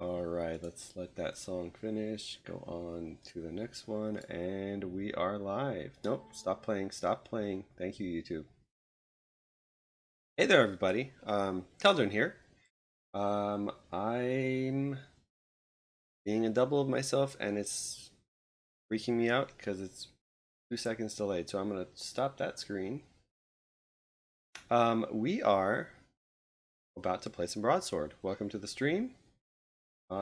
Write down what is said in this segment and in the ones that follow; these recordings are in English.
All right, let's let that song finish. Go on to the next one, and we are live. Nope, stop playing, stop playing. Thank you, YouTube. Hey there, everybody. Keldrin here. I'm being a double of myself, and it's freaking me out because it's 2 seconds delayed. So I'm gonna stop that screen. We are about to play some Broadsword. Welcome to the stream.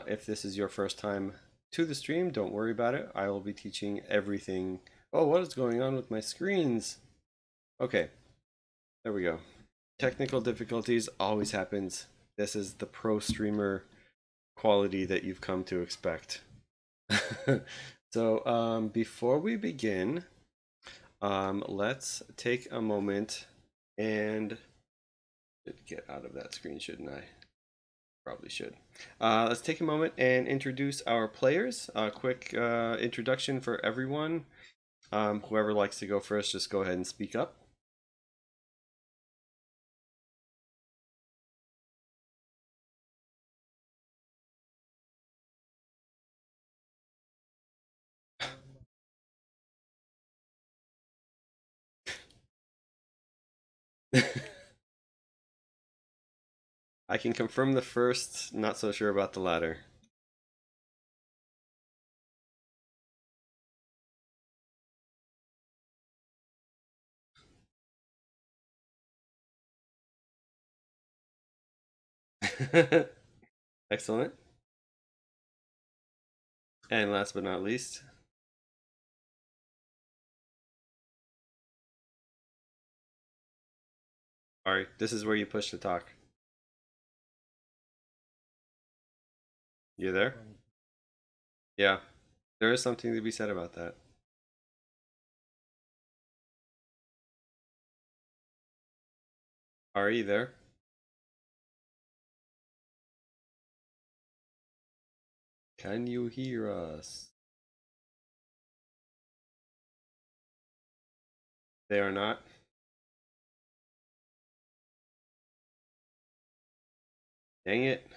If this is your first time to the stream, don't worry about it. I will be teaching everything. Oh, what is going on with my screens? Okay, there we go. Technical difficulties always happens. This is the pro streamer quality that you've come to expect. So before we begin, let's take a moment and get out of that screen, shouldn't I? Probably should. Let's take a moment and introduce our players. A quick introduction for everyone. Whoever likes to go first, just go ahead and speak up. I can confirm the first, not so sure about the latter. Excellent. And last but not least. Sorry, this is where you push to talk. You there? Yeah, there is something to be said about that. Are you there? Can you hear us? They are not. Dang it.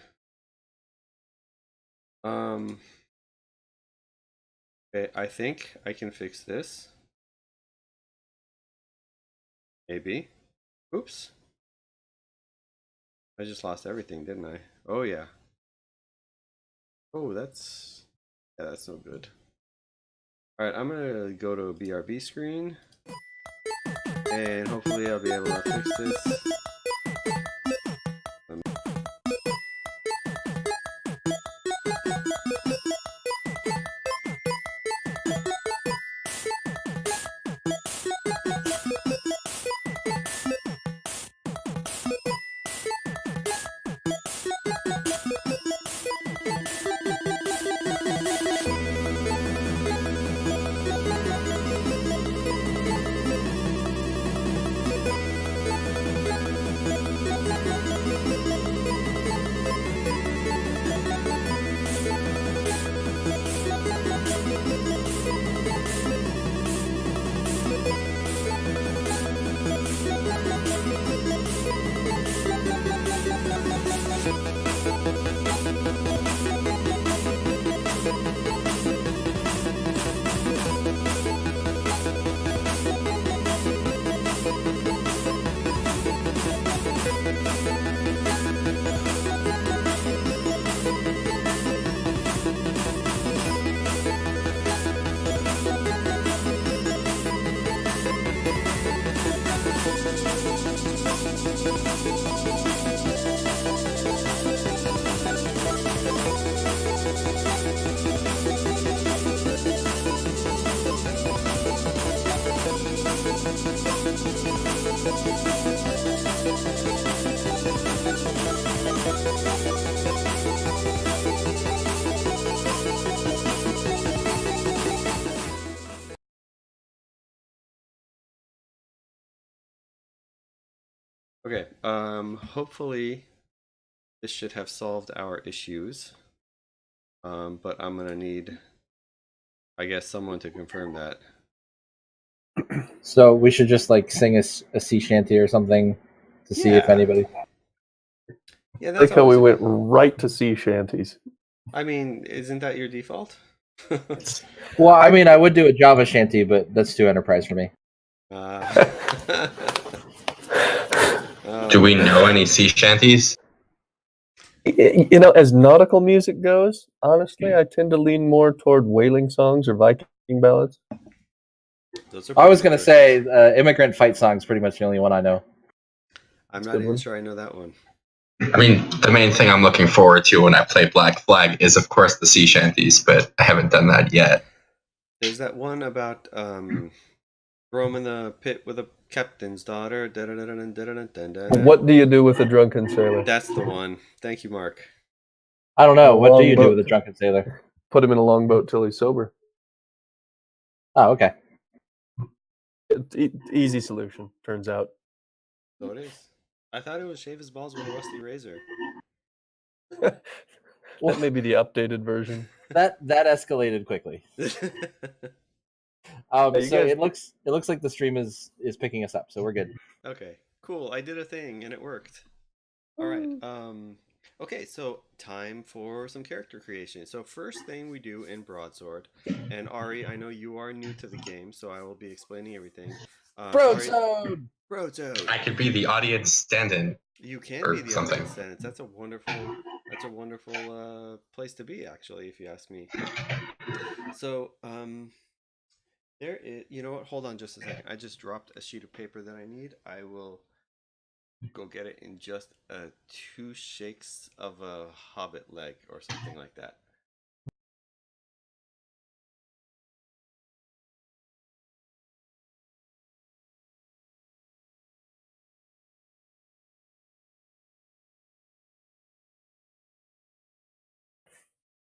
Okay, I think I can fix this. Maybe. Oops. I just lost everything, didn't I? Oh yeah. Oh, that's no good. All right, I'm gonna go to a BRB screen, and hopefully I'll be able to fix this. Okay, hopefully this should have solved our issues. But I'm gonna need, I guess, someone to confirm that. So we should just like sing a sea shanty or something to see if Yeah. anybody. Yeah, I that's like how we always went right to sea shanties. I mean, isn't that your default? Well, I mean, I would do a Java shanty, but that's too enterprise for me. uh, Do oh we know man. any sea shanties? As nautical music goes, honestly, I tend to lean more toward whaling songs or Viking ballads. Those are I pretty was good gonna choices. say, immigrant fight song is pretty much the only one I know. I'm That's a not good even one. sure I know that one. I mean, the main thing I'm looking forward to when I play Black Flag is, of course, the sea shanties, but I haven't done that yet. There's that one about Rome in the pit with a captain's daughter. What do you do with a drunken sailor? That's the one. Thank you, Mark. I don't In a know. What do you do with longboat. a drunken sailor? Put him in a longboat till he's sober. Oh, okay. Easy solution, turns out. So it is. I thought it was shave his balls with a rusty razor. That Well, may be the updated version. that escalated quickly. You So guys, it looks like the stream is picking us up, so we're good. Okay, cool. I did a thing and it worked. All right. Okay, so time for some character creation. So first thing we do in Broadsword, and Ari, I know you are new to the game, so I will be explaining everything. Ari, Broadsword. Broadsword. I could be the audience stand-in You can be or the something. audience then. That's a wonderful place to be, actually, if you ask me. So, there is. You know what? Hold on just a second. I just dropped a sheet of paper that I need. I will go get it in just two shakes of a hobbit leg or something like that.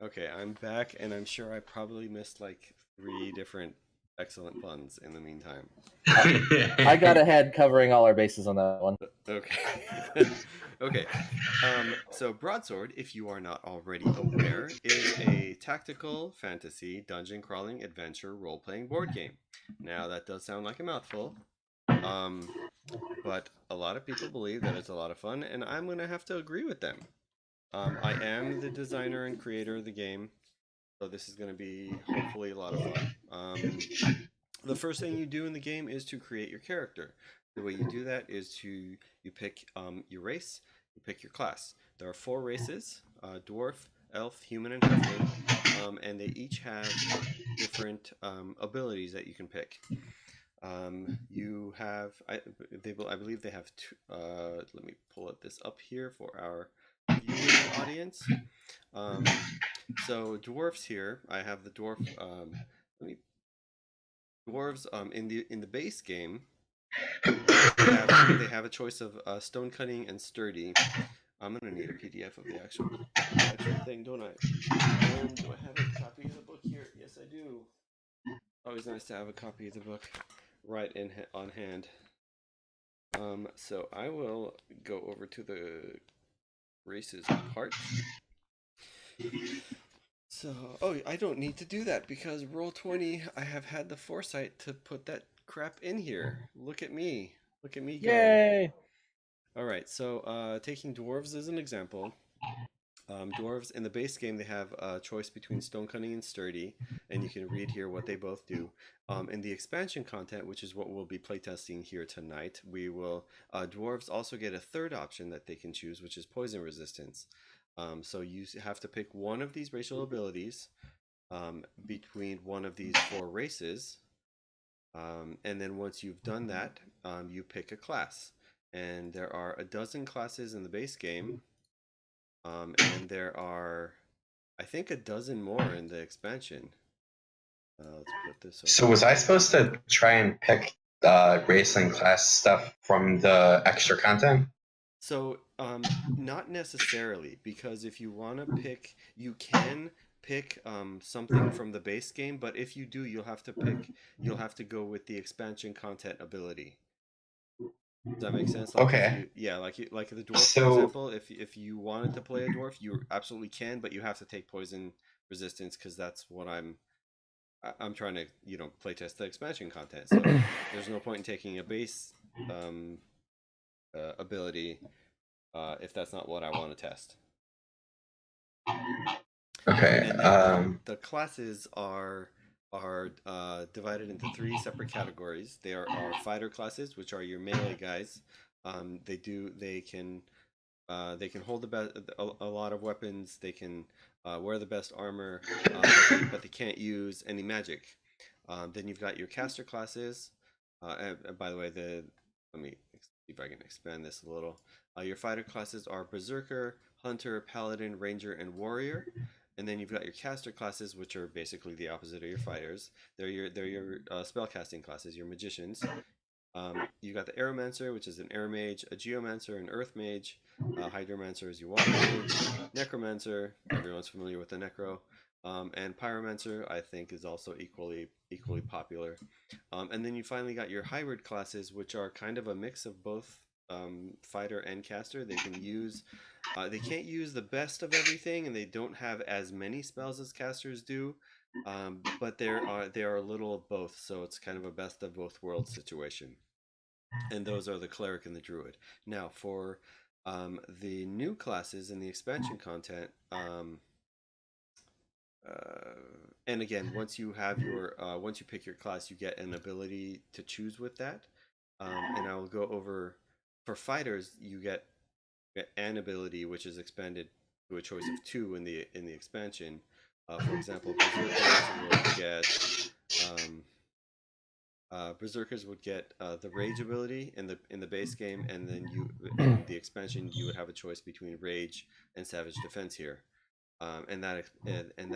Okay, I'm back, and I'm sure I probably missed like three different excellent puns in the meantime. I got ahead covering all our bases on that one. Okay. Okay. So Broadsword, if you are not already aware, is a tactical fantasy dungeon crawling adventure role playing board game. Now that does sound like a mouthful, um, but a lot of people believe that it's a lot of fun, and I'm gonna have to agree with them. I am the designer and creator of the game, so this is gonna be hopefully a lot of fun. The first thing you do in the game is to create your character. The way you do that is you pick your race, you pick your class. There are four races: dwarf, elf, human, and halfling, and they each have different abilities that you can pick. You have I believe they have two. Let me pull this up here for our viewing audience. Um, so dwarfs here. I have the dwarf. Let me dwarves in the base game they have a choice of stone cutting and sturdy. I'm gonna need a PDF of the actual thing, don't I? Do I have a copy of the book here? Yes, I do. Always nice to have a copy of the book right on hand. So I will go over to the races part. So, oh, I don't need to do that because Roll20, I have had the foresight to put that crap in here. Look at me. Look at me go. Yay! All right, so taking dwarves as an example, dwarves in the base game they have a choice between stone cutting and sturdy, and you can read here what they both do. In the expansion content, which is what we'll be playtesting here tonight, we will dwarves also get a third option that they can choose, which is poison resistance. So you have to pick one of these racial abilities between one of these four races, and then once you've done that, you pick a class. And there are a dozen classes in the base game, and there are, I think, a dozen more in the expansion. Let's put this over So was I here. supposed to try and pick race and class stuff from the extra content? So, not necessarily, because if you want to pick, you can pick something from the base game, but if you do, you'll have to go with the expansion content ability. Does that make sense? Like if Okay. you, yeah, like the dwarf, for So example, if you wanted to play a dwarf, you absolutely can, but you have to take poison resistance because that's what I'm trying to, playtest the expansion content. So there's no point in taking a base um, ability if that's not what I want to test. Okay. And then the classes are divided into three separate categories. There are fighter classes, which are your melee guys. They can hold a lot of weapons. They can wear the best armor, but they can't use any magic. Then you've got your caster classes. And by the way, let me see if I can expand this a little. Your fighter classes are Berserker, Hunter, Paladin, Ranger, and Warrior. And then you've got your caster classes, which are basically the opposite of your fighters. They're your spellcasting classes, your magicians. You got the Aeromancer, which is an Air Mage, a Geomancer, an Earth Mage, Hydromancer is your Water Mage, Necromancer, everyone's familiar with the Necro, and Pyromancer, I think, is also equally popular. And then you finally got your hybrid classes, which are kind of a mix of both fighter and caster. They can't use the best of everything, and they don't have as many spells as casters do. But they are a little of both, so it's kind of a best of both worlds situation. And those are the cleric and the druid. Now, for the new classes in the expansion content, and again, once you pick your class, you get an ability to choose with that. And I will go over for fighters, you get an ability which is expanded to a choice of two in the expansion. For example, Berserkers would get the Rage ability in the base game, and then in the expansion you would have a choice between Rage and Savage Defense here, and that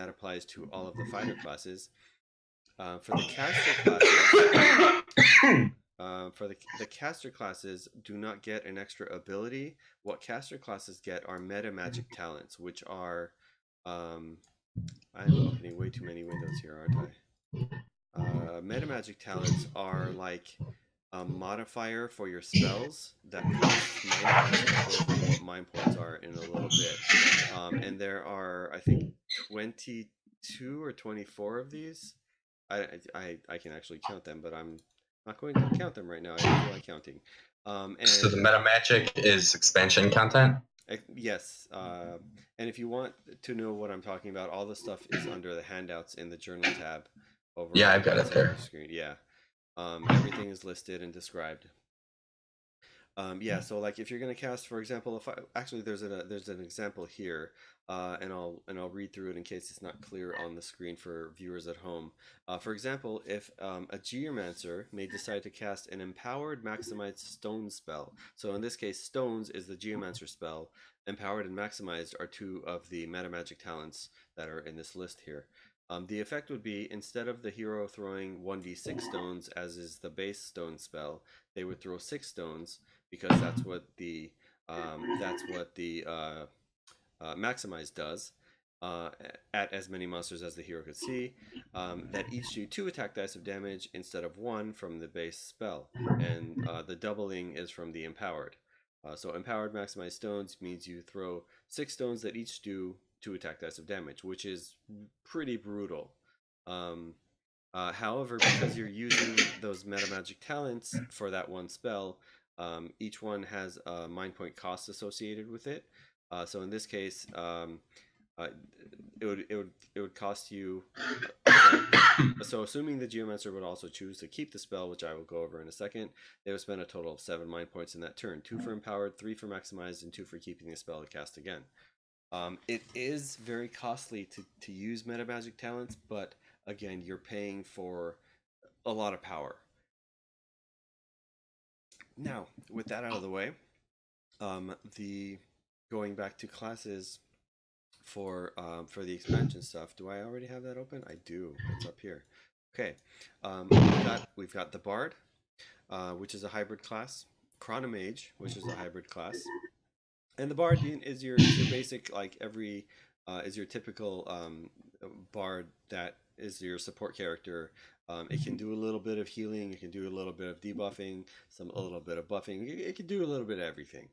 applies to all of the fighter classes. For the caster classes, the caster classes do not get an extra ability. What caster classes get are meta magic talents, which are I'm opening way too many windows here, aren't I? Meta magic talents are like a modifier for your spells that costs mind points. I'll go over what mind points are in a little bit. And there are, I think, 22 or 24 of these. I can actually count them, but I'm not going to count them right now. I don't feel like counting. So the meta magic is expansion content. Yes, and if you want to know what I'm talking about, all the stuff is under the handouts in the journal tab over Yeah, on I've the got right it side of there. your screen. Yeah, everything is listed and described. Yeah, so like if you're gonna cast, for example, if actually there's an example here, and I'll read through it in case it's not clear on the screen for viewers at home. For example, if a Geomancer may decide to cast an empowered maximized stone spell. So in this case, stones is the Geomancer spell. Empowered and maximized are two of the meta magic talents that are in this list here. The effect would be instead of the hero throwing 1d6 stones, as is the base stone spell, they would throw 6 stones because that's what the maximize does at as many monsters as the hero could see. That each do 2 attack dice of damage instead of 1 from the base spell, and the doubling is from the empowered. So empowered maximized stones means you throw 6 stones that each do 2 attack dice of damage, which is pretty brutal. However, because you're using those meta magic talents for that one spell, each one has a mind point cost associated with it. So in this case, uh, it would cost you. So assuming the Geomancer would also choose to keep the spell, which I will go over in a second, they would spend a total of 7 mind points in that turn: 2 for empowered, 3 for maximized, and 2 for keeping the spell to cast again. It is very costly to use meta magic talents, but again, you're paying for a lot of power. Now, with that out of the way, the going back to classes for the expansion stuff. Do I already have that open? I do. It's up here. Okay. We've got the Bard, which is a hybrid class. Chronomage, which is a hybrid class. And the Bard is your basic, like is your typical Bard that is your support character. It can do a little bit of healing. It can do a little bit of debuffing, a little bit of buffing. It can do a little bit of everything.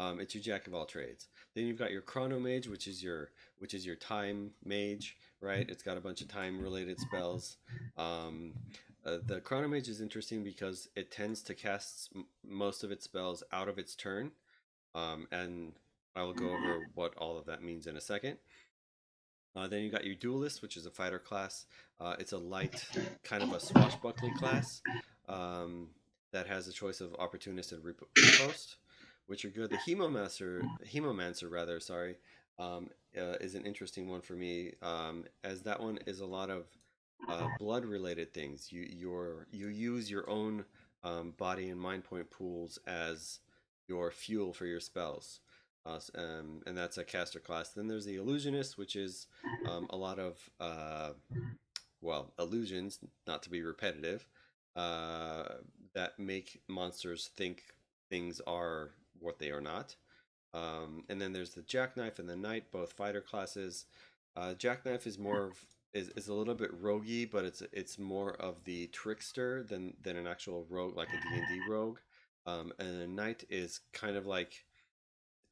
It's your jack of all trades. Then you've got your Chrono Mage, which is your time mage, right? It's got a bunch of time related spells. The Chrono Mage is interesting because it tends to cast most of its spells out of its turn, and I will go over what all of that means in a second. Then you got your duelist, which is a fighter class. It's a light, kind of a swashbuckling class that has a choice of opportunist and riposte, which are good. The hemomancer rather, sorry, is an interesting one for me, as that one is a lot of blood-related things. You use your own body and mind point pools as your fuel for your spells. And that's a caster class. Then there's the illusionist, which is a lot of illusions, not to be repetitive, uh, that make monsters think things are what they are not. And then there's the jackknife and the knight, both fighter classes. Jackknife is more of is a little bit roguey, but it's more of the trickster than an actual rogue, like a D&D rogue. And a knight is kind of like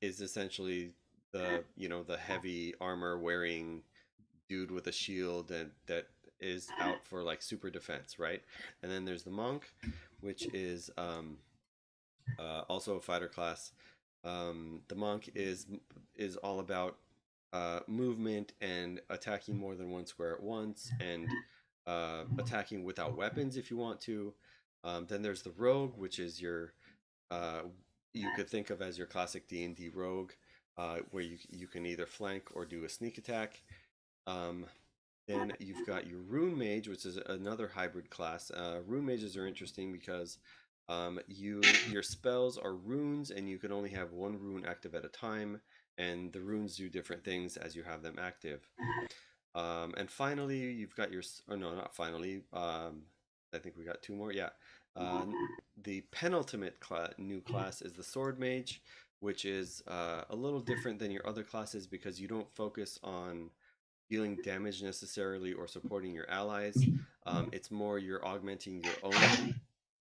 is essentially the heavy armor wearing dude with a shield and that is out for like super defense, right? And then there's the monk, which is also a fighter class. The monk is all about movement and attacking more than one square at once, and attacking without weapons if you want to. Then there's the rogue, which is your uh, you could think of as your classic D&D rogue, where you can either flank or do a sneak attack. Um, then you've got your rune mage, which is another hybrid class. Rune mages are interesting because your spells are runes, and you can only have one rune active at a time, and the runes do different things as you have them active. And finally, you've got your, or no, not finally. I think we got two more. Yeah. Uh, the penultimate new class is the sword mage, which is a little different than your other classes because you don't focus on dealing damage necessarily or supporting your allies. It's more you're augmenting your own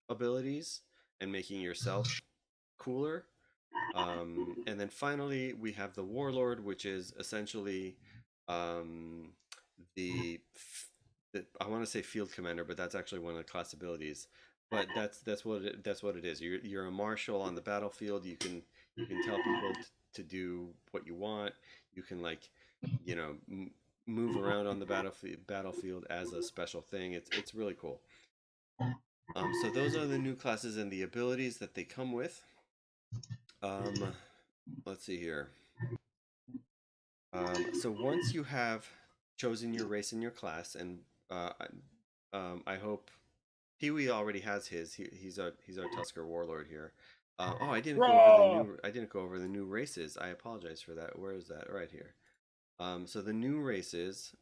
abilities and making yourself cooler. And then finally, we have the warlord, which is essentially um, the, I want to say field commander, but that's actually one of the class abilities. But that's what it is. You're a marshal on the battlefield. You can tell people to do what you want. You can like, you know, move around on the battlefield as a special thing. It's really cool. So those are the new classes and the abilities that they come with. Um, let's see here. So once you have chosen your race and your class, and I hope Pee-wee already has his. He's our Tusker warlord here. Oh, I didn't go over the new races. I apologize for that. Where is that? Right here. So the new races.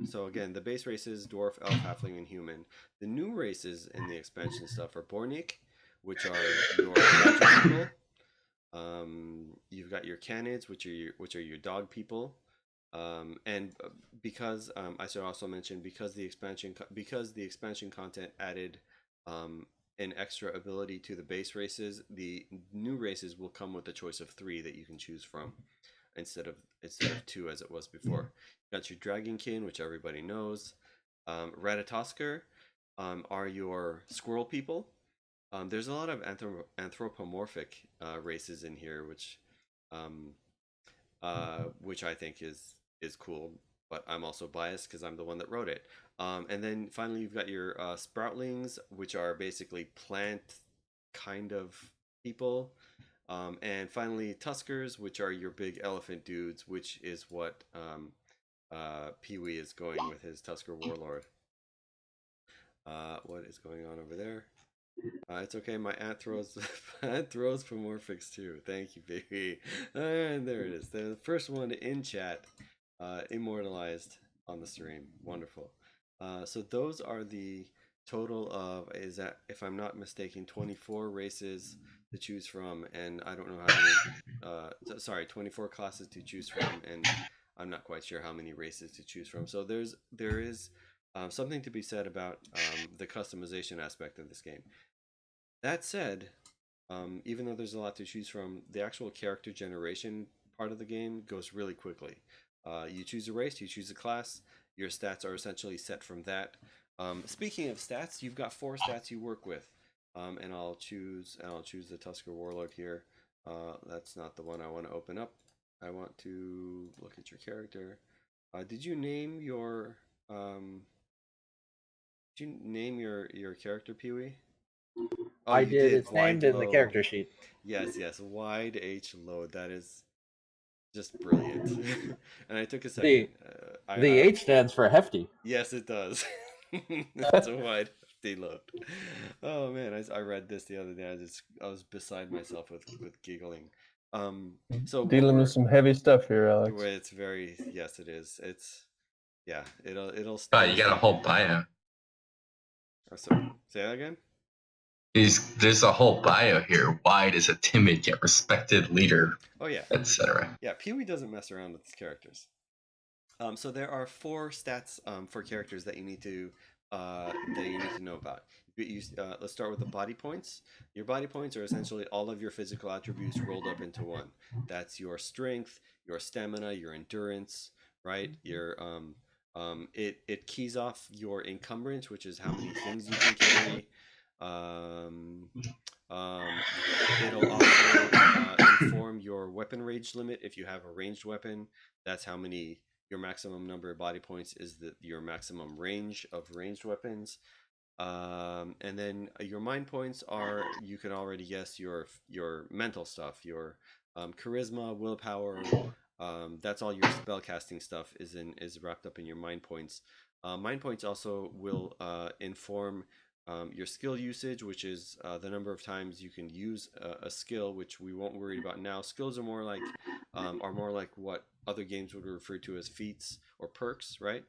So again, the base races: dwarf, elf, halfling, and human. The new races in the expansion stuff are Bornik, which are your badger people. You've got your canids, which are your dog people. And because I should also mention because the expansion content added an extra ability to the base races, the new races will come with a choice of 3 that you can choose from instead of 2 as it was before. You got your dragonkin, which everybody knows. Ratatoskr are your squirrel people. There's a lot of anthropomorphic races in here, um, which I think is cool. But I'm also biased because I'm the one that wrote it. And then finally, you've got your sproutlings, which are basically plant kind of people. And finally, tuskers, which are your big elephant dudes, which is what Pee-wee is going with his Tusker Warlord. What is going on over there? It's okay. My aunt throws aunt throws pomorphics too. Thank you, baby. And there it is. The first one in chat, immortalized on the stream. Wonderful. So those are the total of, is that, if I'm not mistaken, 24 races to choose from, and I don't know how many. Sorry, 24 classes to choose from, and I'm not quite sure how many races to choose from. So there is something to be said about the customization aspect of this game. That said, even though there's a lot to choose from, the actual character generation part of the game goes really quickly. You choose a race, you choose a class, your stats are essentially set from that. Speaking of stats, you've got 4 stats you work with, and I'll choose the Tusker Warlord here. That's not the one I want to open up. I want to look at your character. Did you name your your character, Pee-wee? Oh, I you did. did. It's Wide named in the load. character sheet. Yes, yes. Wide H load. That is just brilliant. And I took a second. The the H stands for hefty. Yes, it does. It's a wide D load. Oh man, I read this the other day. I was beside myself with giggling. So what Dealing we're with some heavy stuff here, Alex. it's very yes, it is. It's yeah, it'll Oh, it'll you got a sink whole in. bio. Oh, sorry. Say that again. There's a whole bio here. Wide is a timid yet respected leader, Oh yeah, etc. yeah. Pee-wee doesn't mess around with his characters. So there are four stats for characters that you need to know about. Let's start with the body points. Your body points are essentially all of your physical attributes rolled up into one. That's your strength, your stamina, your endurance, right? It keys off your encumbrance, which is how many things you can carry. Um, um, it'll also inform your weapon range limit. If you have a ranged weapon, that's how many your maximum number of body points is your maximum range of ranged weapons. And then your mind points are, you can already guess, your mental stuff, your charisma, willpower. That's all your spell casting stuff is wrapped up in your mind points. Mind points also will inform your skill usage, which is the number of times you can use a skill, which we won't worry about now. Skills are more like what other games would refer to as feats or perks, right?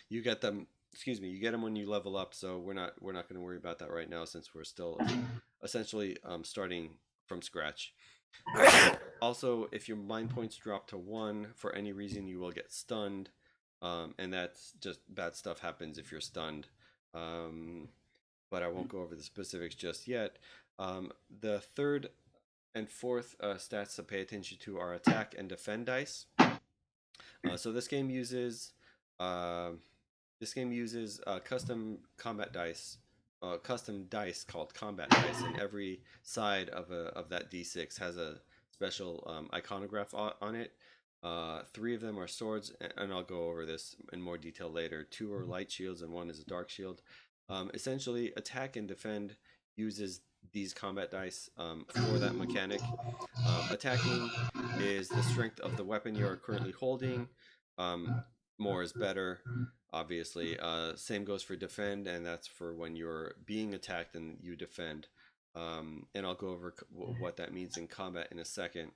You get them. Excuse me. You get them when you level up. So we're not going to worry about that right now, since we're still essentially starting from scratch. Also, if your mind points drop to 1 for any reason, you will get stunned, and that's just bad stuff happens if you're stunned. Um, but I won't go over the specifics just yet. The third and fourth stats to pay attention to are attack and defend dice. So uh, this game uses custom dice called combat dice, and every side of that d6 has a special iconograph on it. Three of them are swords, and I'll go over this in more detail later. Two are light shields, and one is a dark shield. Essentially, attack and defend uses these combat dice for that mechanic. Attacking is the strength of the weapon you're currently holding. Um, More is better, obviously. Same goes for defend, and that's for when you're being attacked and you defend. And I'll go over what that means in combat in a second.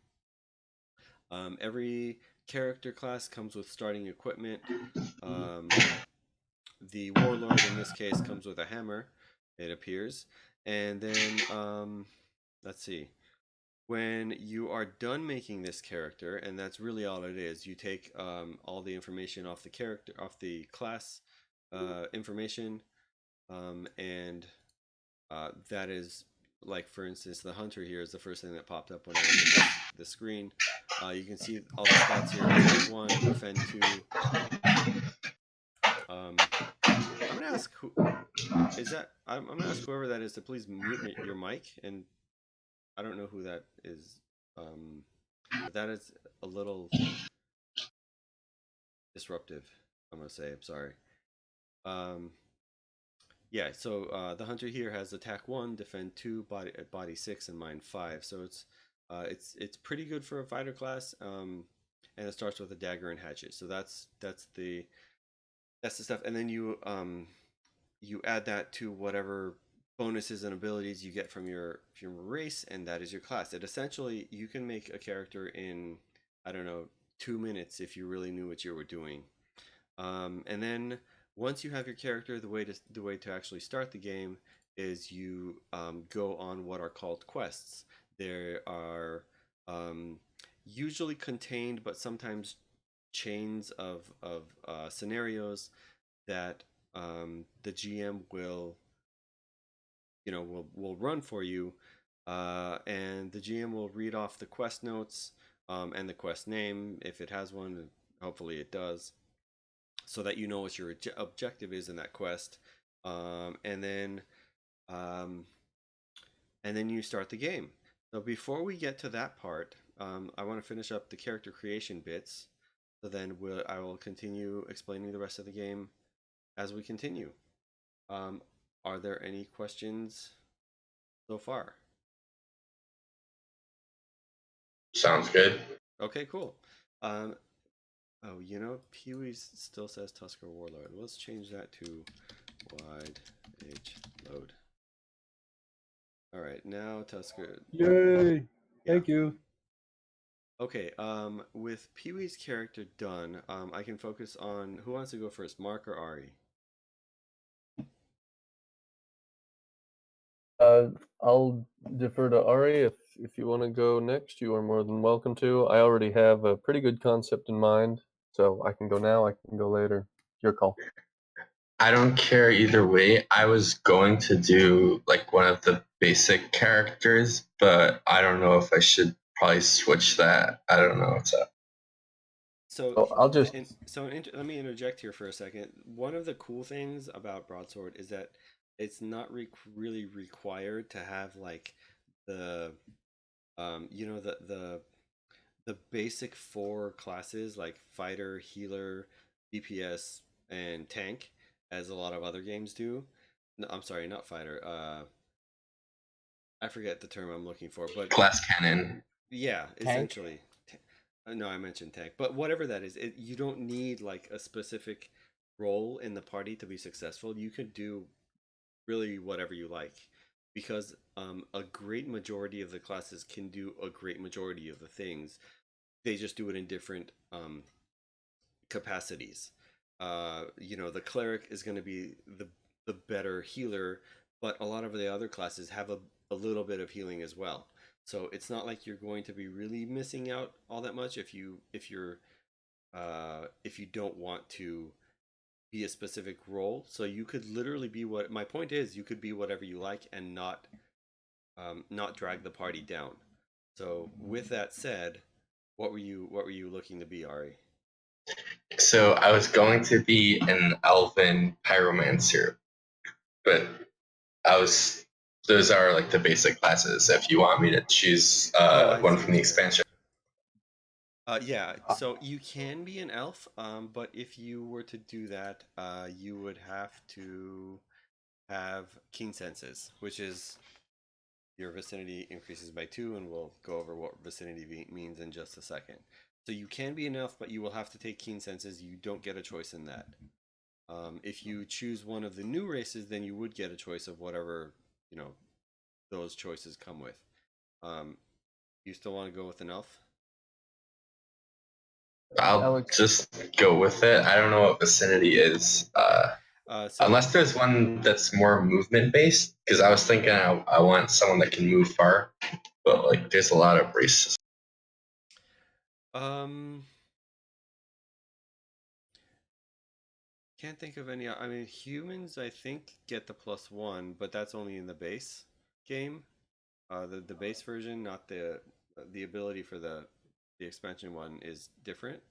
Every character class comes with starting equipment. Um, the warlord in this case comes with a hammer, it appears. And then, let's see. When you are done making this character, and that's really all it is, you take all the information off the character, off the class information, and that is, like, for instance, the hunter here is the first thing that popped up when I opened the screen. You can see all the stats here: attack 1, defend 2. I'm gonna ask who is that. I'm gonna ask whoever that is to please mute your mic, and I don't know who that is. But that is a little disruptive, I'm gonna say. I'm sorry. Um, yeah. So the hunter here has attack 1, defend 2, body 6, and mind 5. So it's pretty good for a fighter class. And it starts with a dagger and hatchet. So that's the stuff. And then you add that to whatever bonuses and abilities you get from your race, and that is your class. It essentially, you can make a character in, I don't know, 2 minutes if you really knew what you were doing. And then once you have your character, the way to actually start the game is you go on what are called quests. There are usually contained, but sometimes chains of scenarios that the GM will run for you, and the GM will read off the quest notes and the quest name if it has one. Hopefully, it does, so that you know what your objective is in that quest, um, and then um, and then you start the game. So before we get to that part, I want to finish up the character creation bits. So then I will continue explaining the rest of the game as we continue. Are there any questions so far? Sounds good. Okay, cool. Oh, Pee-wee's still says Tusker Warlord. Let's change that to wide H load. All right, now Tusker. Yay! Yeah. Thank you. Okay, with Pee-wee's character done, I can focus on who wants to go first, Mark or Ari? I'll defer to Ari if you want to go next. You are more than welcome to. I already have a pretty good concept in mind, so I can go now. I can go later. Your call. I don't care either way. I was going to do like one of the basic characters, but I don't know if I should probably switch that. I don't know what's up. So I'll just. let me interject here for a second. One of the cool things about Broadsword is that it's not really required to have like the the basic 4 classes like fighter, healer, DPS, and tank, as a lot of other games do. No, I'm sorry, not fighter. I forget the term I'm looking for, but Glass cannon. yeah, Tank? essentially. No, I mentioned tank, but whatever that is, you don't need like a specific role in the party to be successful. You could do really whatever you like, because a great majority of the classes can do a great majority of the things. They just do it in different capacities. The cleric is going to be the better healer, but a lot of the other classes have a little bit of healing as well. So it's not like you're going to be really missing out all that much if you don't want to be a specific role. So you could literally be what my point is. You could be whatever you like and not drag the party down. So with that said, what were you looking to be, Ari? So I was going to be an elven pyromancer, but I was. Those are like the basic classes. If you want me to choose I one see from what the you're saying. expansion, Yeah, so you can be an elf, but if you were to do that, you would have to have keen senses, which is your vicinity increases by 2, and we'll go over what vicinity means in just a second. So you can be an elf, but you will have to take keen senses. You don't get a choice in that. If you choose one of the new races, then you would get a choice of whatever those choices come with. You still want to go with an elf? I'll Alex. just go with it. I don't know what vicinity is. So Unless there's one that's more movement based, because I was thinking I want someone that can move far, but like there's a lot of races. um, can't think of any. I mean, humans I think get the +1, but that's only in the base game. The base version, not the ability for the expansion one is different.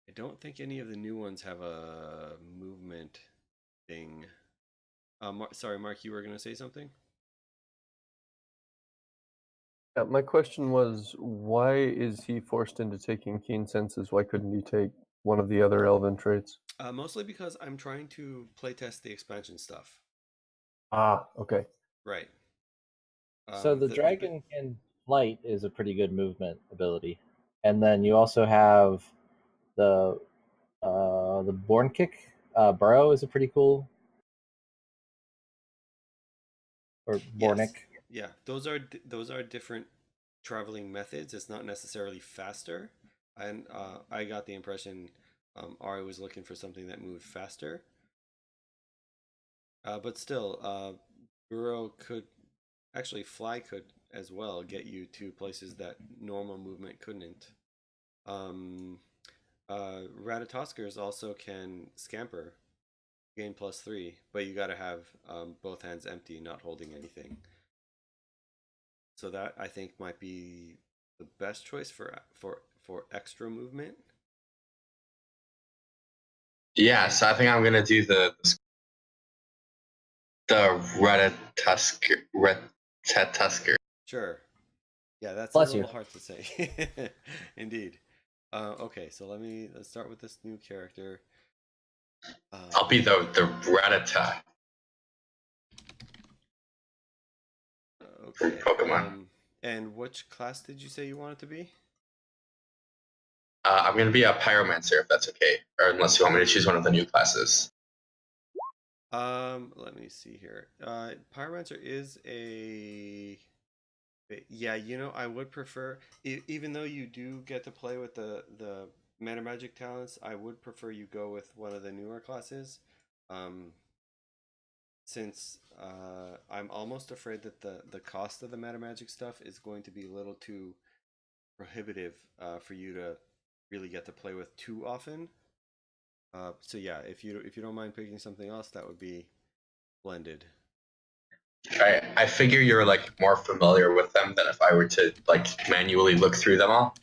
I don't think any of the new ones have a movement thing. Sorry, Mark, you were going to say something? My question was, why is he forced into taking keen senses? Why couldn't he take one of the other elven traits? Mostly because I'm trying to playtest the expansion stuff. Ah, okay. Right. So the The dragon can flight is a pretty good movement ability, and then you also have the born kick. Burrow is a pretty cool, or Yes. Bornick. Yeah, those are different traveling methods. It's not necessarily faster, and I got the impression Ari was looking for something that moved faster. But still, burrow could actually fly could as well get you to places that normal movement couldn't. Um, Ratatoskers also can scamper, gain +3, but you got to have both hands empty, not holding anything. So that I think might be the best choice for extra movement. Yeah, so I think I'm gonna do the Retatusker. Sure. Yeah, that's a Bless you. little hard to say. Indeed. Okay, so let's start with this new character. I'll be the Rattata from Okay. Pokemon. And which class did you say you wanted to be? I'm gonna be a Pyromancer if that's okay, or unless you want me to choose one of the new classes. Let me see here. Pyromancer is yeah, I would prefer, even though you do get to play with the mana magic talents, I would prefer you go with one of the newer classes. Since I'm almost afraid that the cost of the mana magic stuff is going to be a little too prohibitive for you to really get to play with too often. So yeah, if you don't mind picking something else, that would be splendid. I figure you're like more familiar with them than if I were to like manually look through them all.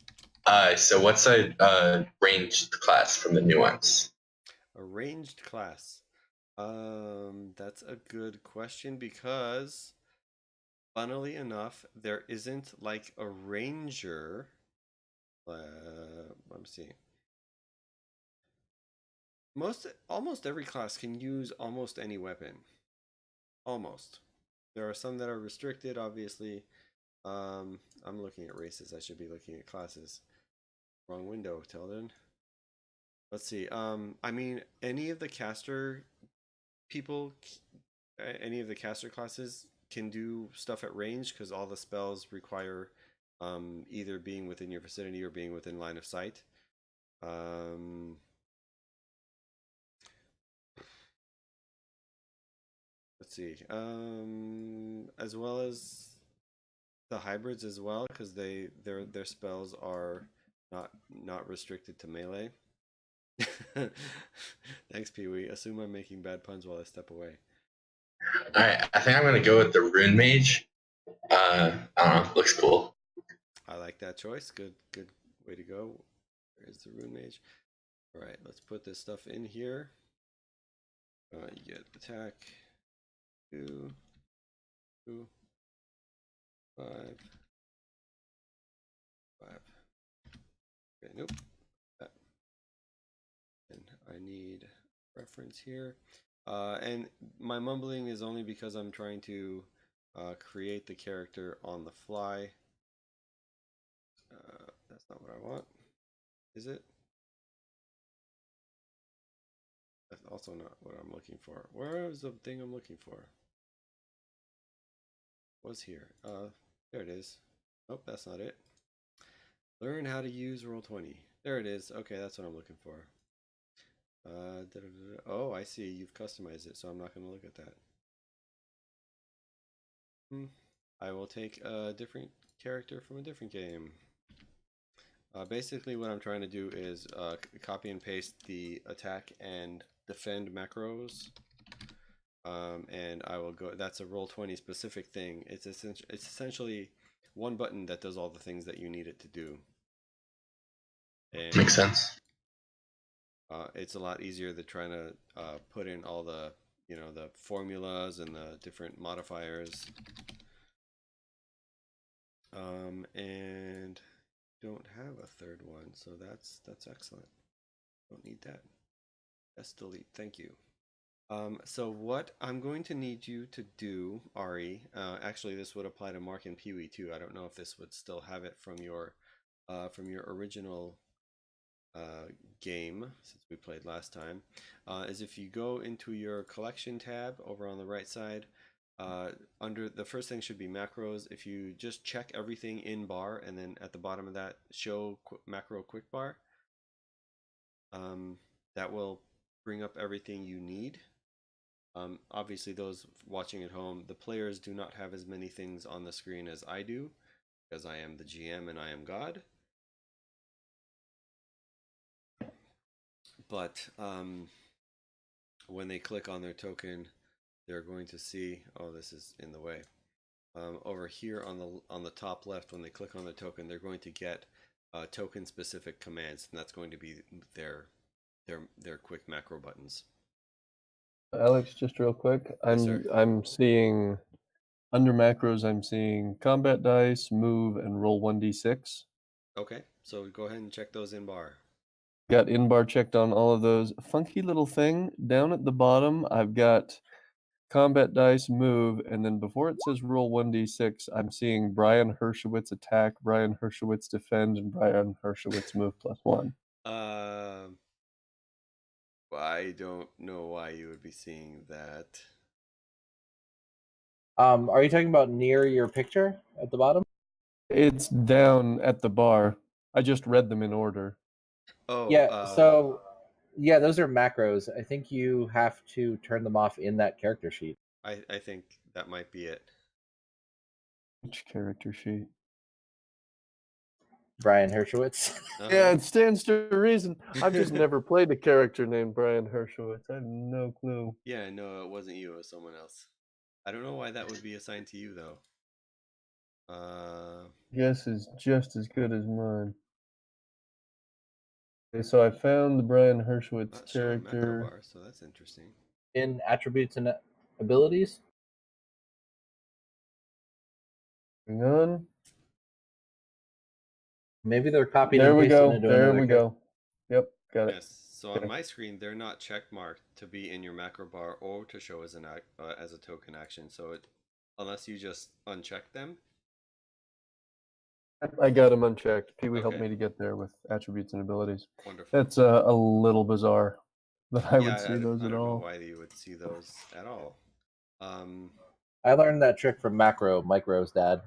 So what's a ranged class from the new ones? A ranged class. That's a good question because, funnily enough, there isn't like a ranger. Let me see. Almost every class can use almost any weapon. Almost. There are some that are restricted, obviously. I'm looking at races. I should be looking at classes. Wrong window, Tilden. Let's see. I mean, any of the caster people, any of the caster classes can do stuff at range because all the spells require either being within your vicinity or being within line of sight. Let's see. As well as the hybrids as well, because their spells are not restricted to melee. Thanks, Pee Wee. Assume I'm making bad puns while I step away. Alright, I think I'm gonna go with the Rune Mage. I don't know, looks cool. I like that choice. Good way to go. There's the Rune Mage. Alright, let's put this stuff in here. You get attack 2, 2, 5, 5. Okay, nope. And I need reference here. And my mumbling is only because I'm trying to create the character on the fly. That's not what I want, is it? That's also not what I'm looking for. Where is the thing I'm looking for? Was here. There it is. Nope, that's not it. Learn how to use Roll20. There it is. Okay, that's what I'm looking for. Oh, I see. You've customized it, so I'm not going to look at that. I will take a different character from a different game. Basically, what I'm trying to do is copy and paste the attack and defend macros. And I will go. That's a Roll20 specific thing. It's essentially one button that does all the things that you need it to do. And Makes sense. it's a lot easier than trying to put in all the the formulas and the different modifiers. And don't have a third one, so that's excellent. Don't need that. Yes, delete. Thank you. So what I'm going to need you to do, Ari, actually this would apply to Mark and Pee Wee too. I don't know if this would still have it from your original game since we played last time, is if you go into your collection tab over on the right side, under the first thing should be macros. If you just check everything in bar and then at the bottom of that show macro quick bar, that will bring up everything you need. Obviously, those watching at home, the players do not have as many things on the screen as I do, because I am the GM and I am God. But when they click on their token, they're going to see, oh, this is in the way. Over here on the top left, when they click on the token, they're going to get token specific commands, and that's going to be their quick macro buttons. Alex, just real quick, I'm seeing under macros, I'm seeing combat dice, move, and roll 1d6. Okay. So go ahead and check those in bar. Got in-bar checked on all of those. Funky little thing down at the bottom, I've got combat dice move, and then before it says roll 1d6, I'm seeing Brian Hershowitz attack, Brian Hershowitz defend, and Brian Hershowitz move +1. I don't know why you would be seeing that. Are you talking about near your picture at the bottom? It's down at the bar. I just read them in order. Oh, Yeah, so yeah, those are macros. I think you have to turn them off in that character sheet. I think that might be it. Which character sheet? Brian Hershowitz. Yeah, it stands to reason. I've just never played a character named Brian Hershowitz. I have no clue. Yeah, no, it wasn't you. It was someone else. I don't know why that would be assigned to you, though. Guess is just as good as mine. Okay, so I found the Brian Hershowitz Not showing macro character. bar, so that's interesting. In attributes and abilities? Hang on. Maybe they're copied There and we pasted go. into There another we go. Yep, got it. Yes. So on my screen, they're not check marked to be in your macro bar or to show as as a token action. So unless you just uncheck them. I got them unchecked. Pee-wee helped Okay. me to get there with attributes and abilities. Wonderful. That's a little bizarre that I would see those I at don't know all. why you would see those at all. I learned that trick from Micro's dad.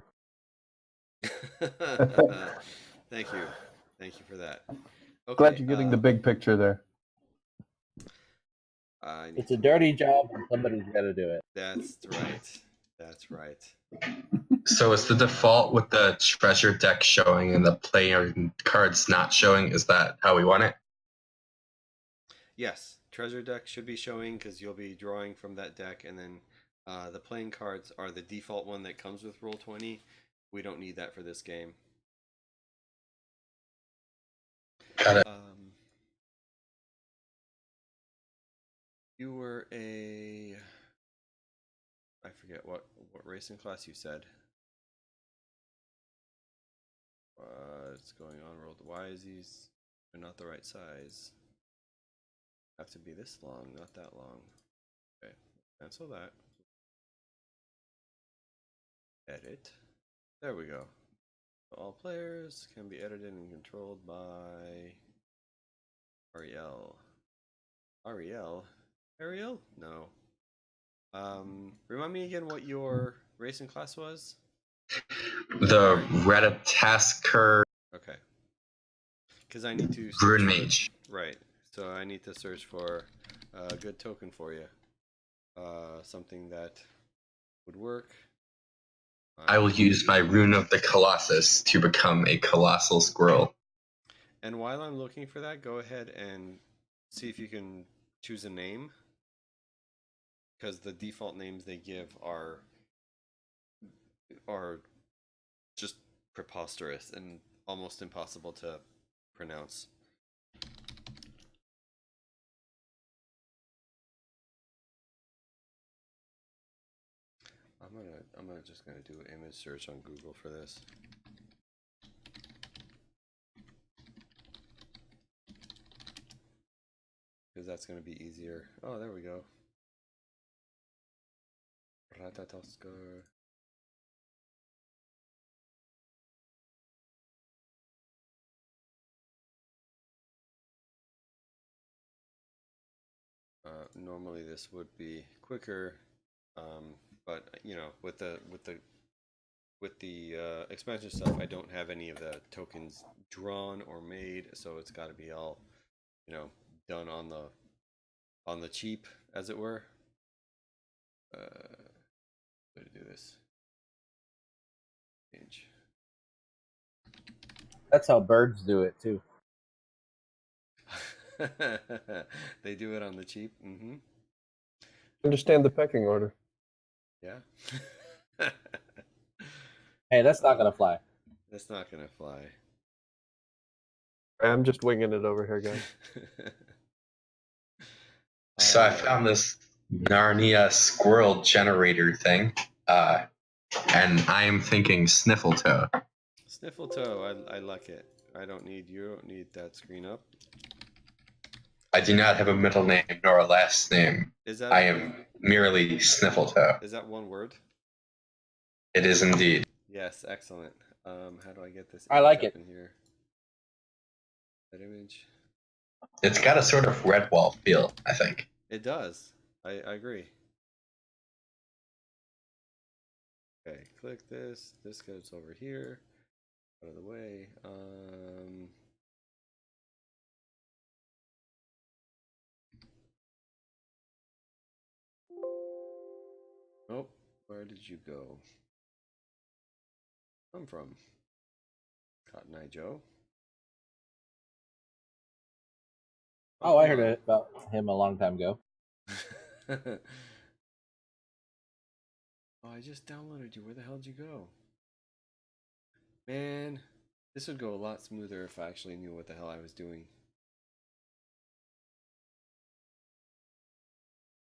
Thank you. Thank you for that. Okay, Glad you're getting the big picture there. It's a dirty job, and somebody's got to do it. That's right. That's right. So is the default with the treasure deck showing and the player cards not showing? Is that how we want it? Yes, treasure deck should be showing because you'll be drawing from that deck, and then the playing cards are the default one that comes with Roll20. We don't need that for this game. Got it. You were I forget what racing class you said. What's going on? Rolled. Why is these are not the right size? Have to be this long, not that long. Okay, cancel that. Edit. There we go. All players can be edited and controlled by Ariel. Ariel? No. Remind me again what your racing class was? The Reditasker. Okay. Because I need to Rune Mage. Right. So I need to search for a good token for you. Something that would work. I will use my Rune of the Colossus to become a colossal squirrel. And while I'm looking for that, go ahead and see if you can choose a name. Because the default names they give are just preposterous and almost impossible to pronounce. I'm just gonna do an image search on Google for this. Because that's gonna be easier. Oh, there we go. Ratatosker. Normally this would be quicker, but you know, with the expansion stuff, I don't have any of the tokens drawn or made, so it's got to be all, you know, done on the cheap, as it were. To do this. Change. That's how birds do it too. They do it on the cheap. Mm-hmm. Understand the pecking order. Yeah. Hey, that's not gonna fly. That's not gonna fly. I'm just winging it over here, guys. So I found this Narnia squirrel generator thing, and I am thinking Sniffletoe. Sniffletoe, I like it. I don't need you. Don't need that screen up. I do not have a middle name nor a last name. Is that I am merely Sniffletoe. Is that one word? It is indeed. Yes, excellent. How do I get this I image like up it. in here? That image. It's got a sort of Redwall feel, I think. It does. I agree. Okay, click this. This goes over here. Out of the way. Oh, where did you go? Come from? Cotton Eye Joe. Oh, I heard it about him a long time ago. Oh, I just downloaded you. Where the hell did you go? Man, this would go a lot smoother if I actually knew what the hell I was doing.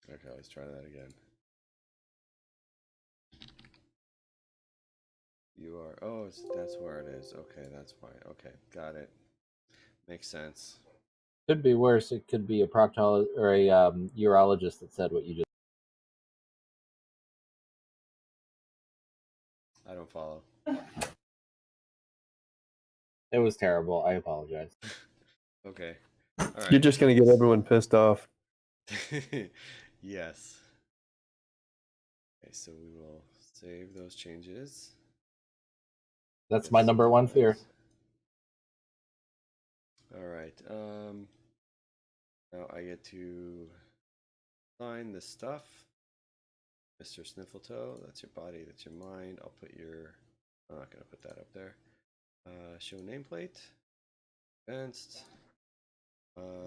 Okay, let's try that again. You are. Oh, that's where it is. Okay, that's why. Okay, got it. Makes sense. Could be worse. It could be a proctologist or a urologist that said what you just. I don't follow. It was terrible. I apologize. Okay. All right. You're just gonna get everyone pissed off. Yes. Okay, so we will save those changes. That's my number one fear. All right. Now I get to sign this stuff. Mr. Sniffletoe, that's your body, that's your mind. I'll put your. I'm not gonna put that up there. Show nameplate. Advanced.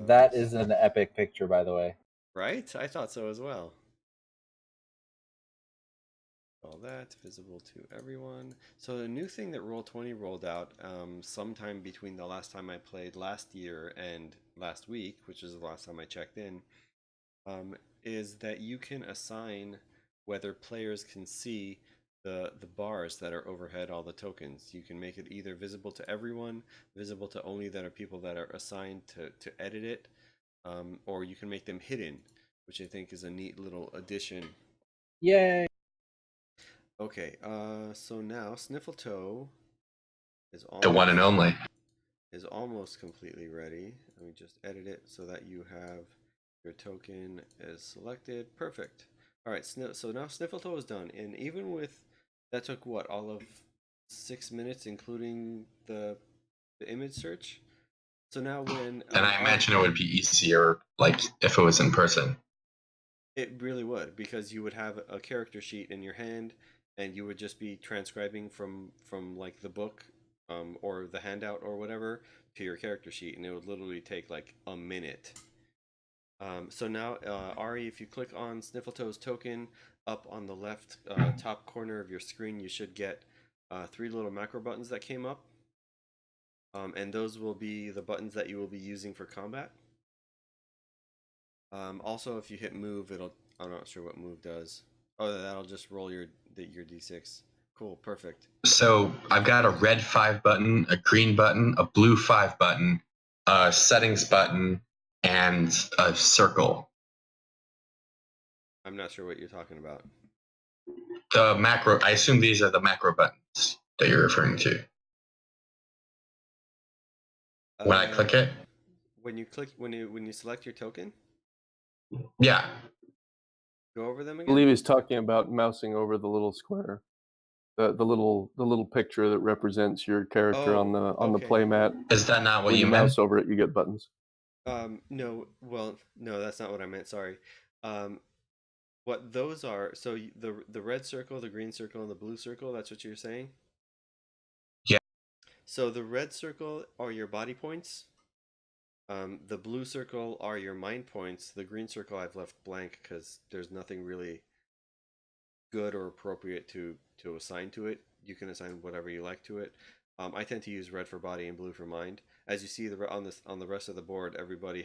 That is an epic picture, by the way. Right? I thought so as well. All that visible to everyone. So the new thing that Roll20 rolled out sometime between the last time I played last year and last week, which is the last time I checked in, is that you can assign whether players can see the bars that are overhead all the tokens. You can make it either visible to everyone, visible to only that are people that are assigned to edit it, or you can make them hidden, which I think is a neat little addition. Yay! Okay, so now Sniffletoe is The one and only. almost completely ready. Let me just edit it so that you have your token is selected. Perfect. All right, so now Sniffletoe is done, and even with that took what, all of 6 minutes, including the image search. So now when And I imagine it would be easier, like if it was in person. it really would, because you would have a character sheet in your hand, and you would just be transcribing from like the book, or the handout or whatever to your character sheet, and it would literally take like a minute. So now, Ari, if you click on Sniffletoe's token up on the left top corner of your screen, you should get 3 little macro buttons that came up, and those will be the buttons that you will be using for combat. Also, if you hit move, I'm not sure what move does. Oh, that'll just roll your d6. Cool, perfect. So I've got a red 5 button, a green button, a blue 5 button, a settings button, and a circle. I'm not sure what you're talking about. The macro, I assume these are the macro buttons that you're referring to. When I click it? When you select your token, Yeah. go over them I again. believe he's talking about mousing over the little square, the little picture that represents your character on the play mat. Is that not what when you mouse meant? over it, you get buttons. No, well, no, that's not what I meant. Sorry. What those are? So the red circle, the green circle, and the blue circle. That's what you're saying? Yeah. So the red circle are your body points. The blue circle are your mind points. The green circle I've left blank because there's nothing really good or appropriate to assign to it. You can assign whatever you like to it. I tend to use red for body and blue for mind. As you see on the rest of the board, everybody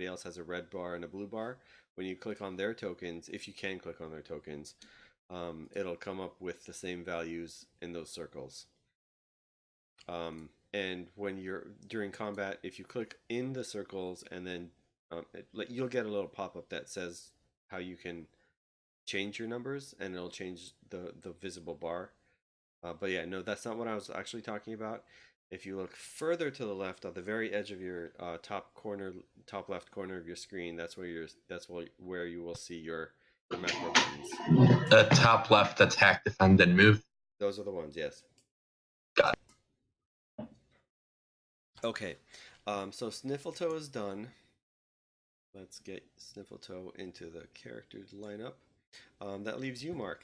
else has a red bar and a blue bar. When you click on their tokens, if you can click on their tokens, it'll come up with the same values in those circles. and when you're during combat, if you click in the circles and then you'll get a little pop-up that says how you can change your numbers, and it'll change the visible bar. But yeah, no, that's not what I was actually talking about. If you look further to the left, at the very edge of your top left corner of your screen, that's where you will see your macro buttons. The top left, attack, defend, and move. Those are the ones, yes. Got it. Okay, so Sniffletoe is done. Let's get Sniffletoe into the characters lineup. That leaves you, Mark.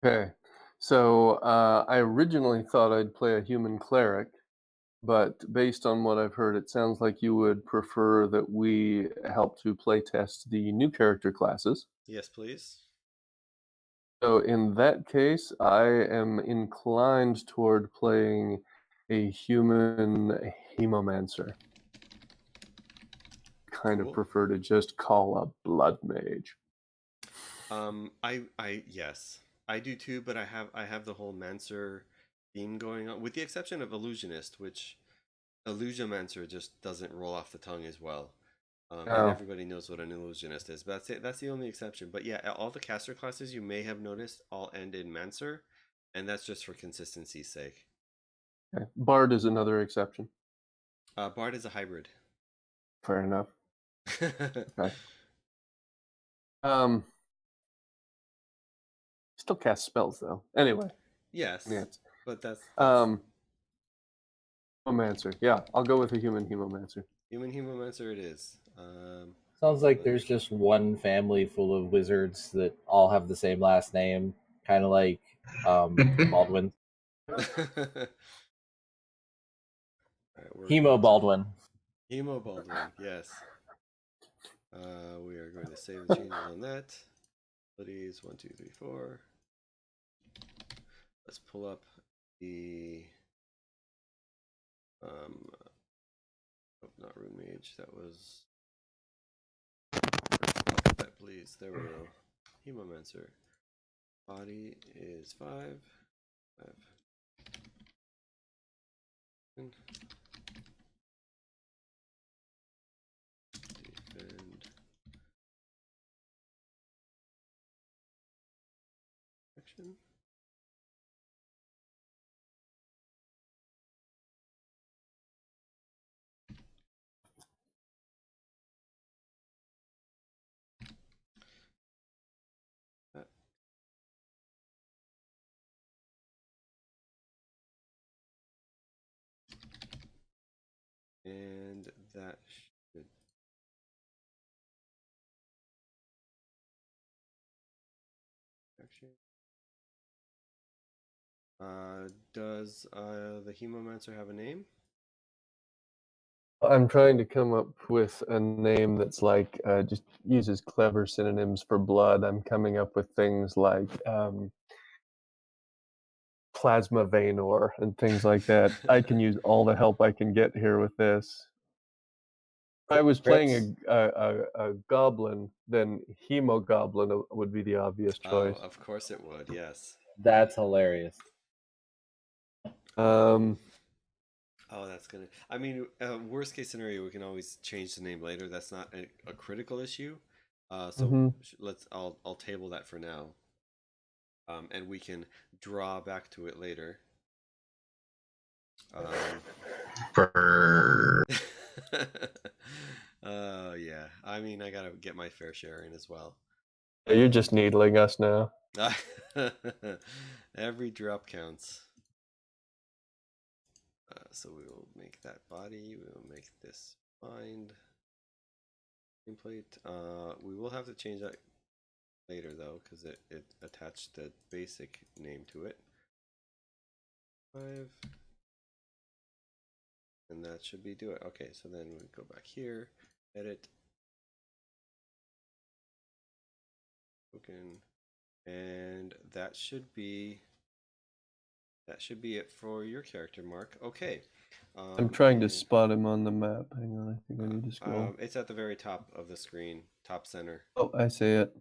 Okay, so I originally thought I'd play a human cleric, but based on what I've heard, it sounds like you would prefer that we help to playtest the new character classes. Yes, please. So in that case, I am inclined toward playing a human hemomancer. Kind Cool. of prefer to just call a blood mage. Yes, I do too, but I have the whole Mancer theme going on, with the exception of Illusionist, which Illusiomancer just doesn't roll off the tongue as well. And everybody knows what an Illusionist is, but that's it. That's the only exception. But yeah, all the caster classes you may have noticed all end in Mancer, and that's just for consistency's sake. Okay. Bard is another exception. Bard is a hybrid. Fair enough. Okay. Still cast spells though. Anyway. Yes. But that's Hemomancer. Yeah, I'll go with a human hemomancer. Human hemomancer it is. Sounds like there's just one family full of wizards that all have the same last name, kind of like Baldwin. Hemo Baldwin. Hemo Baldwin, yes. We are going to save the changes on that. Abilities 1, 2, 3, 4. Let's pull up the not Rune Mage. That was that, please. There we go. Hemomancer. Body is 5. 5. Defend. Action. And that should action. Does the Hemomancer have a name? I'm trying to come up with a name that's like just uses clever synonyms for blood. I'm coming up with things like plasma Vaynor and things like that. I can use all the help I can get here with this. If I was playing a goblin, then Hemogoblin would be the obvious choice. Oh, of course it would, yes. That's hilarious. Oh, that's gonna. I mean, worst case scenario, we can always change the name later. That's not a critical issue. So I'll table that for now. And we can draw back to it later. Yeah. I mean, I gotta get my fair share in as well. You're just needling us now. Every drop counts. So we will make that body. We will make this bind nameplate. We will have to change that later though, because it attached the basic name to it. 5. And that should be do it. Okay, so then we go back here, edit, token, and that should be it for your character, Mark. Okay. I'm trying to spot him on the map. Hang on, I think I need to scroll. It's at the very top of the screen, top center. Oh, I see it.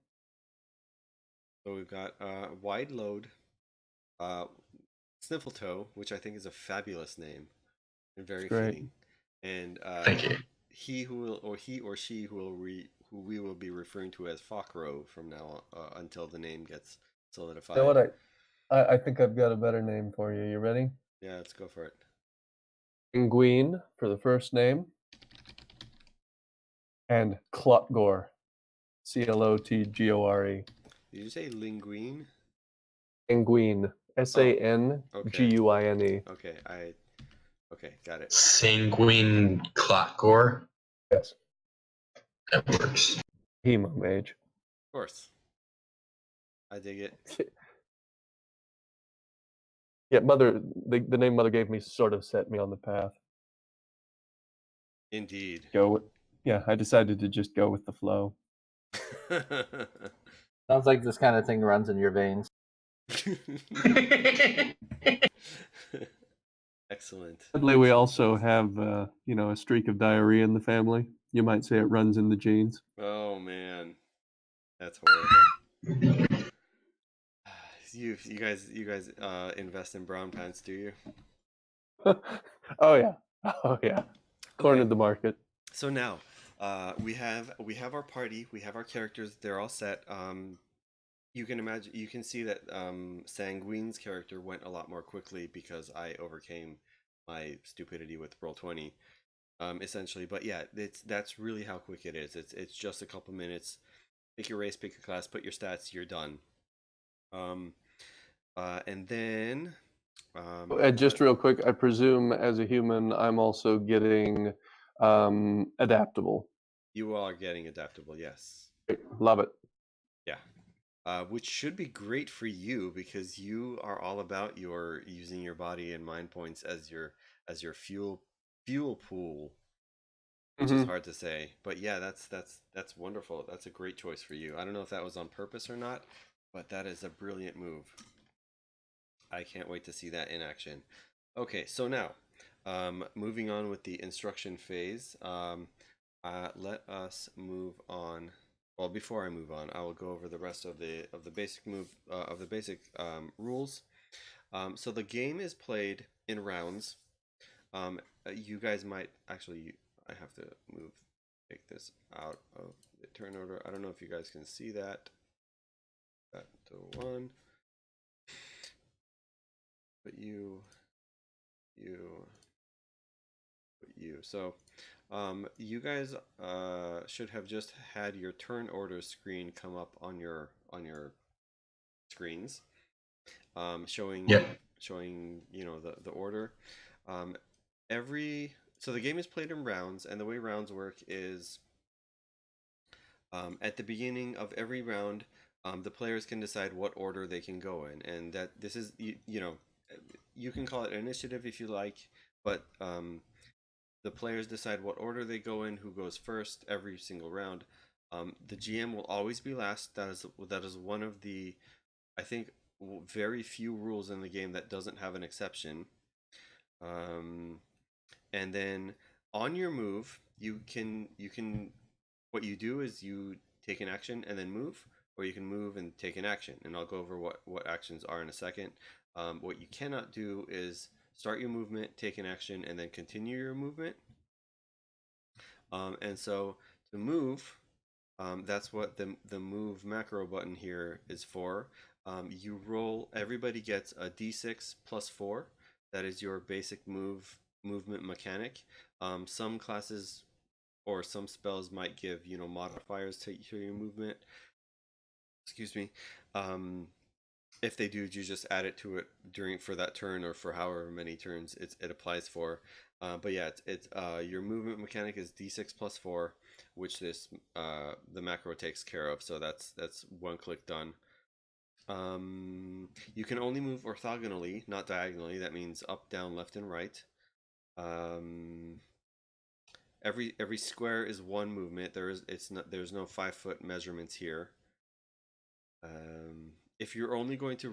So we've got Wide Load, Sniffletoe, which I think is a fabulous name and very great. fitting, and Thank you. he who will, or he or she who we will be referring to as Fokro from now on, until the name gets solidified. You know what? I think I've got a better name for you. You ready? Yeah, let's go for it. Penguin for the first name, and Clotgore, Clotgore. Did you say linguine? Penguin, Sanguine. Okay, okay, got it. Sanguine Clotgore. Yes, That works. Hemo Mage. Of course, I dig it. Yeah, the name Mother gave me sort of set me on the path. Indeed. Yeah, I decided to just go with the flow. Sounds like this kind of thing runs in your veins. Excellent. Sadly, we also have, a streak of diarrhea in the family. You might say it runs in the genes. Oh man, that's horrible. You guys invest in brown pants, do you? Oh yeah, cornered Okay. the market. So now, we have our party, we have our characters. They're all set. You can see that Sanguine's character went a lot more quickly because I overcame my stupidity with Roll20, essentially. But yeah, that's really how quick it is. It's just a couple minutes. Pick your race, pick your class, put your stats. You're done. And then, And just real quick, I presume as a human, I'm also getting adaptable. you are getting adaptable. Yes. Love it. Yeah. Which should be great for you because you are all about your using your body and mind points as your fuel pool, which is hard to say. But yeah, that's wonderful. That's a great choice for you. I don't know if that was on purpose or not, but that is a brilliant move. I can't wait to see that in action. Okay, so now, moving on with the instruction phase. Let us move on. Well, before I move on, I will go over the rest of the basic rules. So the game is played in rounds. You guys might actually. I have to take this out of the turn order. I don't know if you guys can see that. That to one. But you. So, you guys should have just had your turn order screen come up on your screens, showing Yep. the order. So the game is played in rounds, and the way rounds work is at the beginning of every round, the players can decide what order they can go in, and that this is you can call it initiative if you like, but the players decide what order they go in, who goes first every single round. The GM will always be last. That is one of the, I think, very few rules in the game that doesn't have an exception. And then on your move, you can what you do is you take an action and then move, or you can move and take an action. And I'll go over what actions are in a second. What you cannot do is start your movement, take an action, and then continue your movement. And so to move, that's what the move macro button here is for. You roll. Everybody gets a d6 plus 4. That is your basic movement mechanic. Some classes or some spells might give modifiers to your movement. Excuse me. If they do, you just add it to it for that turn or for however many turns it applies for. But yeah, it's your movement mechanic is d6 plus 4, which the macro takes care of. So that's one click done. You can only move orthogonally, not diagonally. That means up, down, left, and right. Every square is one movement. There's no 5-foot measurements here. If you're only going to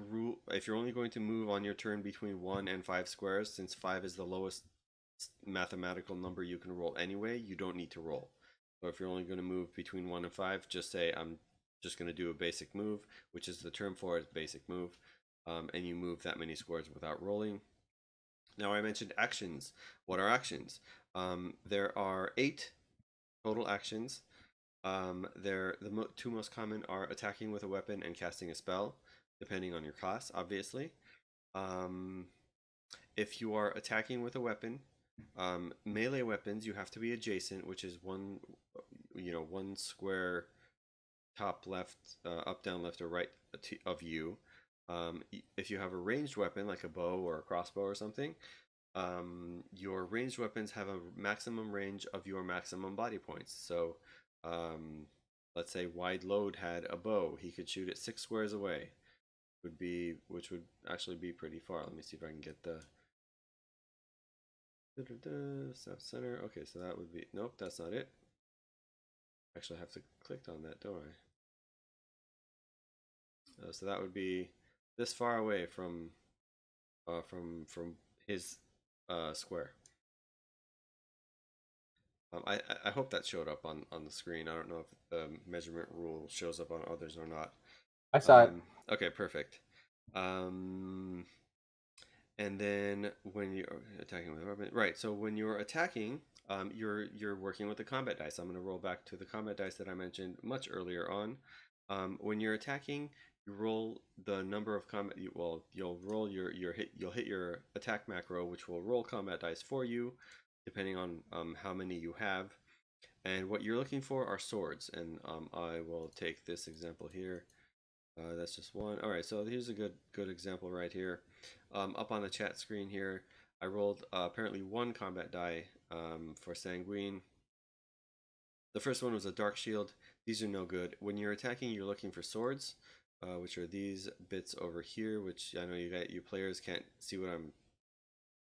move on your turn between 1 and 5 squares, since 5 is the lowest mathematical number you can roll anyway, you don't need to roll. So if you're only going to move between 1 and 5, just say I'm just going to do a basic move, which is the term for it, basic move, and you move that many squares without rolling. Now I mentioned actions. What are actions? There are 8 total actions. The two most common are attacking with a weapon and casting a spell, depending on your class, obviously. If you are attacking with a weapon, melee weapons, you have to be adjacent, which is one square top left, up, down, left, or right of you. If you have a ranged weapon like a bow or a crossbow or something, your ranged weapons have a maximum range of your maximum body points. So let's say Wide Load had a bow, he could shoot it 6 squares away, which would actually be pretty far. Let me see if I can get the south center. Okay, so that would be, nope, that's not it. Actually, I have to click on that, don't I? So that would be this far away from his square. I hope that showed up on the screen. I don't know if the measurement rule shows up on others or not. I saw it. Okay, perfect. And then when you're attacking with a weapon, right? So when you're attacking, you're working with the combat dice. I'm going to roll back to the combat dice that I mentioned much earlier on. When you're attacking, you roll the number of combat. You'll roll you'll hit your attack macro, which will roll combat dice for you, depending on how many you have. And what you're looking for are swords. And I will take this example here. That's just one. All right, so here's a good example right here. Up on the chat screen here, I rolled apparently 1 combat die for Sanguine. The first one was a Dark Shield. These are no good. When you're attacking, you're looking for swords, which are these bits over here, which I know you players can't see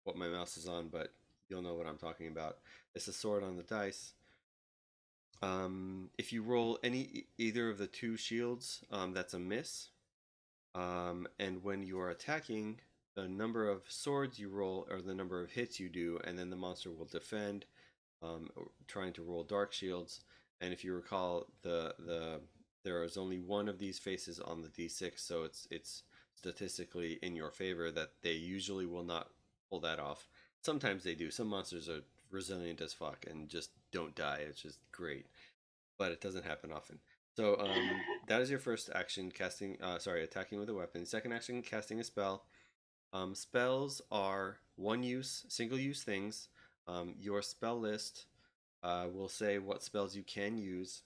what my mouse is on, but you'll know what I'm talking about. It's a sword on the dice. If you roll either of the 2 shields, that's a miss. And when you are attacking, the number of swords you roll or the number of hits you do, and then the monster will defend, trying to roll dark shields. And if you recall, there is only one of these faces on the d6, so it's statistically in your favor that they usually will not pull that off. Sometimes they do. Some monsters are resilient as fuck and just don't die. It's just great, but it doesn't happen often. So that is your first action, attacking with a weapon. Second action, casting a spell. Spells are single-use things. Your spell list will say what spells you can use.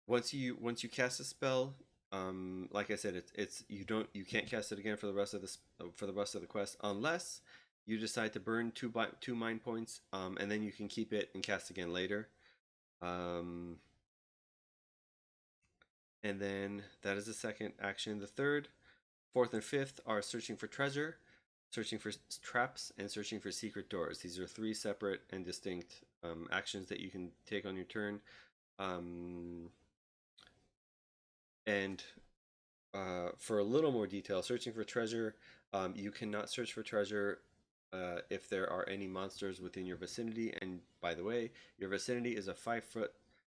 Once you cast a spell, like I said, you can't cast it again for the rest of the quest unless you decide to burn 2 mind points, and then you can keep it and cast again later. And then that is the second action. The third, fourth, and fifth are searching for treasure, searching for traps, and searching for secret doors. These are 3 separate and distinct actions that you can take on your turn. And for a little more detail, searching for treasure, you cannot search for treasure if there are any monsters within your vicinity. And by the way, your vicinity is a 5-foot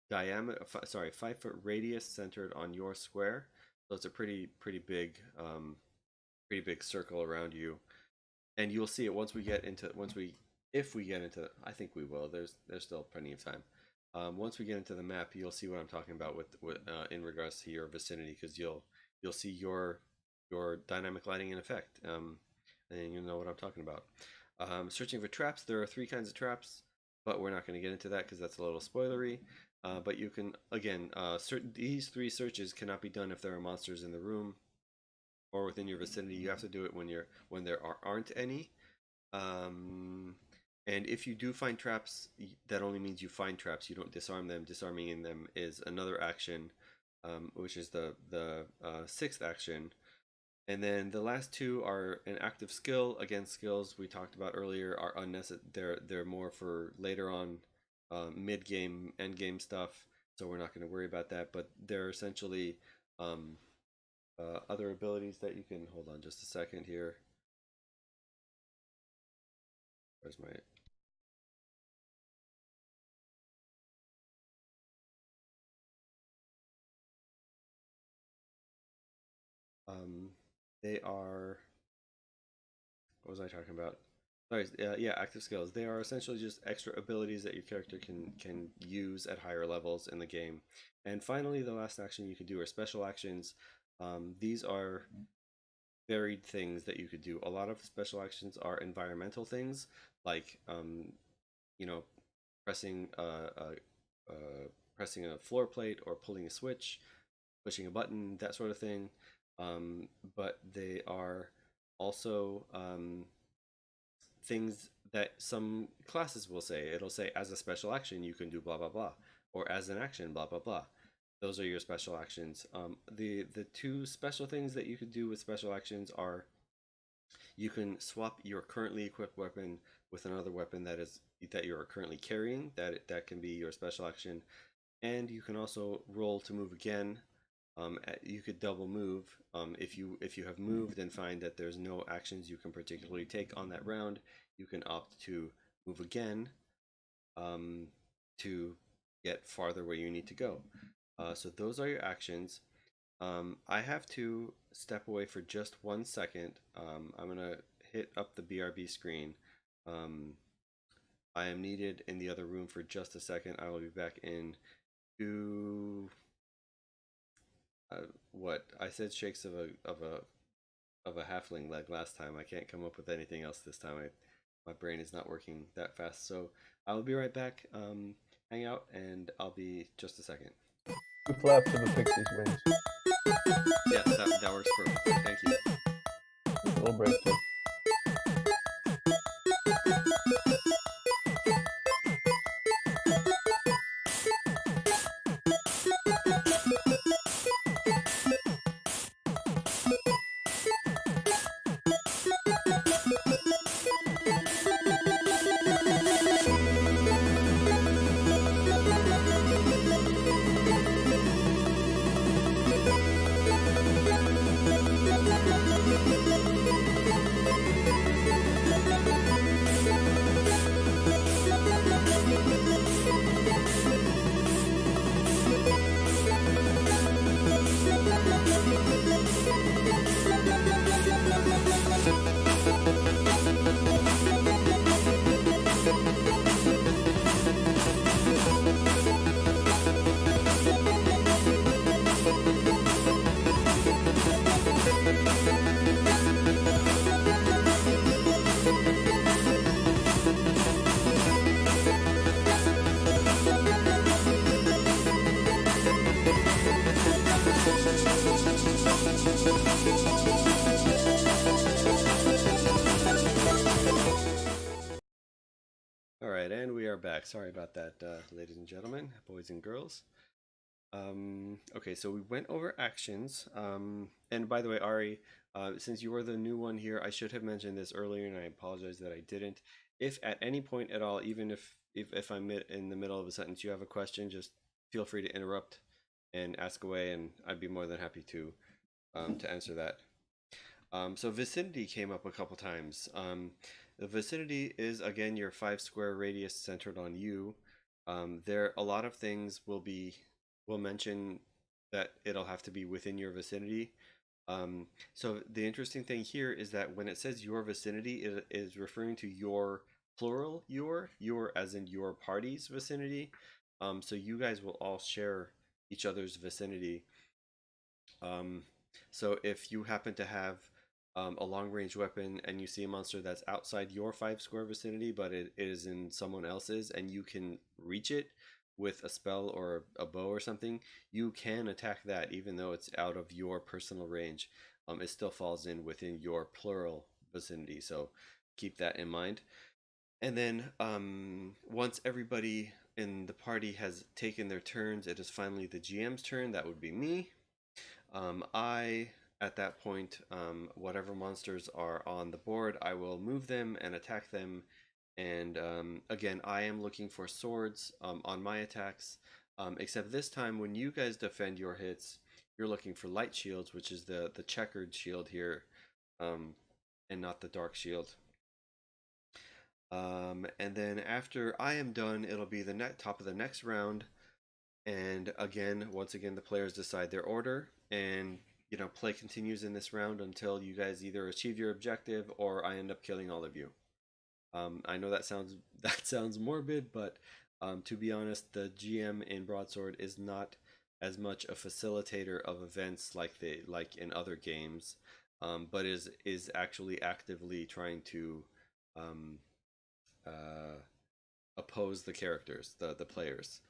diameter, 5-foot radius centered on your square. So it's a pretty big circle around you. And you'll see it if we get into, I think we will. There's still plenty of time. Once we get into the map, you'll see what I'm talking about with in regards to your vicinity, because you'll see your dynamic lighting in effect, and you'll know what I'm talking about. Searching for traps, there are 3 kinds of traps, but we're not going to get into that because that's a little spoilery. But you can, again, these 3 searches cannot be done if there are monsters in the room or within your vicinity. You have to do it when there aren't any. And if you do find traps, that only means you find traps. You don't disarm them. Disarming them is another action, which is the 6th action. And then the last 2 are an active skill. Again, skills we talked about earlier are unnecessary. They're more for later on, mid game, end game stuff. So we're not going to worry about that. But they're essentially other abilities that you can. Hold on, just a second here. Where's my They are, what was I talking about? Sorry, yeah, active skills. They are essentially just extra abilities that your character can use at higher levels in the game. And finally, the last action you can do are special actions. These are varied things that you could do. A lot of special actions are environmental things, like you know, pressing pressing a floor plate or pulling a switch, pushing a button, that sort of thing. But they are also things that some classes will say. It'll say as a special action you can do blah blah blah, or as an action blah blah blah. Those are your special actions. The two special things that you could do with special actions are you can swap your currently equipped weapon with another weapon that you're currently carrying. That can be your special action, and you can also roll to move again. You could double move if you have moved and find that there's no actions you can particularly take on that round. You can opt to move again to get farther where you need to go. So those are your actions. I have to step away for just 1 second. I'm gonna hit up the BRB screen. I am needed in the other room for just a second. I will be back in 2. What I said shakes of a halfling leg last time. I can't come up with anything else this time. My brain is not working that fast. So I will be right back. Hang out, and I'll be just a second. The flaps of a pixie's wings. Yes, that works perfect. Thank you. A little break too. All right, and we are back. Sorry about that, ladies and gentlemen, boys and girls. Okay, so we went over actions. And by the way, Ari, since you were the new one here, I should have mentioned this earlier, and I apologize that I didn't. If at any point at all, even if I'm in the middle of a sentence, you have a question, just feel free to interrupt and ask away, and I'd be more than happy to answer that. So vicinity came up a couple times. The vicinity is again your 5 square radius centered on you. There a lot of things will mention that it'll have to be within your vicinity. So the interesting thing here is that when it says your vicinity, it is referring to your plural your as in your party's vicinity. So you guys will all share each other's vicinity. So if you happen to have a long range weapon and you see a monster that's outside your 5 square vicinity, but it is in someone else's, and you can reach it with a spell or a bow or something, you can attack that even though it's out of your personal range. It still falls in within your plural vicinity, so keep that in mind. And then once everybody in the party has taken their turns, it is finally the GM's turn. That would be me. At that point, whatever monsters are on the board, I will move them and attack them. And again, I am looking for swords on my attacks, except this time when you guys defend your hits, you're looking for light shields, which is the checkered shield here, and not the dark shield. And then after I am done, it'll be the top of the next round. And again, once again, the players decide their order, and play continues in this round until you guys either achieve your objective or I end up killing all of you. I know that sounds that sounds morbid, but to be honest, the GM in Broadsword is not as much a facilitator of events like in other games, but is actually actively trying to um, uh, oppose the characters, the players.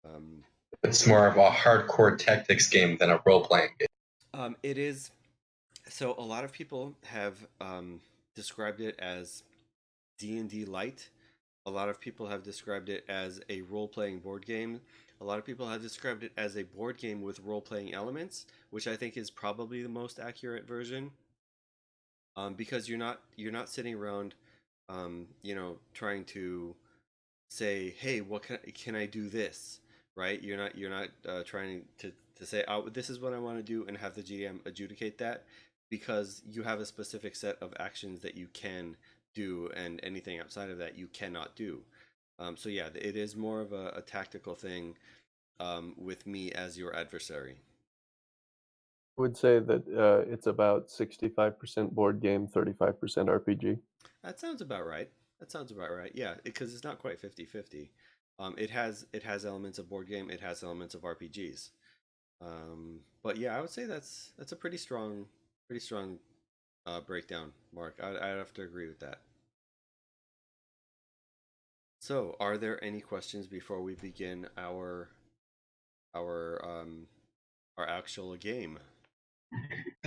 Um, It's more of a hardcore tactics game than a role playing game. it is. So a lot of people have described it as D&D light. A lot of people have described it as a role-playing board game. A lot of people have described it as a board game with role-playing elements, which I think is probably the most accurate version. Because you're not sitting around, trying to say, "Hey, what can I do this?" Right? You're not trying to say, "Oh, this is what I want to do," and have the GM adjudicate that, because you have a specific set of actions that you can do, and anything outside of that you cannot do. So yeah, it is more of a tactical thing, with me as your adversary. I would say that it's about 65% board game, 35% RPG. That sounds about right. That sounds about right. Yeah, because it's not quite 50-50. It has elements of board game. It has elements of RPGs. But yeah, I would say that's a pretty strong breakdown, Mark. I'd have to agree with that. So, are there any questions before we begin our um our actual game?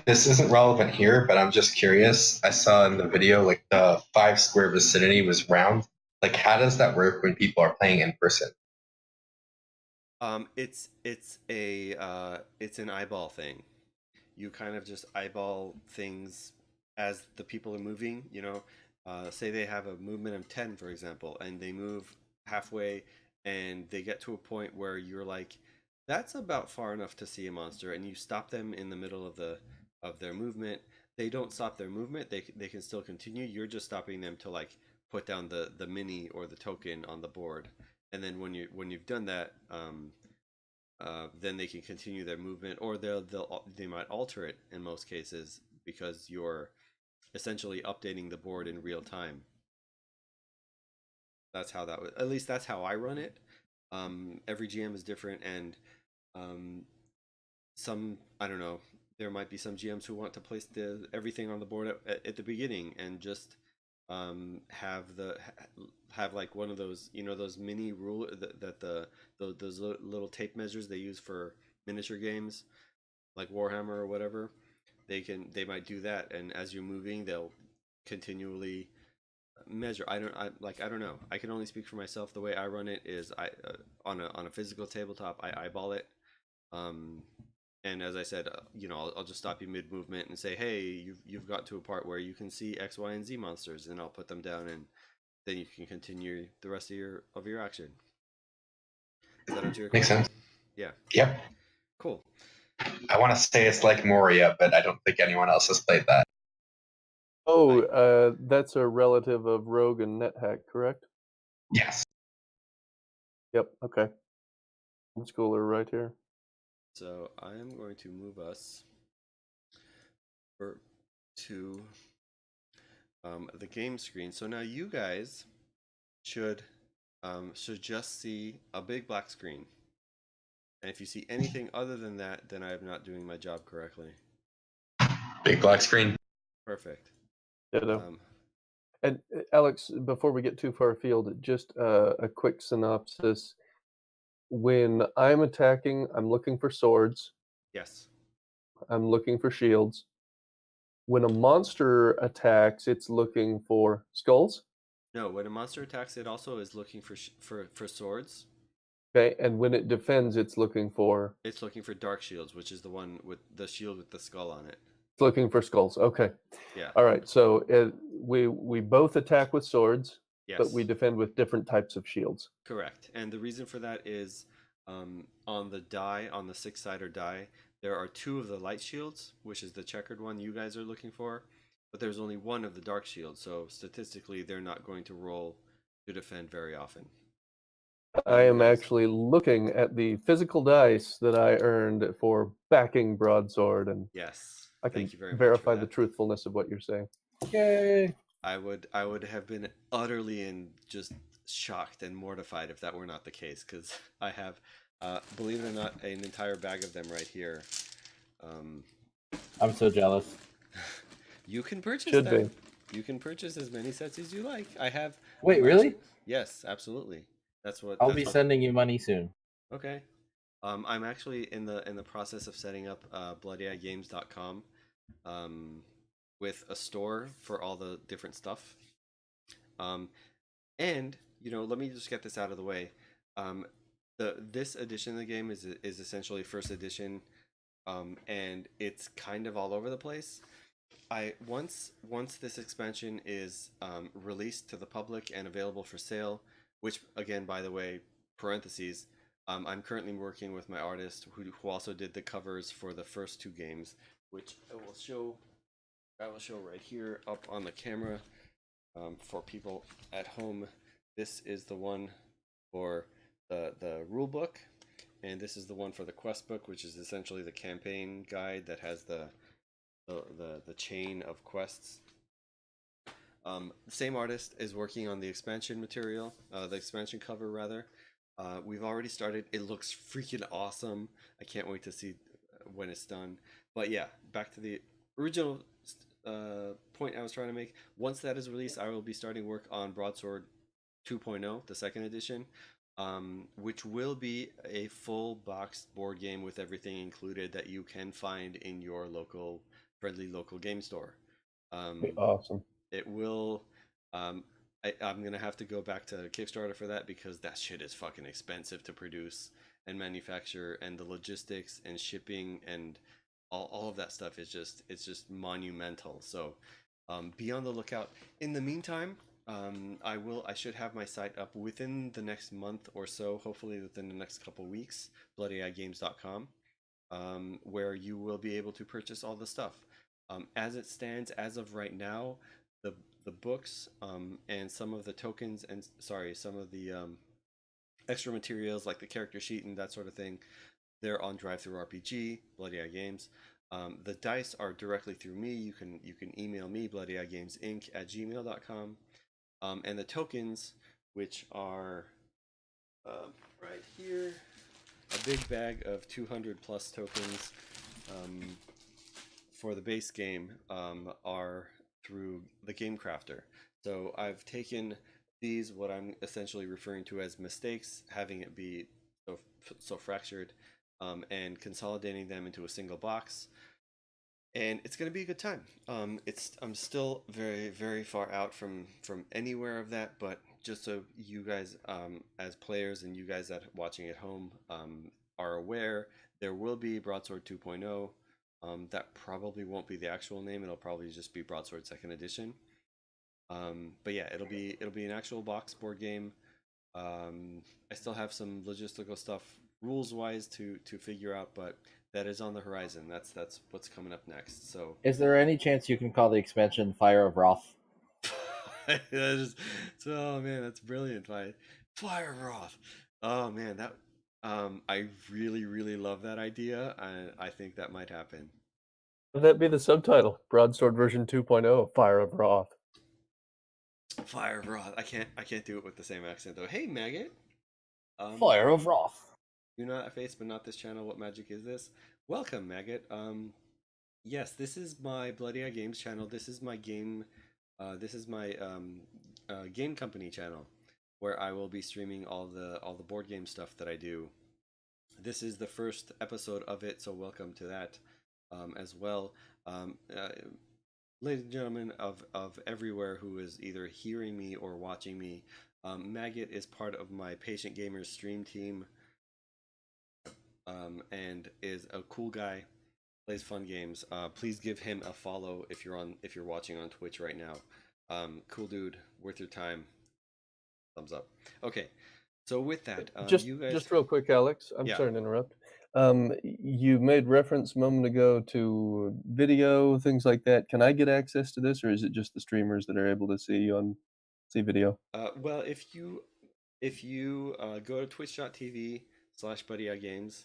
This isn't relevant here, but I'm just curious. I saw in the video like the 5 square vicinity was round. Like, how does that work when people are playing in person? It's an eyeball thing. You kind of just eyeball things as the people are moving. Say they have a movement of 10, for example, and they move halfway, and they get to a point where you're like, that's about far enough to see a monster, and you stop them in the middle of their movement. They don't stop their movement. They can still continue. You're just stopping them to like put down the mini or the token on the board, and then when you've done that, then they can continue their movement, or they might alter it in most cases, because you're essentially updating the board in real time. That's how that was. At least that's how I run it. Every GM is different, and um, some, I don't know. There might be some GMs who want to place everything on the board at the beginning, and just have like one of those, those mini rule that those little tape measures they use for miniature games like Warhammer or whatever. They might do that, and as you're moving, they'll continually measure. I don't know. I can only speak for myself. The way I run it is on a physical tabletop, I eyeball it. Um, and as I said, I'll just stop you mid movement and say, hey, you've got to a part where you can see X, Y, and Z monsters, and I'll put them down, and then you can continue the rest of your action. Does that answer your Makes question? sense. Yeah. Yep. Cool. I want to say it's like Moria, but I don't think anyone else has played that. Oh, that's a relative of Rogue and NetHack, correct? Yes. Yep. Okay. Schooler right here. So I am going to move us to the game screen. So now you guys should just see a big black screen. And if you see anything other than that, then I am not doing my job correctly. Big black screen. Perfect. Ditto. Um, And Alex, before we get too far afield, just a quick synopsis. When I'm attacking, I'm looking for swords. yes. I'm looking for shields. When a monster attacks, it's looking for skulls. No, when a monster attacks, it also is looking for swords. Okay, and when it defends, it's looking for Dark shields, which is the one with the shield with the skull on it. skulls. Okay. Yeah. All right. So we both attack with swords, but Yes. we defend with different types of shields. Correct. And the reason for that is, on the six-sider die, there are two of the light shields, which is the checkered one you guys are looking for, but there's only one of the dark shields, so statistically they're not going to roll to defend very often. I you am guys? actually looking at the physical dice that I earned for backing Broadsword, and Yes. I can Thank you very much for verify the that. truthfulness of what you're saying. Yay! I would have been utterly and just shocked and mortified if that were not the case, because I have, believe it or not, an entire bag of them right here. Um, I'm so jealous. you can purchase Should them. be. You can purchase as many sets as you like. I have. Wait, I'm actually. really? Yes, absolutely. That's what. I'll That's be what. sending you money soon. Okay. I'm actually in the process of setting up BloodyEyeGames.com, with a store for all the different stuff. Um, and let me just get this out of the way. Um, this edition of the game is essentially first edition, and it's kind of all over the place. I once this expansion is released to the public and available for sale, which again, by the way, parentheses, I'm currently working with my artist who also did the covers for the first two games, which I will show right here up on the camera, for people at home. This is the one for the rule book, and this is the one for the quest book, which is essentially the campaign guide that has the chain of quests. The same artist is working on the expansion material, the expansion cover rather. We've already started. It looks freaking awesome. I can't wait to see when it's done. But yeah, back to the original point I was trying to make. Once that is released, I will be starting work on Broadsword 2.0, the second edition, which will be a full boxed board game with everything included that you can find in your friendly local game store. Be Um, awesome. it will. Um, I'm gonna have to go back to Kickstarter for that because that shit is fucking expensive to produce and manufacture, and the logistics and shipping and all of that stuff is just monumental. So be on the lookout. In the meantime, I should have my site up within the next month or so, hopefully within the next couple weeks. BloodyEyeGames.com, where you will be able to purchase all the stuff. As it stands, as of right now, the the books, and some of the tokens, and sorry, some of the extra materials like the character sheet and that sort of thing, they're on DriveThruRPG, Bloody Eye Games. The dice are directly through me. You can email me, bloodyeyegamesinc@gmail.com. And the tokens, which are right here, a big bag of 200 plus tokens, um, for the base game, are through the Game Crafter. So I've taken these, what I'm essentially referring to as mistakes, having it be so fractured, and consolidating them into a single box, and it's going to be a good time. I'm still very very far out from anywhere of that, but just so you guys, as players, and you guys that watching at home, are aware, there will be Broadsword 2.0. That probably won't be the actual name. It'll probably just be Broadsword Second Edition. But yeah, it'll be an actual box board game. I still have some logistical stuff rules wise to figure out, but that is on the horizon. That's what's coming up next. So Is there any chance you can call the expansion Fire of Wrath? that is, oh man, that's brilliant. Fire Roth. Oh man, that I really really love that idea. I think that might happen. Would that be the subtitle? Broadsword version 2.0, Fire of Wrath. Fire Roth. I can't do it with the same accent though. Hey Maggot. Fire of Wrath. You not a face, but not this channel. What magic is this? Welcome, Maggot. Yes, this is my Bloody Eye Games channel. This is my game. This is my game company channel, where I will be streaming all the board game stuff that I do. This is the first episode of it, so welcome to that, as well. Um, uh, Ladies and gentlemen of everywhere who is either hearing me or watching me, Maggot is part of my Patient Gamers stream team, and is a cool guy, plays fun games. Please give him a follow if you're watching on Twitch right now. Cool dude, worth your time. Thumbs up. Okay, so with that, you guys, Just real quick, Alex. I'm yeah. sorry to interrupt. You made reference a moment ago to video, things like that. Can I get access to this, or is it just the streamers that are able to see video? Well, if you go to twitch.tv/BuddyEyeGames,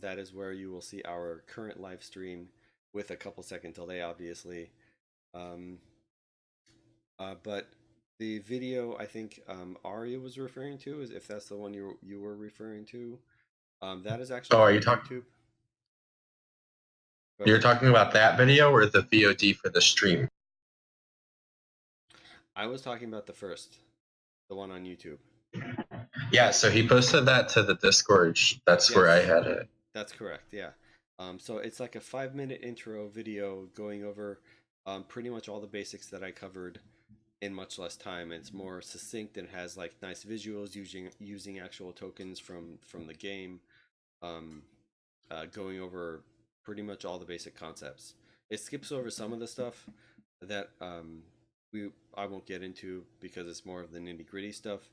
that is where you will see our current live stream with a couple second delay, obviously. But the video I think Aria was referring to, is if that's the one you were referring to, that is actually Oh, are on you talking? YouTube. Go You're ahead. talking about that video or the VOD for the stream? I was talking about the one on YouTube. Yeah, so he posted that to the Discord. That's where I Yes, had it. that's correct. Yeah. So it's like a 5-minute intro video going over pretty much all the basics that I covered in much less time. It's more succinct and has like nice visuals using actual tokens from the game, going over pretty much all the basic concepts. It skips over some of the stuff that I won't get into because it's more of the nitty gritty stuff.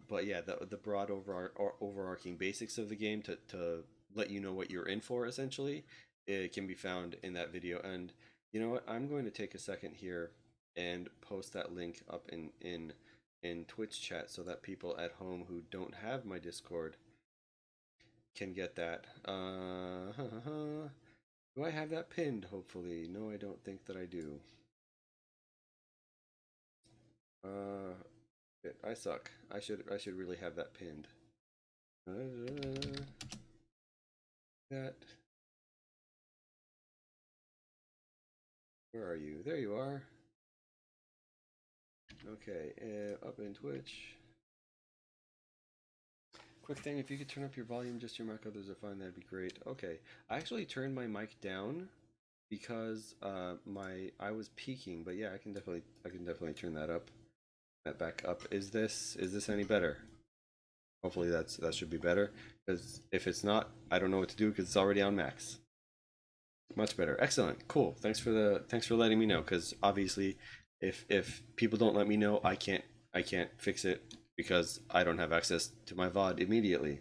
But yeah, the broad overarching basics of the game to let you know what you're in for, essentially, it can be found in that video. And you know what? I'm going to take a second here and post that link up in Twitch chat so that people at home who don't have my Discord can get that. Do I have that pinned? Hopefully, no, I don't think that I do. I suck. I should really have that pinned. That. Where are you? There you are. Okay, up in Twitch. Quick thing, if you could turn up your volume, just your mic, others are fine, that'd be great. Okay, I actually turned my mic down because I was peaking, but yeah, I can definitely turn that up. That back up. Is this any better? Hopefully that should be better, because if it's not, I don't know what to do because it's already on max. Much better. Excellent. Cool. Thanks for letting me know, because obviously if people don't let me know, I can't fix it because I don't have access to my VOD immediately.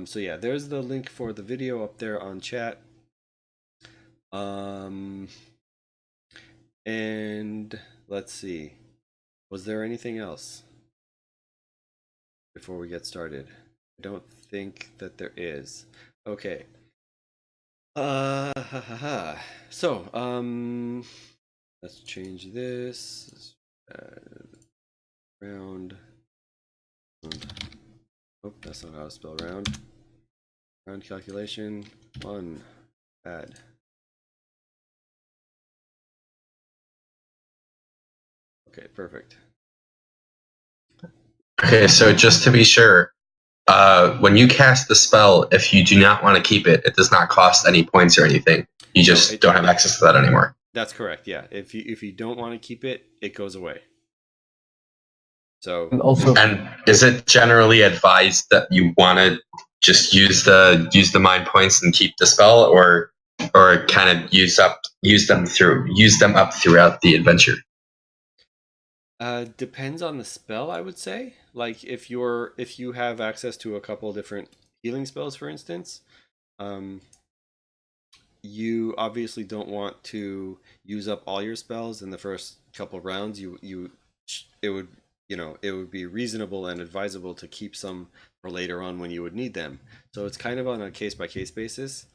So yeah, there's the link for the video up there on chat. And let's see. Was there anything else before we get started? I don't think that there is. Okay. So, let's change this. Round. Oh, that's not how to spell round. Round calculation. 1. Add. Okay, perfect. Okay, so just to be sure, when you cast the spell, if you do not want to keep it, it does not cost any points or anything. You just don't have access to that anymore. That's correct. Yeah, if you don't want to keep it, it goes away. So and is it generally advised that you want to just use the mind points and keep the spell, or kind of use them up throughout the adventure? Depends on the spell, I would say. Like if you have access to a couple different healing spells, for instance, you obviously don't want to use up all your spells in the first couple rounds. It would be reasonable and advisable to keep some for later on when you would need them. So it's kind of on a case by case basis.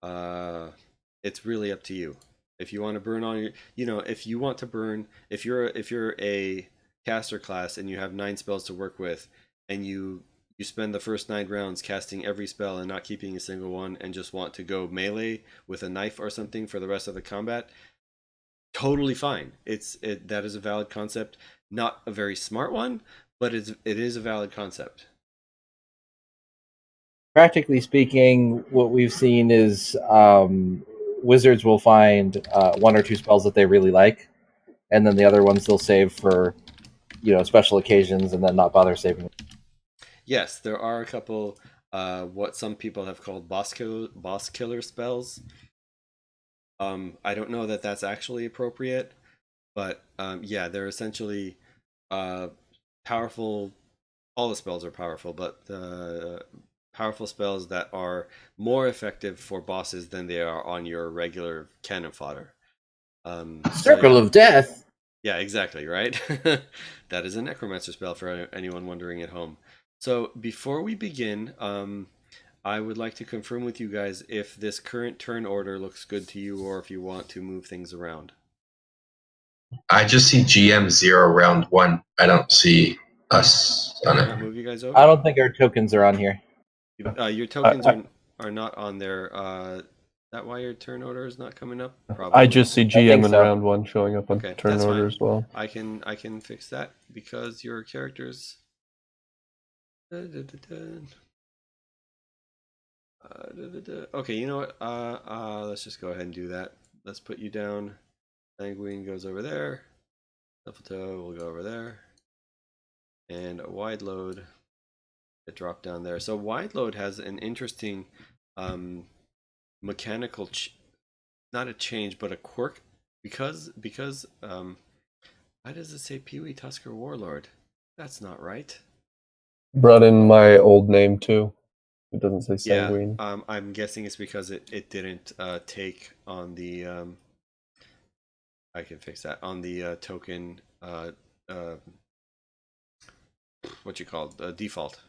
It's really up to you. If you want to burn all your, if you want to burn, if you're a caster class and you have 9 spells to work with, and you spend the first 9 rounds casting every spell and not keeping a single one, and just want to go melee with a knife or something for the rest of the combat, totally fine. That is a valid concept. Not a very smart one, but it is a valid concept. Practically speaking, what we've seen is wizards will find 1 or 2 spells that they really like, and then the other ones they'll save for special occasions, and then not bother saving. Yes, there are a couple what some people have called boss killer spells. I don't know that that's actually appropriate, but yeah, they're essentially powerful. All the spells are powerful, but powerful spells that are more effective for bosses than they are on your regular cannon fodder. Circle of Death. Yeah, exactly, right? That is a necromancer spell for anyone wondering at home. So before we begin, I would like to confirm with you guys if this current turn order looks good to you or if you want to move things around. I just see GM 0 round 1. I don't see us on Can it. I move you guys I over? don't think our tokens are on here. Your tokens I, are not on there. Is that why your turn order is not coming up? I Probably. just see I GM think in so. round 1 showing up on Okay, turn that's order fine. as well. I can fix that because your characters. Okay, you know what? Let's just go ahead and do that. Let's put you down. Sanguine goes over there. Shuffle toe will go over there. And a wide load. It dropped down there. So wide load has an interesting mechanical, not a change, but a quirk. Because why does it say Pee Wee Tusker Warlord? That's not right. Brought in my old name too. It doesn't say Yeah, Sanguine. I'm guessing it's because it didn't take on the I can fix that on the token uh what you call default.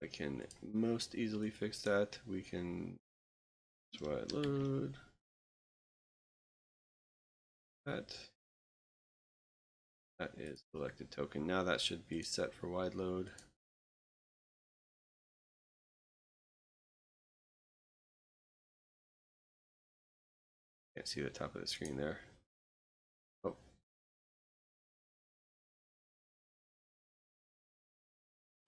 I can most easily fix that. We can wide load that. That is selected token. Now that should be set for wide load. Can't see the top of the screen there. Oh,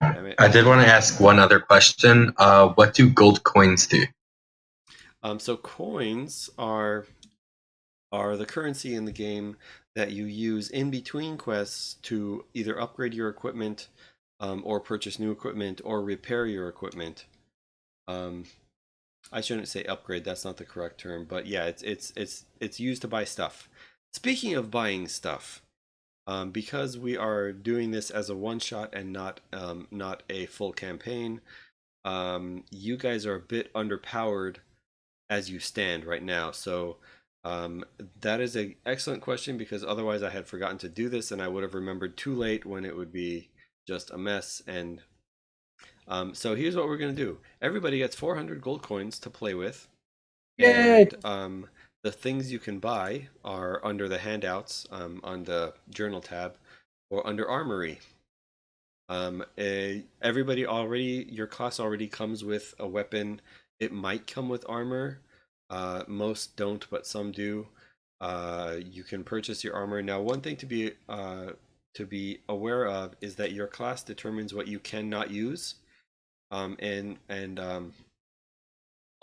damn it. I did want to ask one other question. What do gold coins do? So coins are the currency in the game that you use in between quests to either upgrade your equipment or purchase new equipment or repair your equipment. Um, I shouldn't say upgrade, that's not the correct term, but yeah, it's used to buy stuff. Speaking of buying stuff, because we are doing this as a one shot and not a full campaign, you guys are a bit underpowered as you stand right now. So that is an excellent question because otherwise I had forgotten to do this and I would have remembered too late when it would be just a mess. And so here's what we're going to do. Everybody gets 400 gold coins to play with. Yay! And the things you can buy are under the handouts on the journal tab or under armory. Everybody already, your class already comes with a weapon. It might come with armor. Most don't, but some do. You can purchase your armor. Now, one thing to be aware of is that your class determines what you cannot use. And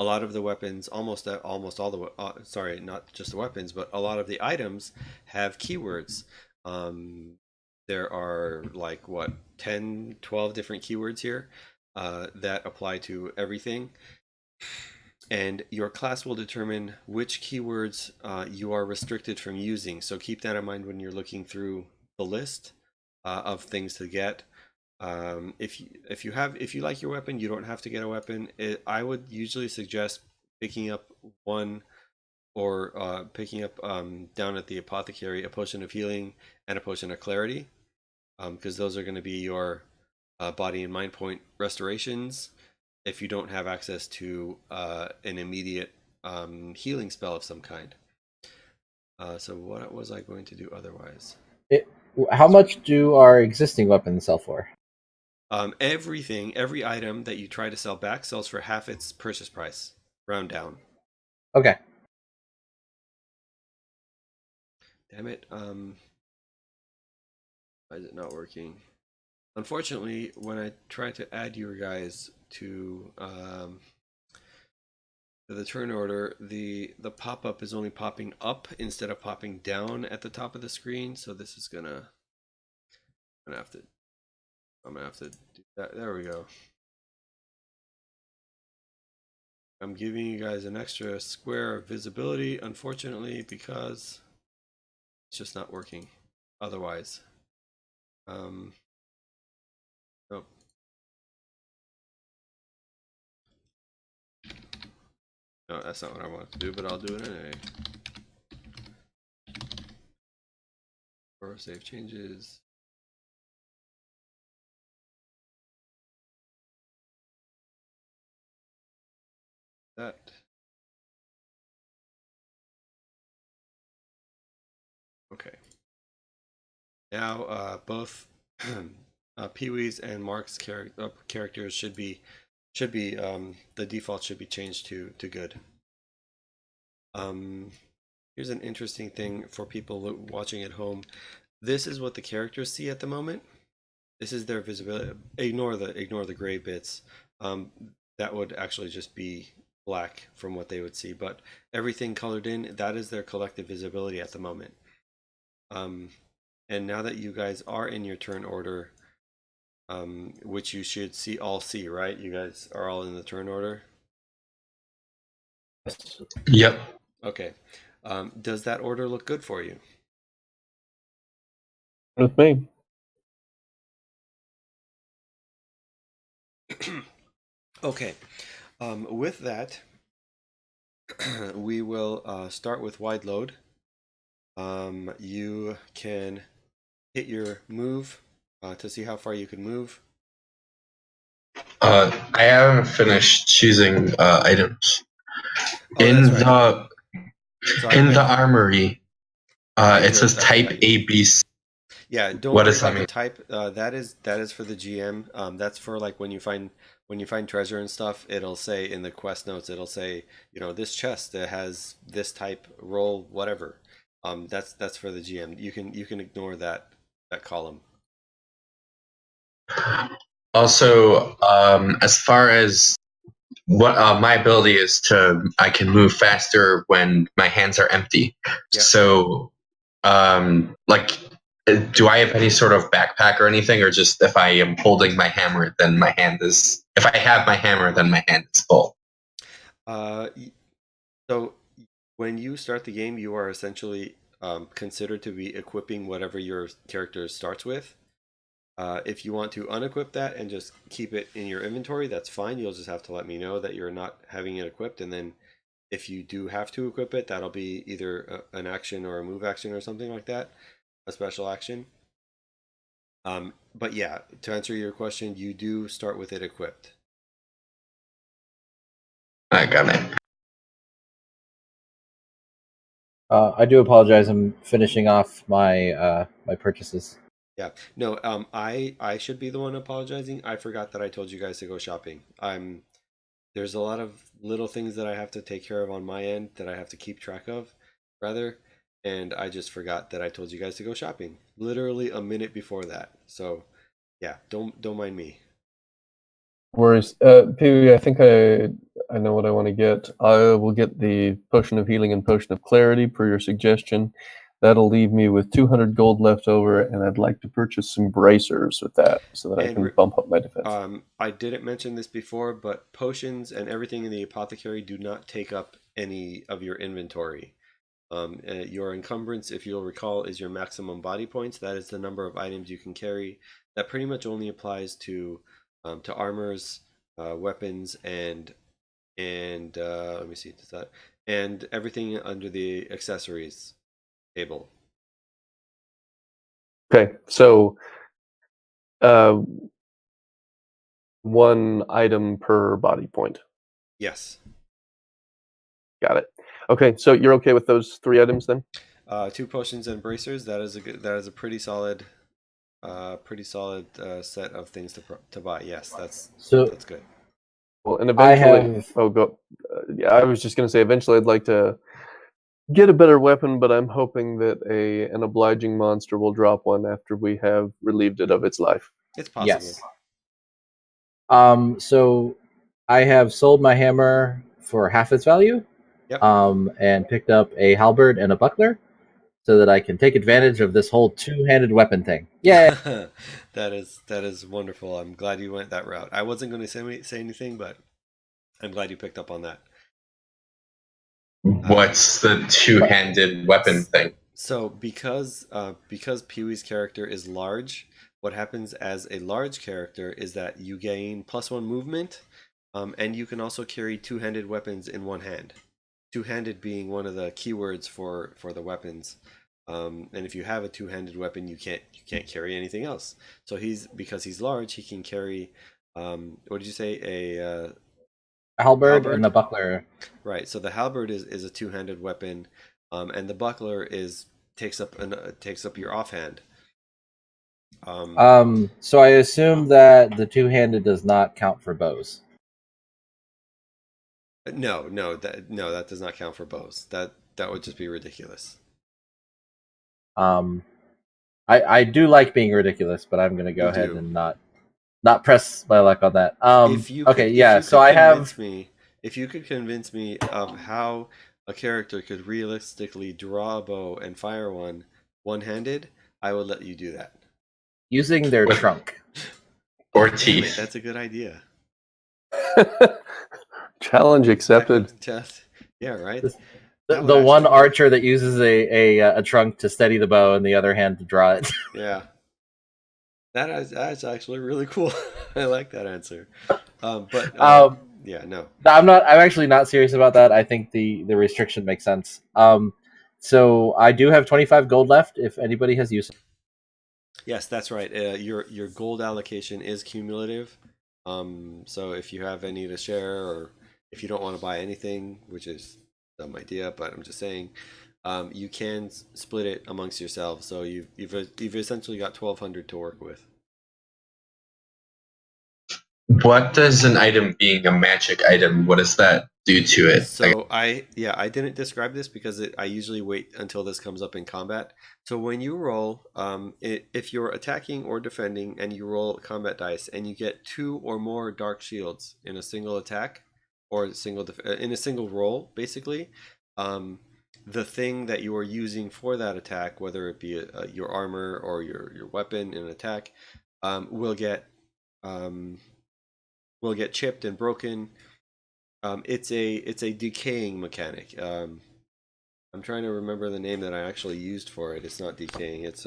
a lot of the weapons, almost all the sorry, not just the weapons, but a lot of the items have keywords. Um, there are like what 10, 12 different keywords here that apply to everything, and your class will determine which keywords you are restricted from using. So keep that in mind when you're looking through the list of things to get. If you like your weapon, you don't have to get a weapon. I would usually suggest picking up one or picking up down at the apothecary a potion of healing and a potion of clarity, because those are going to be your body and mind point restorations if you don't have access to an immediate healing spell of some kind. So what was I going to do otherwise? It, how much do our existing weapons sell for? Every item that you try to sell back sells for half its purchase price, round down. Okay. Damn it. Why is it not working? Unfortunately, when I try to add your guys to the turn order, the pop-up is only popping up instead of popping down at the top of the screen. So this is gonna have to I'm gonna have to do that. There we go. I'm giving you guys an extra square of visibility, unfortunately, because it's just not working otherwise. Um, oh. No, that's not what I wanted to do, but I'll do it anyway. Or save changes. That. Okay. Now, both Pee-wee's and Mark's characters should be the default should be changed to good. Here's an interesting thing for people watching at home. This is what the characters see at the moment. This is their visibility. Ignore the gray bits. That would actually just be black from what they would see. But everything colored in, that is their collective visibility at the moment. And now that you guys are in your turn order, which you should all see, right? You guys are all in the turn order. Yep. Okay. Does that order look good for you? With me. Okay. With that, we will start with wide load. You can hit your move to see how far you can move. I haven't finished choosing items. Oh, in that's right. the armory, it says that's what type I mean. A, B, C. Yeah, don't What worry does that about the mean? type. That is for the GM. That's for like when you find treasure and stuff. It'll say in the quest notes. It'll say, this chest that has this type, roll whatever. That's for the GM. You can ignore that column. Also, as far as what my ability is I can move faster when my hands are empty. Yep. So, like, do I have any sort of backpack or anything, or just if I am holding my hammer, then my hand is. If I have my hammer, then my hand is full. So when you start the game, you are essentially considered to be equipping whatever your character starts with. If you want to unequip that and just keep it in your inventory, that's fine. You'll just have to let me know that you're not having it equipped, and then if you do have to equip it, that'll be either an action or a move action or something like that, a special action. But yeah, to answer your question, you do start with it equipped. I got it. I do apologize. I'm finishing off my my purchases. Yeah, no, I should be the one apologizing. I forgot that I told you guys to go shopping. There's a lot of little things that I have to take care of on my end that I have to keep track of, rather, and I just forgot that I told you guys to go shopping literally a minute before that. So, yeah, don't mind me. Worries. Pee, I think I know what I want to get. I will get the Potion of Healing and Potion of Clarity per your suggestion. That'll leave me with 200 gold left over, and I'd like to purchase some bracers with that so that I can bump up my defense. I didn't mention this before, but potions and everything in the apothecary do not take up any of your inventory. Your encumbrance, if you'll recall, is your maximum body points. That is the number of items you can carry. That pretty much only applies to armors, weapons, and let me see, does that and everything under the accessories table. Okay, so one item per body point. Yes. Got it. Okay, so you're okay with those 3 items then? 2 potions and bracers. That is a pretty solid set of things to buy. Yes, that's good. Well, and eventually, yeah, I was just going to say, eventually, I'd like to get a better weapon, but I'm hoping that an obliging monster will drop one after we have relieved it of its life. It's possible. Yes. So I have sold my hammer for half its value. Yep. And picked up a halberd and a buckler, so that I can take advantage of this whole two-handed weapon thing. Yeah. That is wonderful. I'm glad you went that route. I wasn't going to say anything, but I'm glad you picked up on that. What's the two-handed weapon thing? So because Pee-wee's character is large, what happens as a large character is that you gain +1 movement, and you can also carry two-handed weapons in one hand. Two-handed being one of the keywords for the weapons. And if you have a two-handed weapon, you can't carry anything else. So because he's large, he can carry what did you say, a Halberd and the halberd? buckler. Right. So the halberd is a two-handed weapon, and the buckler takes up your offhand. So I assume that the two-handed does not count for bows. No, that does not count for bows. That would just be ridiculous. I do like being ridiculous, but I'm going to go You ahead do. and not press my luck on that. Okay, If yeah. you So could I have convince me, if you could convince me of how a character could realistically draw a bow and fire one-handed, I would let you do that. using their With trunk. or Damn it, teeth. that's a good idea. Challenge accepted. Just, yeah, right. The, That would the one actually work. archer that uses a trunk to steady the bow, and the other hand to draw it. Yeah, that's actually really cool. I like that answer. But yeah, no. I'm actually not serious about that. I think the restriction makes sense. So I do have 25 gold left. If anybody has use. Yes, that's right. Your gold allocation is cumulative. So if you have any to share, or if you don't want to buy anything, which is a dumb idea, but I'm just saying, you can split it amongst yourselves. So you've essentially got 1,200 to work with. What does an item being a magic item? What does that do to it? So I didn't describe this because I usually wait until this comes up in combat. So when you roll, if you're attacking or defending and you roll combat dice and you get 2 or more dark shields in a single attack or in a single roll, basically, the thing that you are using for that attack, whether it be your armor or your weapon in an attack, will get chipped and broken. It's a decaying mechanic. I'm trying to remember the name that I actually used for it. It's not decaying. It's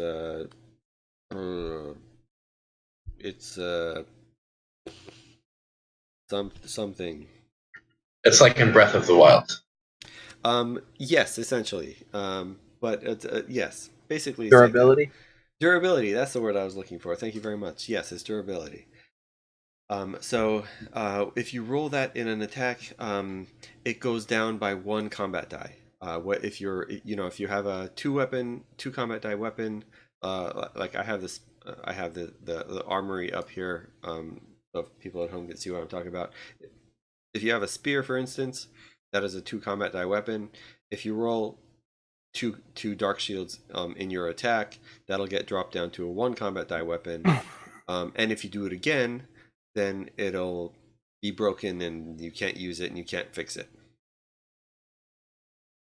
something. It's like in Breath of the Wild. Yes, essentially. But yes, basically it's like that. Durability. Durability. That's the word I was looking for. Thank you very much. Yes, it's durability. So if you roll that in an attack, it goes down by 1 combat die. What if if you have a 2 combat die weapon, like I have this, I have the armory up here. So people at home can see what I'm talking about. If you have a spear, for instance, that is a 2 combat die weapon. If you roll two dark shields in your attack, that'll get dropped down to a 1 combat die weapon. And if you do it again, then it'll be broken and you can't use it and you can't fix it.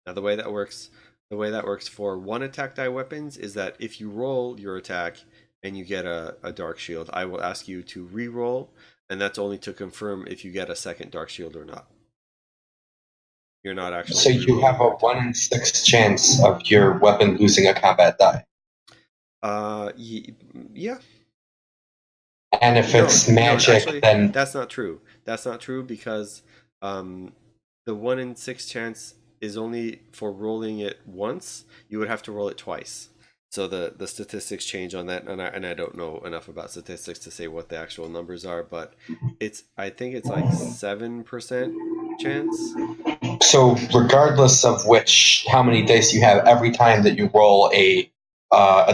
Now the way that works for 1 attack die weapons is that if you roll your attack and you get a dark shield, I will ask you to re-roll, and that's only to confirm if you get a second dark shield or not. You're not actually So you re-rolling have a your attack. 1 in 6 chance of your weapon losing a combat die. Yeah. And if it's magic, actually, then that's not true. That's not true because the 1 in 6 chance is only for rolling it once. You would have to roll it twice. So the statistics change on that, and I don't know enough about statistics to say what the actual numbers are, but I think it's like 7% chance. so regardless of how many dice you have, every time that you roll a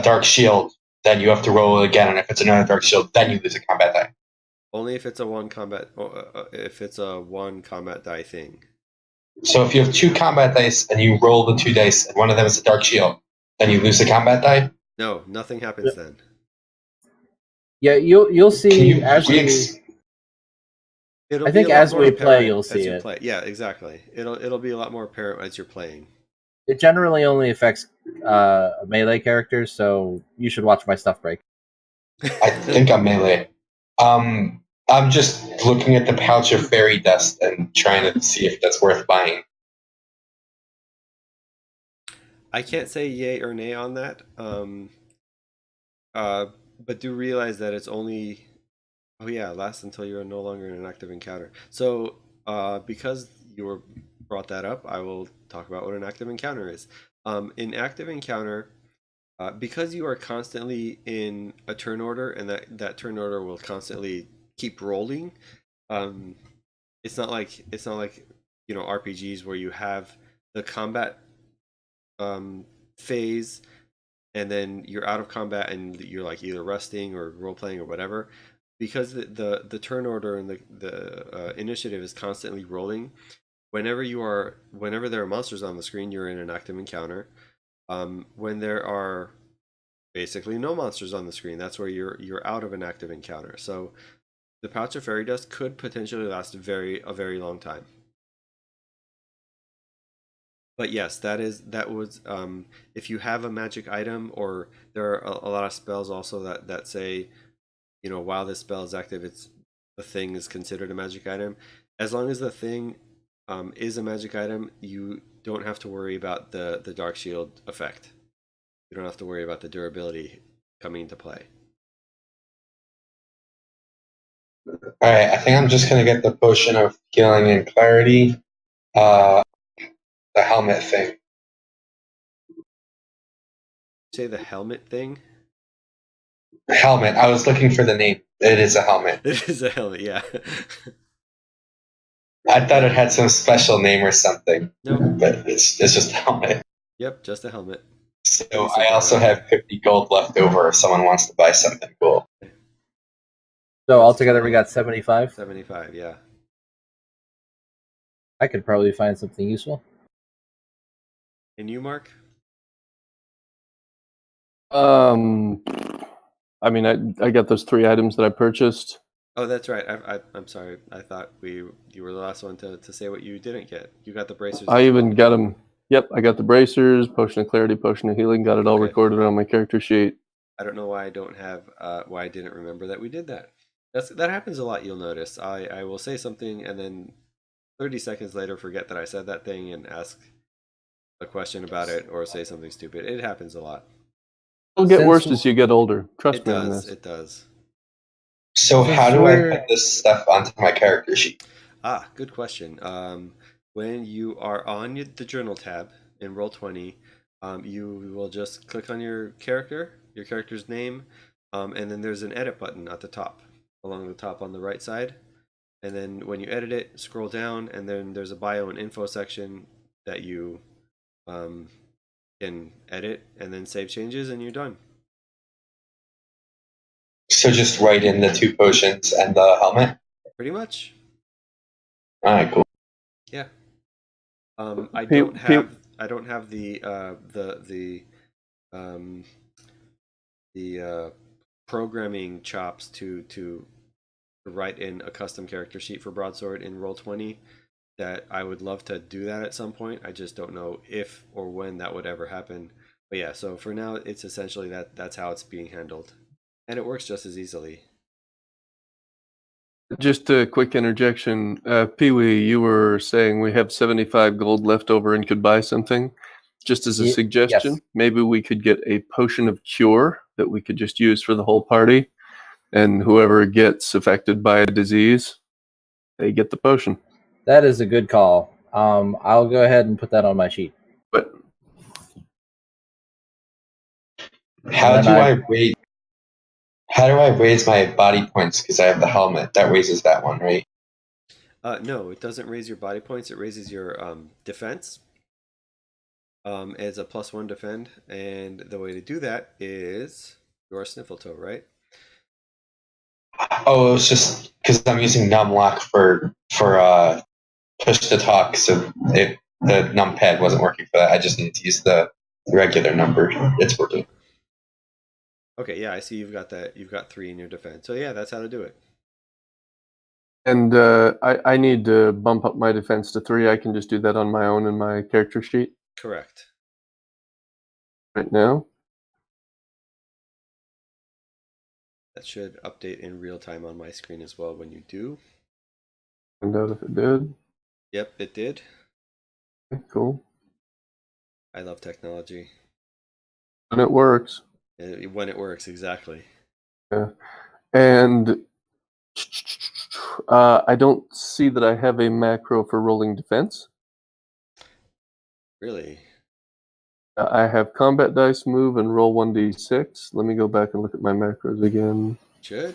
dark shield, then you have to roll it again, and if it's another dark shield, then you lose a combat die. Only if it's a 1 combat die thing. So if you have 2 combat dice and you roll the 2 dice, and one of them is a dark shield, then you lose a combat die. No, nothing happens then. Yeah, you'll Can see you as we. It'll I be think a lot as more we play, apparent you'll as see you it. play. Yeah, exactly. It'll be a lot more apparent as you're playing. It generally only affects melee characters, so you should watch my stuff break. I think I'm melee. I'm just looking at the pouch of fairy dust and trying to see if that's worth buying. I can't say yay or nay on that. But do realize that it's only. Oh yeah, lasts until you're no longer in an active encounter. So, because you brought that up, I will talk about what an active encounter is. In active encounter, Because you are constantly in a turn order, and that turn order will constantly keep rolling. Um, it's not like RPGs where you have the combat phase, and then you're out of combat and you're like either resting or role playing or whatever. Because the turn order and the initiative is constantly rolling. Whenever there are monsters on the screen, you're in an active encounter. When there are basically no monsters on the screen, that's where you're out of an active encounter. So the pouch of fairy dust could potentially last a very long time. But yes, that was if you have a magic item, or there are a lot of spells also that say, while this spell is active, the thing is considered a magic item. As long as the thing is a magic item, you don't have to worry about the dark shield effect. You don't have to worry about the durability coming into play. All right, I think I'm just gonna get the potion of healing and clarity. Uh, the helmet thing. Say the helmet thing. Helmet. I was looking for the name. It is a helmet. It is a helmet, yeah. I thought it had some special name or something, No. but it's just a helmet. Yep, just a helmet. So Pretty I simple also helmet. have 50 gold left over if someone wants to buy something cool. So What's altogether, we total? got 75. 75, yeah. I could probably find something useful. And you, Mark? I mean, I got those 3 items that I purchased. Oh, that's right. I'm sorry. I thought you were the last one to say what you didn't get. You got the bracers. I as even well. got them. Yep, I got the bracers, potion of clarity, potion of healing. Got it all Okay. recorded on my character sheet. I don't know why I don't have why I didn't remember that we did that. That happens a lot. You'll notice. I will say something and then 30 seconds later forget that I said that thing and ask a question about it or say something stupid. It happens a lot. It'll get Since worse as you get older. Trust It me on does. this. It does. So Since how do I we're- put this stuff onto my character sheet? Good question. When you are on the journal tab in Roll20, you will just click on your character's name, and then there's an edit button at the top, along the top on the right side. And then when you edit it, scroll down, and then there's a bio and info section that you um, can edit, and then save changes, and you're done. So just write in the 2 potions and the helmet? Pretty much. All right, cool. Yeah. I Pe- don't pe- have um, the programming chops to write in a custom character sheet for Broadsword in Roll20. That I would love to do that at some point. I just don't know if or when that would ever happen. But yeah, so for now, it's essentially that's how it's being handled, and it works just as easily. Just a quick interjection. Pee Wee, you were saying we have 75 gold left over and could buy something. Just as a suggestion, yes. maybe we could get a potion of cure that we could just use for the whole party. And whoever gets affected by a disease, they get the potion. That is a good call. I'll go ahead and put that on my sheet. But How do I raise my body points because I have the helmet? That raises that one, right? No, it doesn't raise your body points. It raises your defense. It's a +1 defend, and the way to do that is your sniffle toe, right? Oh, it was just because I'm using numlock for push to talk, so the numpad wasn't working for that. I just needed to use the regular number. It's working. Okay, yeah, I see you've got that. You've got 3 in your defense. So yeah, that's how to do it. and I need to bump up my defense to 3. I can just do that on my own in my character sheet Correct. right now. That should update in real time on my screen as well when you do. Find out if it did. Yep, it did. Okay, cool. I love technology. And it works. When it works, exactly. Yeah. And I don't see that I have a macro for rolling defense. Really? I have combat dice move and roll 1d6. Let me go back and look at my macros again. Should.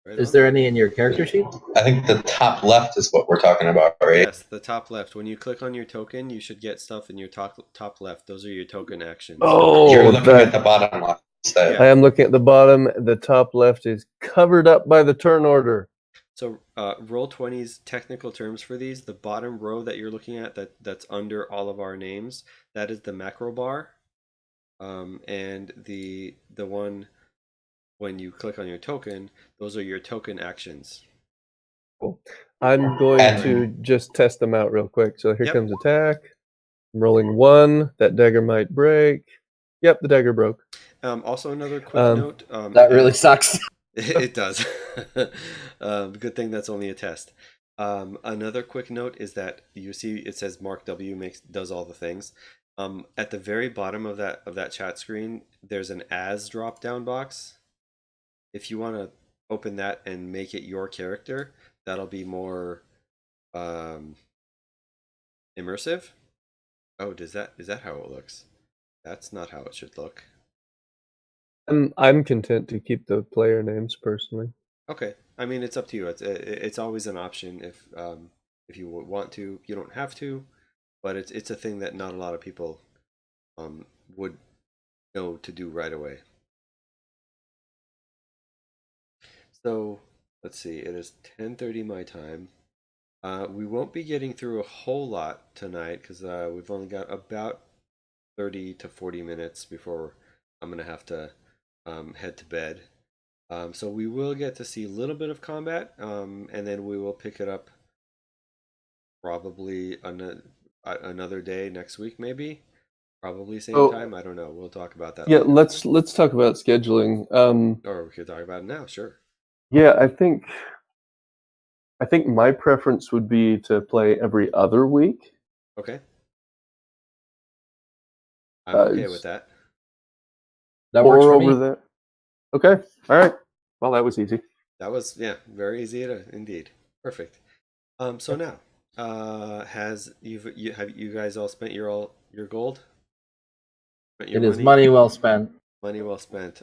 Right Is on. there any in your character sheet? I think the top left is what we're talking about, right? Yes, the top left. When you click on your token, you should get stuff in your top left. Those are your token actions. Oh, You're looking at the bottom left instead. Yeah. I am looking at the bottom. The top left is covered up by the turn order. So Roll20's technical terms for these, the bottom row that you're looking at that's under all of our names, that is the macro bar. And the one when you click on your token, those are your token actions. Cool. I'm going And- to just test them out real quick. So here Yep. comes attack. I'm rolling 1. That dagger might break. Yep, the dagger broke. Also, another quick note. That really sucks. It does. Good thing that's only a test. Another quick note is that you see it says Mark W does all the things. At the very bottom of that chat screen, there's an as drop down box. If you want to open that and make it your character, that'll be more immersive. Oh, is that how it looks? That's not how it should look. I'm content to keep the player names personally. Okay, I mean it's up to you. It's always an option if you want to. You don't have to, but it's a thing that not a lot of people would know to do right away. So let's see. It is 10:30 my time. We won't be getting through a whole lot tonight because we've only got about 30 to 40 minutes before I'm gonna have to head to bed. So we will get to see a little bit of combat, and then we will pick it up probably another day next week, maybe. Probably same time. I don't know. We'll talk about that. Yeah, later. let's talk about scheduling. Or we could talk about it now. Sure. Yeah, I think my preference would be to play every other week. Okay. I'm okay with that. That works for over me. there. Okay. All right. Well, that was easy. That was very easy to indeed. Perfect. So now, have you guys all spent your gold? Spent your It is money well spent. Money well spent.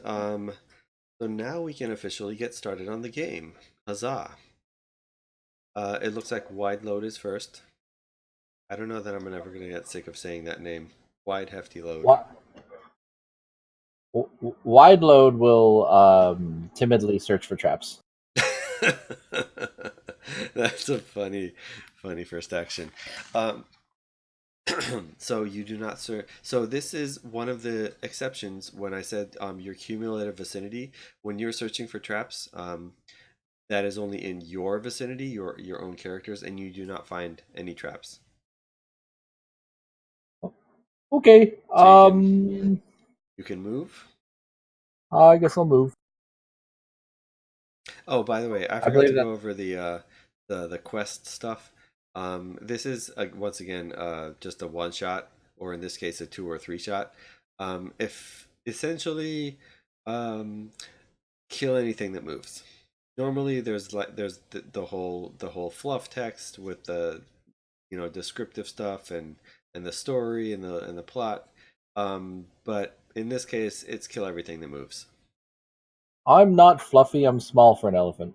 So now we can officially get started on the game. Huzzah! It looks like Wide Load is first. I don't know that I'm ever gonna get sick of saying that name. Wide Hefty Load. Wide Load will timidly search for traps. That's a funny first action. So you do not search. So this is one of the exceptions when I said your cumulative vicinity. When you're searching for traps, that is only in your vicinity, your own characters, and you do not find any traps. Okay. So you can move. I guess I'll move. Oh, by the way, I forgot to go over the quest stuff. This is once again just a one shot, or in this case, a 2 or 3 shot. If essentially kill anything that moves. Normally, there's the whole fluff text with the descriptive stuff and the story and the plot. But in this case, it's kill everything that moves. I'm not fluffy. I'm small for an elephant.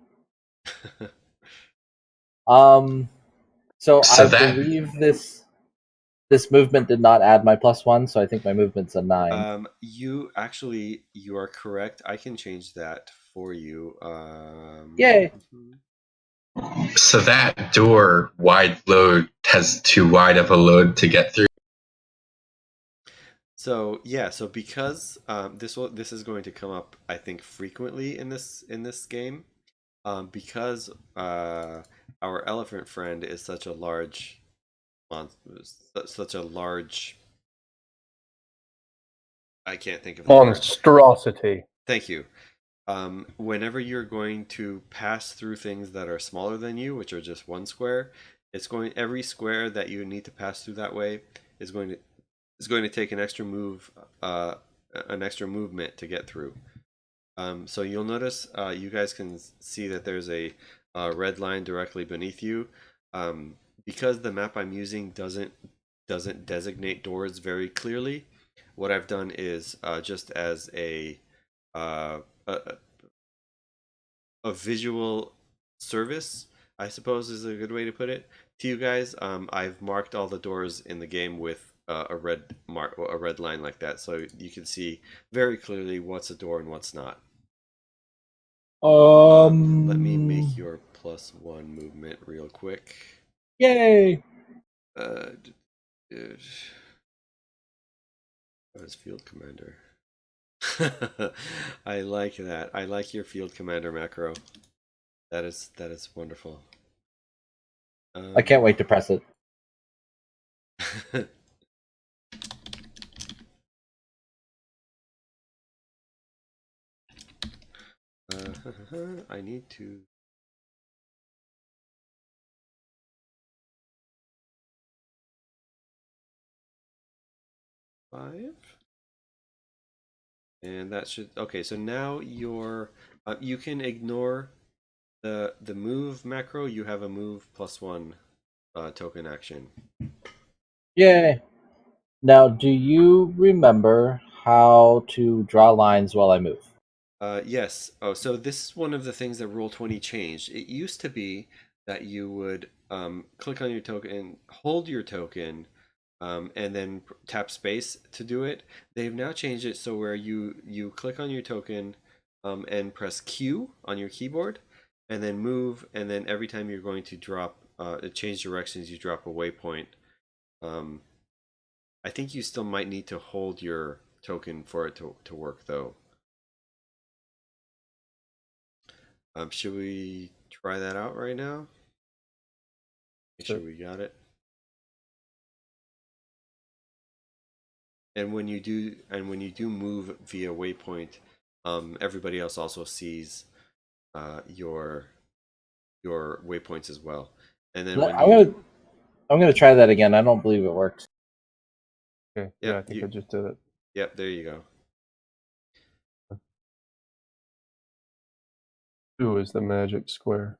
So I believe this movement did not add my +1, so I think my movement's a 9. You are correct. I can change that for you. Yay! So that door, Wide Load, has too wide of a load to get through. So yeah, so because this is going to come up, I think, frequently in this game, because our elephant friend is such a large I can't think of the word. Monstrosity. Thank you. Whenever you're going to pass through things that are smaller than you, which are just one square, every square that you need to pass through that way is going to take an extra movement to get through. So you'll notice you guys can see that there's a red line directly beneath you. Because the map I'm using doesn't designate doors very clearly, what I've done is just as uh, a a visual service, I suppose is a good way to put it, to you guys. I've marked all the doors in the game with a red line like that, so you can see very clearly what's a door and what's not. Let me make your +1 movement real quick. Yay! As field commander. I like that. I like your field commander macro. That is wonderful. I can't wait to press it. I need to. Five. And that should, okay, so now you can ignore the move macro. You have a move +1 token action. Yay! Now, do you remember how to draw lines while I move? Yes. Oh, so this is one of the things that Roll20 changed. It used to be that you would click on your token, hold your token, and then tap space to do it. They've now changed it so where you click on your token and press Q on your keyboard, and then move, and then every time you're going to drop, change directions, you drop a waypoint. I think you still might need to hold your token for it to work, though. Should we try that out right now? Make sure we got it. And when you do move via waypoint, everybody else also sees your waypoints as well. And then when I'm gonna try that again. I don't believe it worked. Okay. Yeah, I think I just did it. Yep, there you go. 2 is the magic square.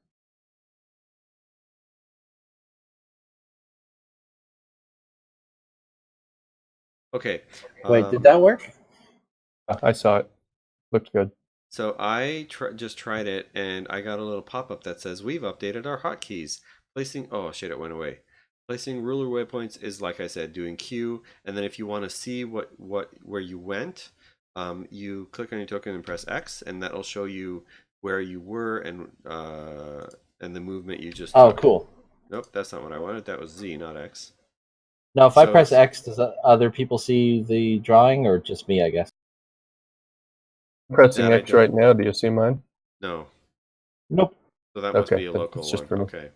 Okay. Wait, did that work? I saw it. Looked good. So I just tried it, and I got a little pop-up that says we've updated our hotkeys. Placing, oh shit, it went away. Placing ruler waypoints is, like I said, doing Q, and then if you want to see where you went, you click on your token and press X, and that'll show you where you were and the movement you just Oh, took. cool. Nope, that's not what I wanted. That was Z, not X. Now, if I press X, does other people see the drawing, or just me? I guess. I'm pressing That I X right don't. now. Do you see mine? No. Nope. So that must be a then local it's just one. for me. Okay.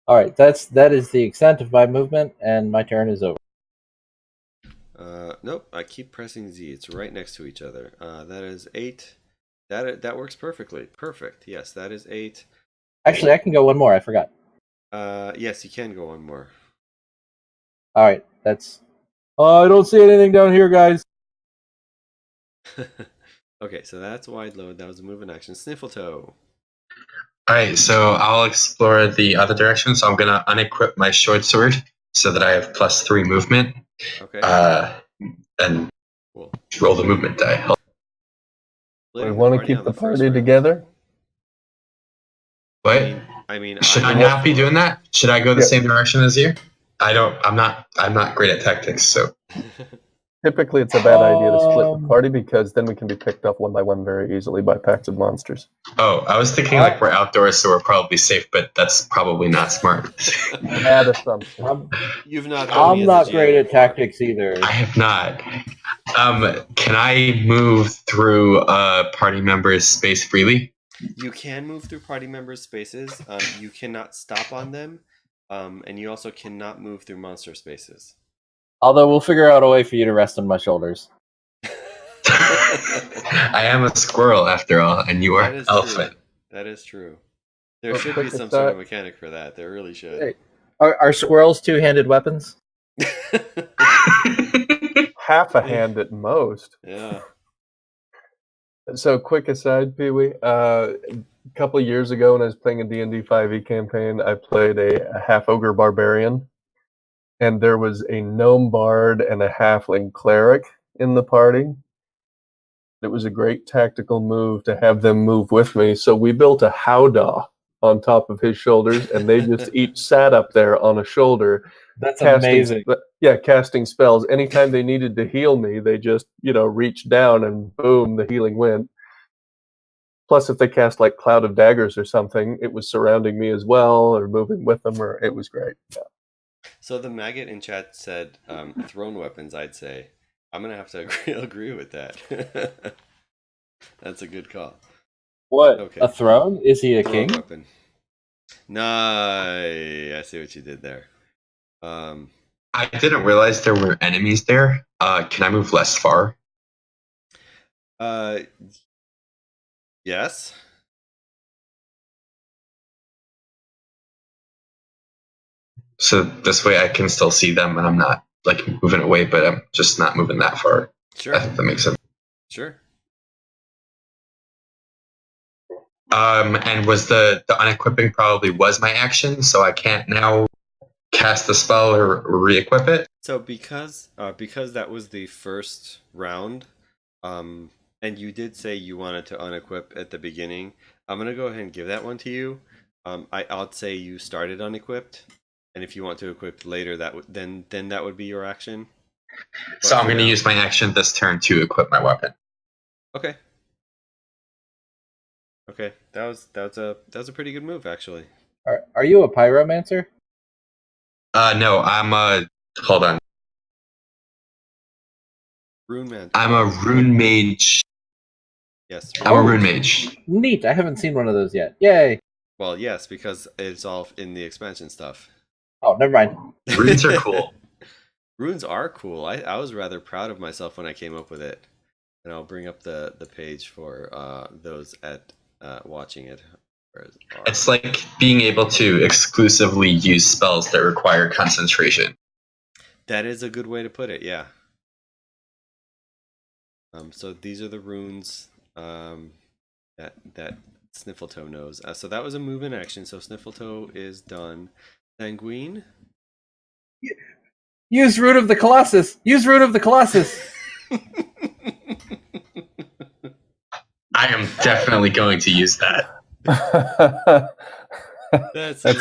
All right, that is the extent of my movement, and my turn is over. Nope, I keep pressing Z. It's right next to each other. That is 8. That works perfectly. Perfect. Yes, that is 8. Actually, I can go one more. I forgot. Yes, you can go one more. All right, that's. I don't see anything down here, guys. Okay, so that's wide load. That was a move in action. Sniffle toe. All right, so I'll explore the other direction. So I'm gonna unequip my short sword so that I have +3 movement. Okay. And Cool. roll the movement die. We want to keep the party together. What? I mean, Should I not be doing that? Should I go the same direction as you? I'm not great at tactics, so. Typically, it's a bad idea to split the party because then we can be picked off one by one very easily by packs of monsters. Oh, I was thinking like we're outdoors, so we're probably safe, but that's probably not smart. Bad assumption. You've not. I'm not great at tactics either. I have not. Can I move through a party member's space freely? You can move through party members' spaces. You cannot stop on them, and you also cannot move through monster spaces. Although we'll figure out a way for you to rest on my shoulders. I am a squirrel after all, and you are an elephant. That is true. There should be some sort of mechanic for that. There really should. Hey, are squirrels two-handed weapons? Half a hand at most. Yeah. So, quick aside, Pee-wee. A couple of years ago, when I was playing a D&D 5e campaign, I played a half ogre barbarian, and there was a gnome bard and a halfling cleric in the party. It was a great tactical move to have them move with me. So we built a howdah on top of his shoulders, and they just each sat up there on a shoulder, That's casting amazing. casting spells. Anytime they needed to heal me, they just reached down and boom, the healing went. Plus, if they cast like Cloud of Daggers or something, it was surrounding me as well, or moving with them, or it was great. Yeah. So the maggot in chat said thrown weapons. I'd say I'm gonna have to agree with that. That's a good call. What? Okay. A throne? Is he a Thrown king? weapon. Nice. I see what you did there. I didn't realize there were enemies there. Can I move less far? Yes. So this way I can still see them and I'm not like moving away, but I'm just not moving that far. Sure. I think that makes sense. Sure. And was the unequipping probably was my action, so I can't now cast the spell or re-equip it? So because that was the first round, and you did say you wanted to unequip at the beginning, I'm gonna go ahead and give that one to you. I'll say you started unequipped, and if you want to equip later, then that would be your action. So I'm going to use my action this turn to equip my weapon. Okay. Okay, that was a pretty good move actually. Are you a pyromancer? No, I'm hold on. Rune man. I'm a rune mage. Yes. I'm a rune mage. Neat. I haven't seen one of those yet. Yay. Well, yes, because it's all in the expansion stuff. Oh, never mind. Runes are cool. Runes are cool. I was rather proud of myself when I came up with it. And I'll bring up the page for those at watching it. It's like being able to exclusively use spells that require concentration. That is a good way to put it, yeah. So these are the runes that Sniffletoe knows. So that was a move in action. So Sniffletoe is done. Sanguine. Use Root of the Colossus. Use Root of the Colossus. I am definitely going to use that.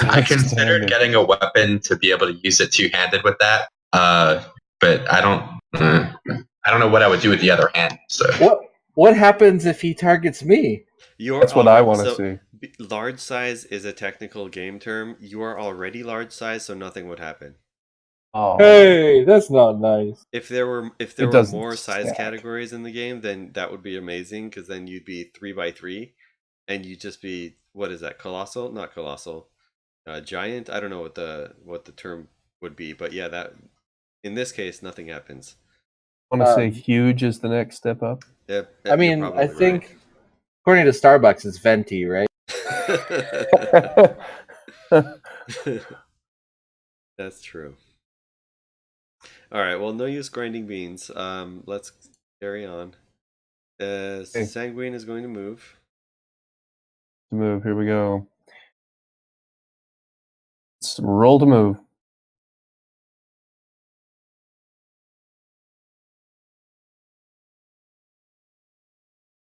I considered getting a weapon to be able to use it two-handed with that, but I don't know what I would do with the other hand. So what happens if he targets me? That's what I want to see. Large size is a technical game term. You are already large size, so nothing would happen. Oh. Hey, that's not nice. If there were more size categories in the game, then that would be amazing, because then you'd be 3x3, and you'd just be, what is that? Colossal? Not colossal. Giant? I don't know what the term would be, but yeah, that in this case nothing happens. I want to say huge is the next step up. I mean, I think according to Starbucks, it's venti, right? That's true. All right. Well, no use grinding beans. Let's carry on. Sanguine is going to move. Move. Here we go. Let's roll to move.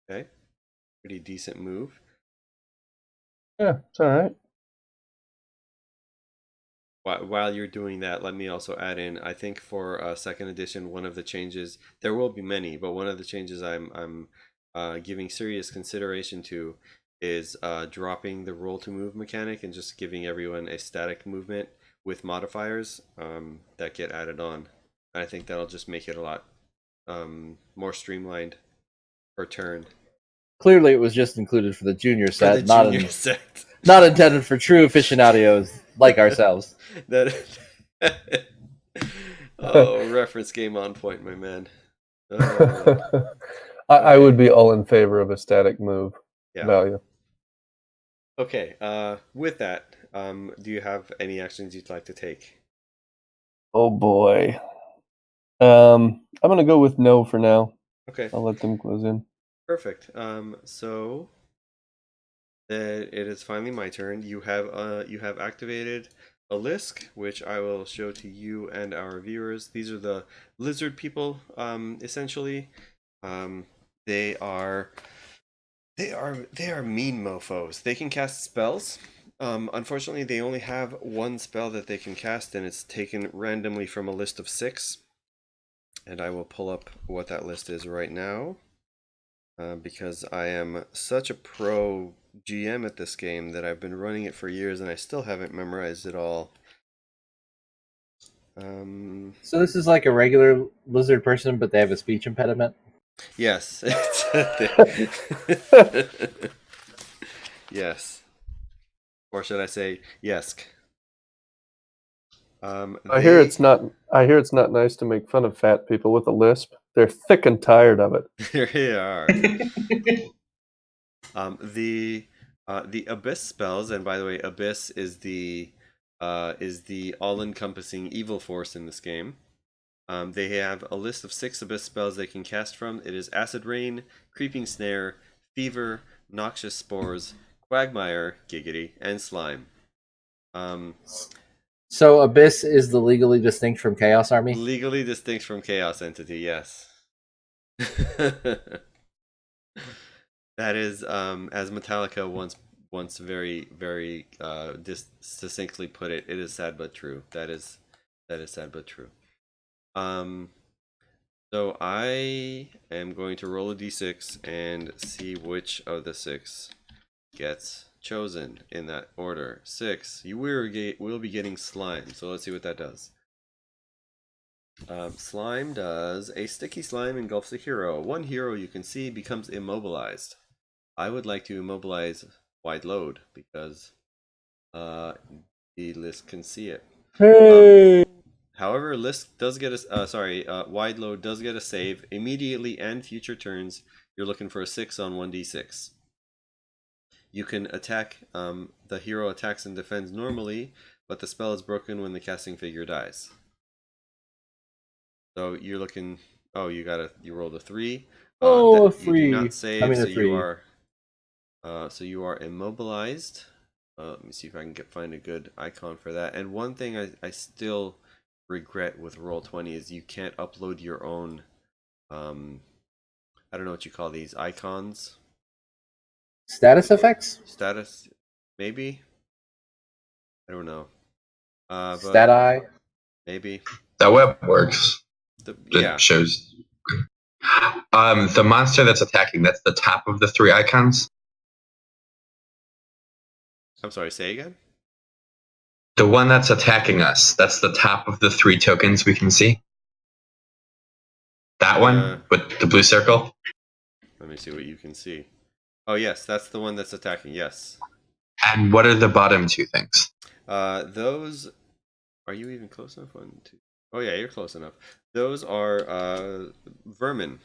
Okay. Pretty decent move. Yeah, it's all right. While you're doing that, let me also add in, I think for second edition, one of the changes, there will be many, but one of the changes I'm giving serious consideration to is dropping the roll to move mechanic and just giving everyone a static movement with modifiers that get added on. I think that'll just make it a lot more streamlined per turn. Clearly, it was just included for the junior set, set. Not intended for true aficionados like ourselves. Reference game on point, my man. I would be all in favor of a static move value. Okay. With that, do you have any actions you'd like to take? Oh boy. I'm gonna go with no for now. Okay. I'll let them close in. Perfect. So it is finally my turn. You have activated a Lisk, which I will show to you and our viewers. These are the lizard people, essentially. Um, they are mean mofo's. They can cast spells. Unfortunately, they only have one spell that they can cast, and it's taken randomly from a list of 6. And I will pull up what that list is right now, because I am such a pro GM at this game that I've been running it for years, and I still haven't memorized it all. So this is like a regular lizard person, but they have a speech impediment? Yes. Yes. Or should I say yesk? I hear it's not. I hear it's not nice to make fun of fat people with a lisp. They're thick and tired of it. There they are. The abyss spells, and by the way, abyss is the all-encompassing evil force in this game. They have a list of 6 abyss spells they can cast from. It is acid rain, creeping snare, fever, noxious spores, quagmire, giggity, and slime. So Abyss is the legally distinct from Chaos Army? Legally distinct from Chaos Entity, yes. That is, as Metallica once very, very succinctly put it, it is sad but true. That is sad but true. So I am going to roll a d6 and see which of the 6 gets chosen in that order. 6. You will be getting slime. So let's see what that does. Slime does a sticky slime engulfs a hero. One hero you can see becomes immobilized. I would like to immobilize Wide Load because the list can see it. Hey! However, list does get a Wide Load does get a save immediately and future turns. You're looking for a 6 on 1d6. You can attack. The hero attacks and defends normally, but the spell is broken when the casting figure dies. So you're looking. Oh, you rolled a 3. A 3. You do not save, I mean, so a 3. you are immobilized. Let me see if I can find a good icon for that. And one thing I still regret with Roll20 is you can't upload your own. I don't know what you call these icons. Status effects? Status, maybe. I don't know. Stat eye? Maybe. That web works. Yeah. It shows. The monster that's attacking, that's the top of the 3 icons. I'm sorry, say again? The one that's attacking us, that's the top of the 3 tokens we can see. That one with the blue circle. Let me see what you can see. Oh, yes, that's the one that's attacking, yes. And what are the bottom 2 things? Those... Are you even close enough? 1, 2... Oh, yeah, you're close enough. Those are vermin.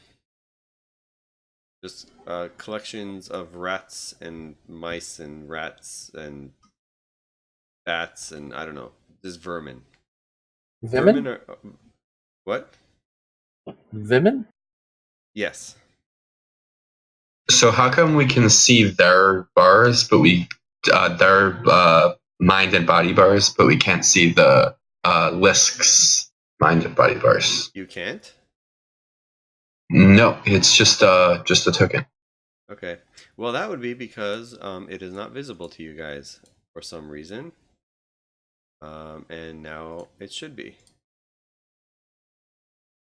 Just collections of rats and mice and rats and bats and I don't know. Just vermin. Vimin? Vermin are... What? Vimin? Yes. So how come we can see their bars, but their mind and body bars, but we can't see the Lisk's mind and body bars? You can't? No, it's just a token. Okay. Well, that would be because it is not visible to you guys for some reason. And now it should be.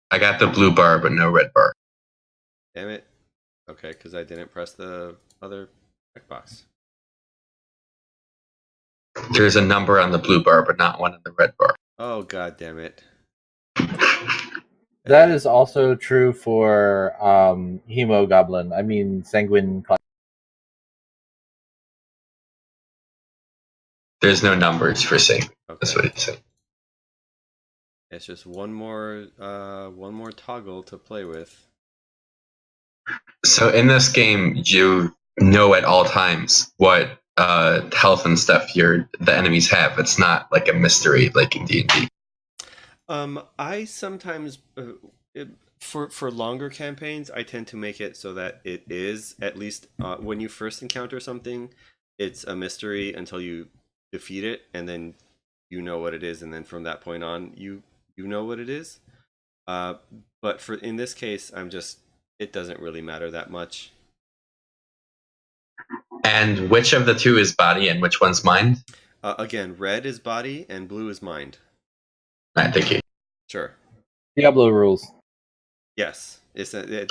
I got the blue bar, but no red bar. Damn it. Okay, because I didn't press the other checkbox. There's a number on the blue bar, but not one on the red bar. Oh, god damn it. That is also true for Hemogoblin. I mean, Sanguine. There's no numbers for saying. Okay. That's what it said. It's just one more toggle to play with. So in this game, you know at all times what health and stuff the enemies have. It's not like a mystery like in D&D. I sometimes for longer campaigns, I tend to make it so that it is at least when you first encounter something, it's a mystery until you defeat it, and then you know what it is, and then from that point on, you know what it is. But for in this case, it doesn't really matter that much. And which of the two is body and which one's mind? Again, red is body and blue is mind. All right, thank you. Sure. Diablo rules. Yes.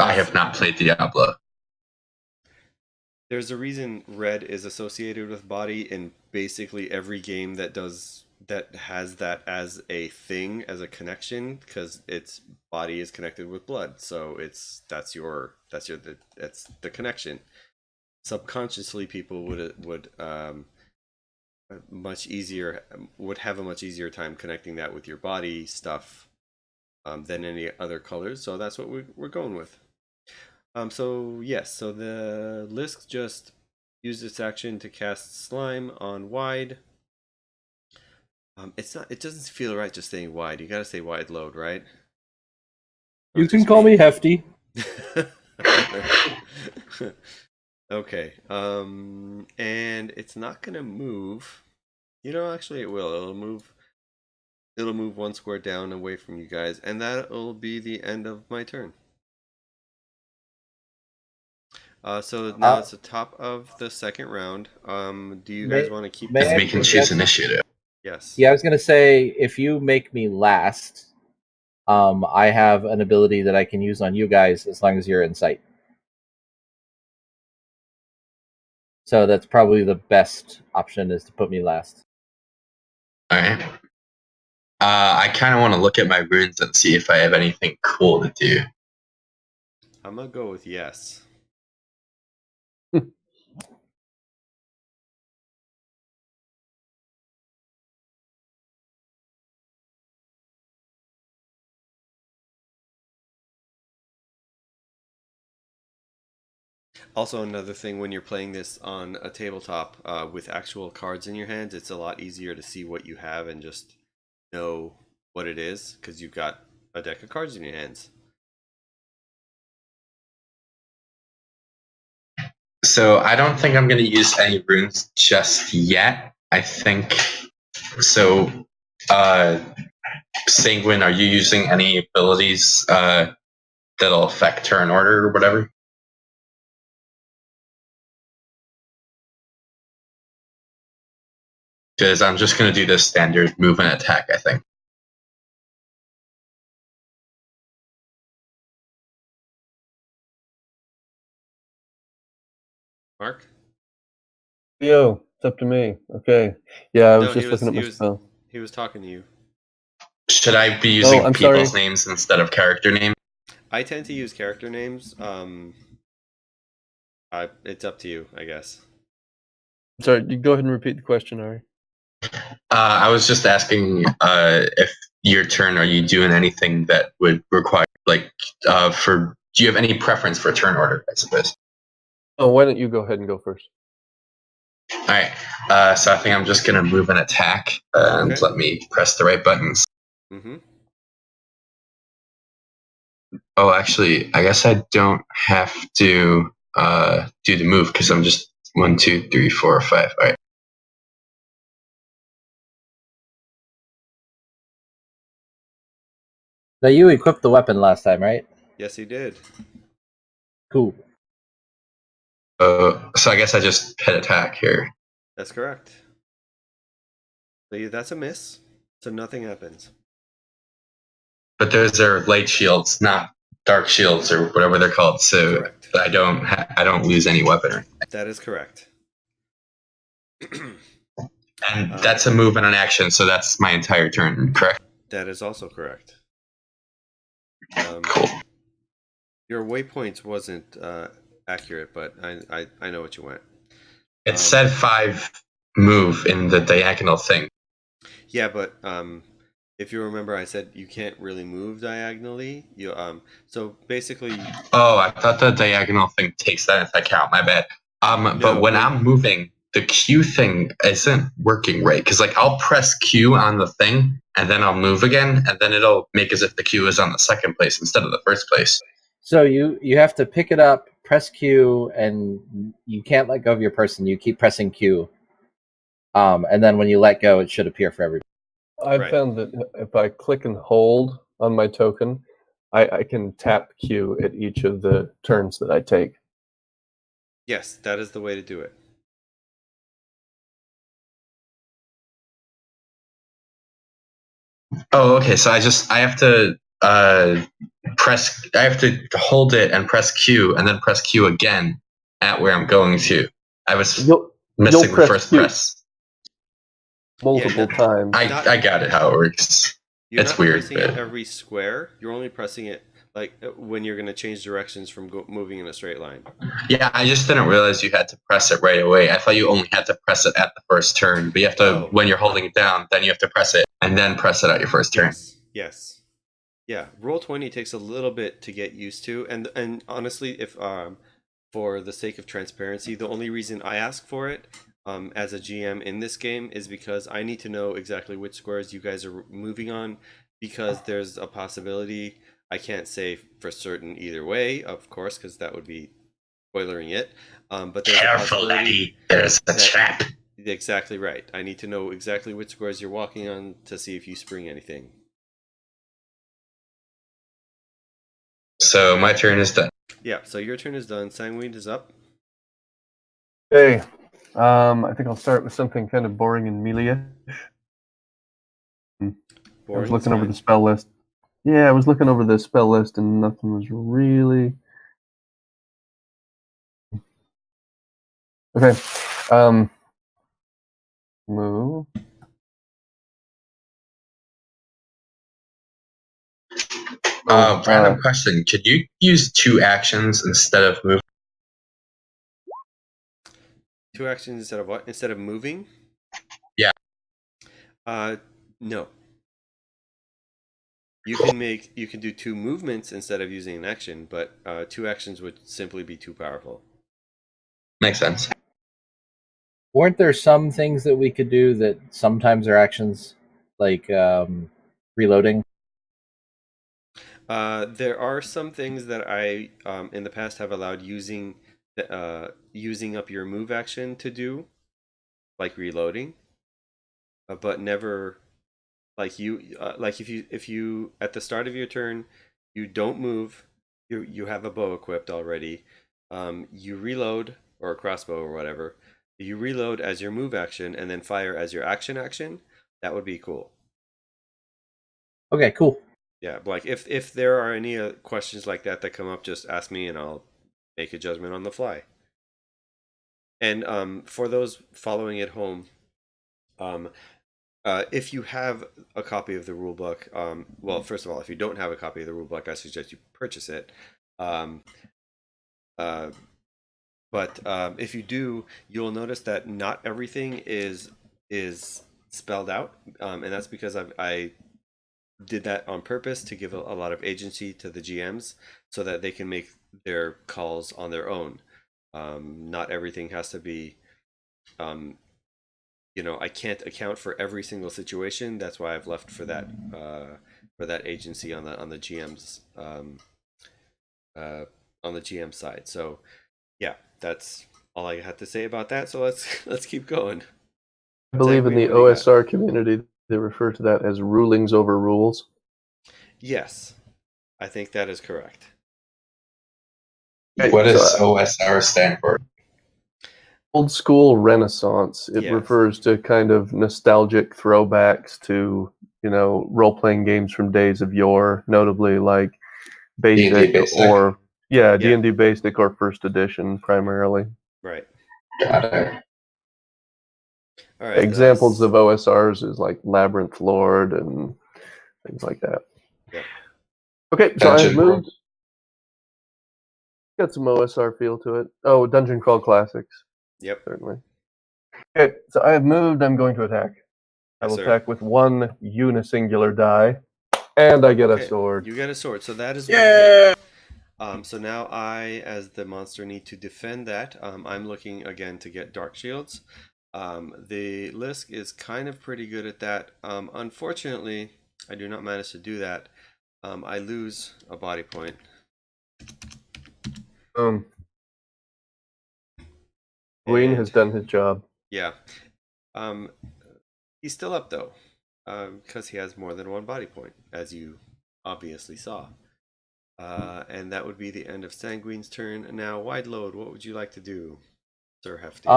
I have not played Diablo. There's a reason red is associated with body in basically every game that has that as a thing, as a connection, because its body is connected with blood. So that's the connection. Subconsciously, people would have a much easier time connecting that with your body stuff than any other colors. So that's what we're going with. So yes, so the Lisk just used its action to cast Slime on wide. It doesn't feel right just saying wide. You gotta say wide load, right? You can call me Hefty. Okay. And it's not gonna move. Actually it will. It'll move one square down away from you guys, and that'll be the end of my turn. So now it's the top of the second round. Do you guys want to keep may this? We can choose initiative. Yes. Yeah, I was gonna say if you make me last, I have an ability that I can use on you guys as long as you're in sight. So that's probably the best option, is to put me last. All right. I kind of want to look at my runes and see if I have anything cool to do. I'm gonna go with yes. Also, another thing, when you're playing this on a tabletop with actual cards in your hands, it's a lot easier to see what you have and just know what it is, because you've got a deck of cards in your hands. So I don't think I'm going to use any runes just yet. I think so. Sanguine, are you using any abilities that'll affect turn order or whatever? Because I'm just going to do this standard move and attack, I think. Mark? Yo, it's up to me. Okay. Yeah, I was No, just looking at my spell. he was talking to you. Should I be using I'm people's sorry. names instead of character names? I tend to use character names. It's up to you, I guess. Sorry, you go ahead and repeat the question, Ari. I was just asking if your turn, are you doing anything that would require, do you have any preference for turn order, I suppose? Oh, why don't you go ahead and go first? All right. So I think I'm just going to move and attack, and Okay. let me press the right buttons. Mm-hmm. Oh, actually, I guess I don't have to do the move because I'm just 1, 2, 3, 4, 5. All right. Now you equipped the weapon last time, right? Yes, he did. Cool. So I guess I just hit attack here. That's correct. So that's a miss. So nothing happens. But those are light shields, not dark shields or whatever they're called. So Correct. I don't lose any weapon or anything. That is correct. And that's a move and an action, so that's my entire turn, correct? That is also correct. Cool. Your waypoints wasn't accurate, but I know what you went. It said 5 move in the diagonal thing. Yeah, but if you remember, I said you can't really move diagonally. So basically. Oh, I thought the diagonal thing takes that into account. My bad. But when I'm moving, the Q thing isn't working right, because I'll press Q on the thing and then I'll move again, and then it'll make as if the Q is on the second place instead of the first place. So you have to pick it up, press Q, and you can't let go of your person. You keep pressing Q, and then when you let go, it should appear for everybody. I've Right. found that if I click and hold on my token, I can tap Q at each of the turns that I take. Yes, that is the way to do it. Oh, okay. So I have to I have to hold it and press Q and then press Q again at where I'm going to. I was You'll missing the press first Q press. multiple times. Not I got it how it works. You're It's not weird, pressing it but every square. You're only pressing it like when you're going to change directions from moving in a straight line. yeah, I just didn't realize you had to press it right away. I thought you only had to press it at the first turn, but you have to Oh. when you're holding it down, then you have to press it and then press it at your first turn. Yes. Yeah, Roll20 takes a little bit to get used to, and honestly, if for the sake of transparency, the only reason I ask for it as a GM in this game is because I need to know exactly which squares you guys are moving on, because there's a possibility, I can't say for certain either way, of course, because that would be spoilering it. But there's a Careful, possibility laddie. There's a that trap. exactly right. I need to know exactly which squares you're walking on to see if you spring anything. So my turn is done. Yeah, so your turn is done. Sanguine is up. Okay. I think I'll start with something kind of boring and melee. I was looking over the spell list. Yeah, I was looking over the spell list and nothing was really... Okay. Move. Random question. Could you use 2 actions instead of moving? 2 actions instead of what? Instead of moving? Yeah. No. You can do 2 movements instead of using an action, but 2 actions would simply be too powerful. Makes sense. Weren't there some things that we could do that sometimes are actions, like reloading? There are some things that I in the past have allowed using up your move action to do, like reloading, but never like if you at the start of your turn you don't move, you have a bow equipped already, you reload, or a crossbow or whatever, you reload as your move action and then fire as your action, that would be cool. Okay, cool. Yeah, like if there are any questions like that come up, just ask me and I'll make a judgment on the fly. And for those following at home, um, if you have a copy of the rulebook, well, first of all, if you don't have a copy of the rulebook, I suggest you purchase it. Um, uh, but if you do, you'll notice that not everything is spelled out, and that's because I did that on purpose to give a lot of agency to the GMs so that they can make their calls on their own. Not everything has to be I can't account for every single situation. That's why I've left for that agency on the GM's on the GM side. So yeah, that's all I had to say about that. So let's keep going. I believe in the OSR community, they refer to that as rulings over rules. Yes, I think that is correct. What does OSR stand for? Old school Renaissance. It Yes. refers to kind of nostalgic throwbacks to, role-playing games from days of yore, notably like D&D Basic. or D&D Basic or First Edition primarily. Right. Got it. All right. Examples of OSRs is like Labyrinth Lord and things like that. Yep. Okay, so I moved. Got some OSR feel to it. Oh, Dungeon Crawl Classics. Yep. Certainly. Okay, so I have moved. I'm going to attack. I will attack with 1 unisingular die, and I get a sword. You get a sword, so that is Yeah. so now I, as the monster, need to defend that. I'm looking again to get dark shields. The Lisk is kind of pretty good at that. Unfortunately, I do not manage to do that. I lose a body point. Wayne has done his job. Yeah. He's still up though. because he has more than one body point, as you obviously saw. And that would be the end of Sanguine's turn. Now, Wide Load, what would you like to do, Sir Hefty?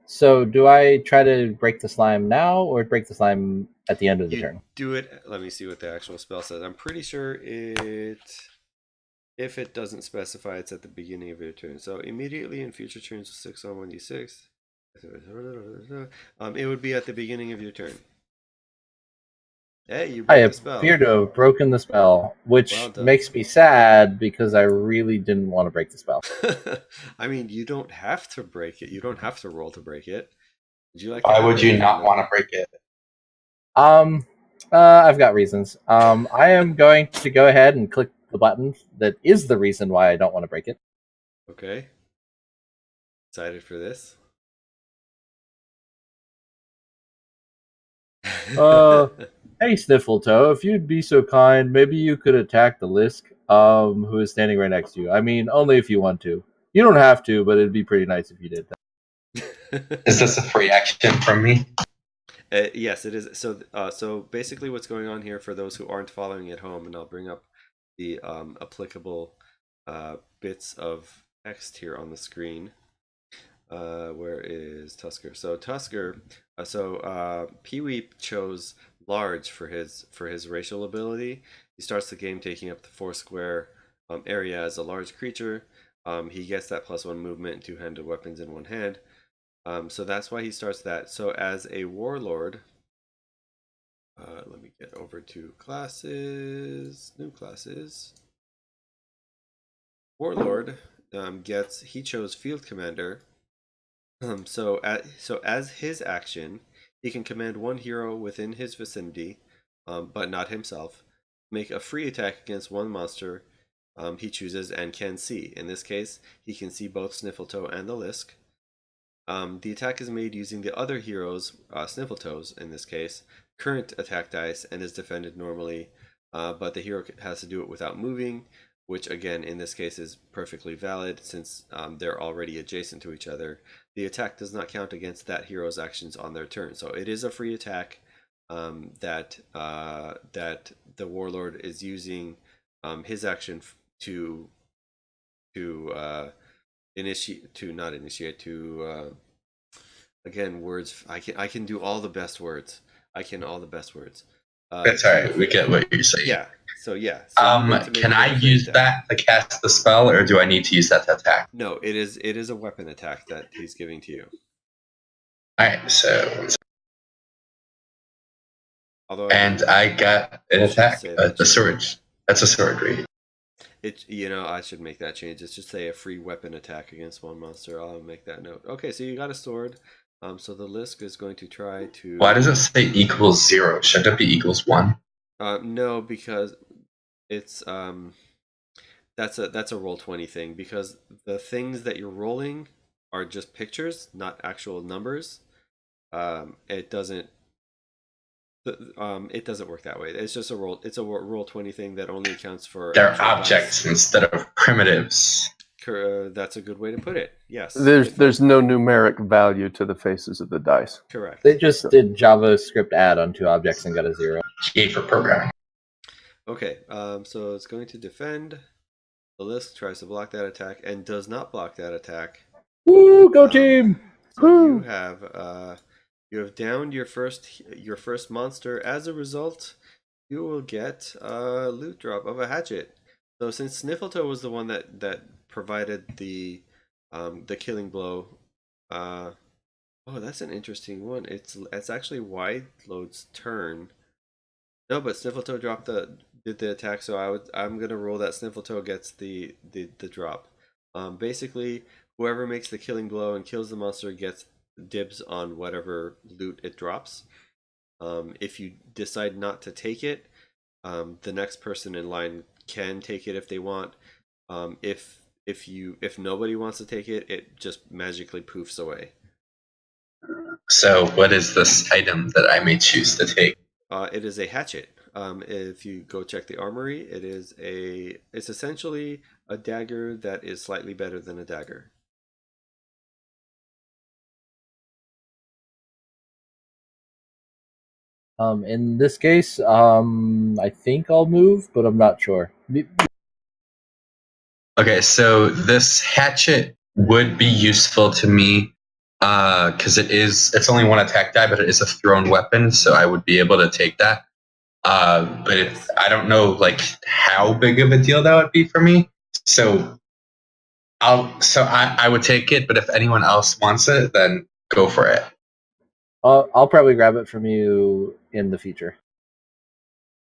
So do I try to break the slime now or break the slime at the end of the You turn? do it. Let me see what the actual spell says. I'm pretty sure if it doesn't specify, it's at the beginning of your turn. So immediately in future turns, 6 on 1d6. It would be at the beginning of your turn. Hey, you I broke the spell. appear to have broken the spell, which Well done. makes me sad because I really didn't want to break the spell. I mean, you don't have to break it. You don't have to roll to break it. Would you like to Why have would it you or not no? want to break it? I've got reasons. I am going to go ahead and click the button that is the reason why I don't want to break it. Okay. Excited for this? Hey, Sniffletoe, if you'd be so kind, maybe you could attack the Lisk, who is standing right next to you. I mean, only if you want to. You don't have to, but it'd be pretty nice if you did that. Is this a free action from me? Yes, it is. So basically, what's going on here for those who aren't following at home, and I'll bring up the applicable bits of text here on the screen. Where is Tusker? So Tusker, Pee-wee chose large for his racial ability. He starts the game taking up the 4 square area as a large creature. He gets that +1 movement and 2-handed weapons in one hand. So that's why he starts that. So as a warlord, let me get over to classes, new classes. Warlord he chose field commander. So as his action, he can command one hero within his vicinity, but not himself. Make a free attack against one monster he chooses and can see. In this case, he can see both Sniffletoe and the Lisk. The attack is made using the other hero's, Sniffletoe's in this case, current attack dice and is defended normally, but the hero has to do it without moving, which again in this case is perfectly valid since they're already adjacent to each other. The attack does not count against that hero's actions on their turn, so it is a free attack that the warlord is using his action to initiate to not initiate to again words. I can do all the best words. I can all the best words. That's all right. We get what you're saying. Yeah. So you get to make Can it I a free use attack. that to cast the spell, or do I need to use that to attack? No, it is a weapon attack that he's giving to you. All right. So, Although and I got an should attack. say that A sword. That's a sword, right? I should make that change. It should say a free weapon attack against one monster. I'll make that note. Okay, so you got a sword. So the Lisk is going to try to. Why does it say equals 0? Shouldn't it be equals 1? No, because it's that's a roll 20 thing, because the things that you're rolling are just pictures, not actual numbers. It doesn't it doesn't work that way. It's just a roll. It's a roll 20 thing that only accounts for They're actual objects dice. instead of primitives. That's a good way to put it. Yes. There's no numeric value to the faces of the dice. Correct. They just did JavaScript add on 2 objects and got a 0. Yay for programming. Okay. So it's going to defend. The Lisk tries to block that attack and does not block that attack. Woo! Go team! So Woo! you have downed your first monster. As a result, you will get a loot drop of a hatchet. So since Sniffletoe was the one that provided the killing blow, oh, that's an interesting one. It's actually Wide Load's turn. No, but Sniffletoe did the attack, so I'm gonna roll that Sniffletoe gets the drop. Basically, whoever makes the killing blow and kills the monster gets dibs on whatever loot it drops. If you decide not to take it, the next person in line can take it if they want. If nobody wants to take it, it just magically poofs away. So, what is this item that I may choose to take? It is a hatchet. If you go check the armory, it's essentially a dagger that is slightly better than a dagger. In this case, I think I'll move, but I'm not sure. Okay, so this hatchet would be useful to me because it's only one attack die, but it is a thrown weapon, so I would be able to take that. But I don't know like how big of a deal that would be for me. So I would take it, but if anyone else wants it, then go for it. I'll probably grab it from you in the future.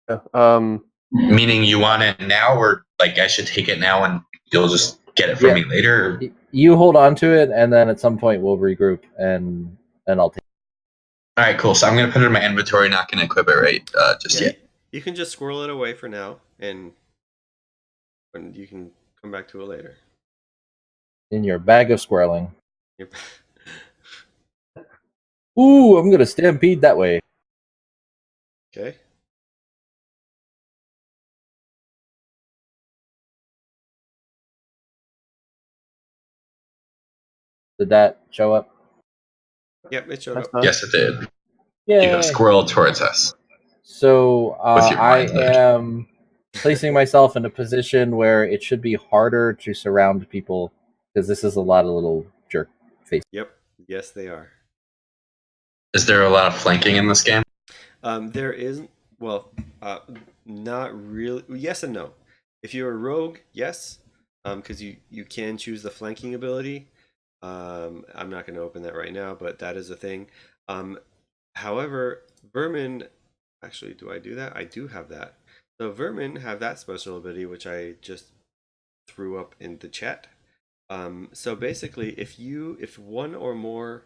Yeah. Meaning you want it now, or like I should take it now and you'll just get it from Yeah. me later? You hold on to it, and then at some point we'll regroup, and I'll take it. All right, cool. So I'm gonna put it in my inventory, not gonna equip it right just Yeah, yet. you can just squirrel it away for now, and you can come back to it later. In your bag of squirreling. Yep. Ooh, I'm gonna stampede that way. Okay. Did that show up? Yep, it showed That's up. fine. Yes, it did. Yeah. You have squirrel towards us So with your I mind mode. am placing myself in a position where it should be harder to surround people because this is a lot of little jerk faces. Yep. Yes, they are. Is there a lot of flanking in this game? There is, well, not really. Yes and no. If you're a rogue, yes, because you can choose the flanking ability. I'm not going to open that right now, but that is a thing. However, vermin. Actually, do I do that? I do have that. So vermin have that special ability, which I just threw up in the chat. So basically, if one or more,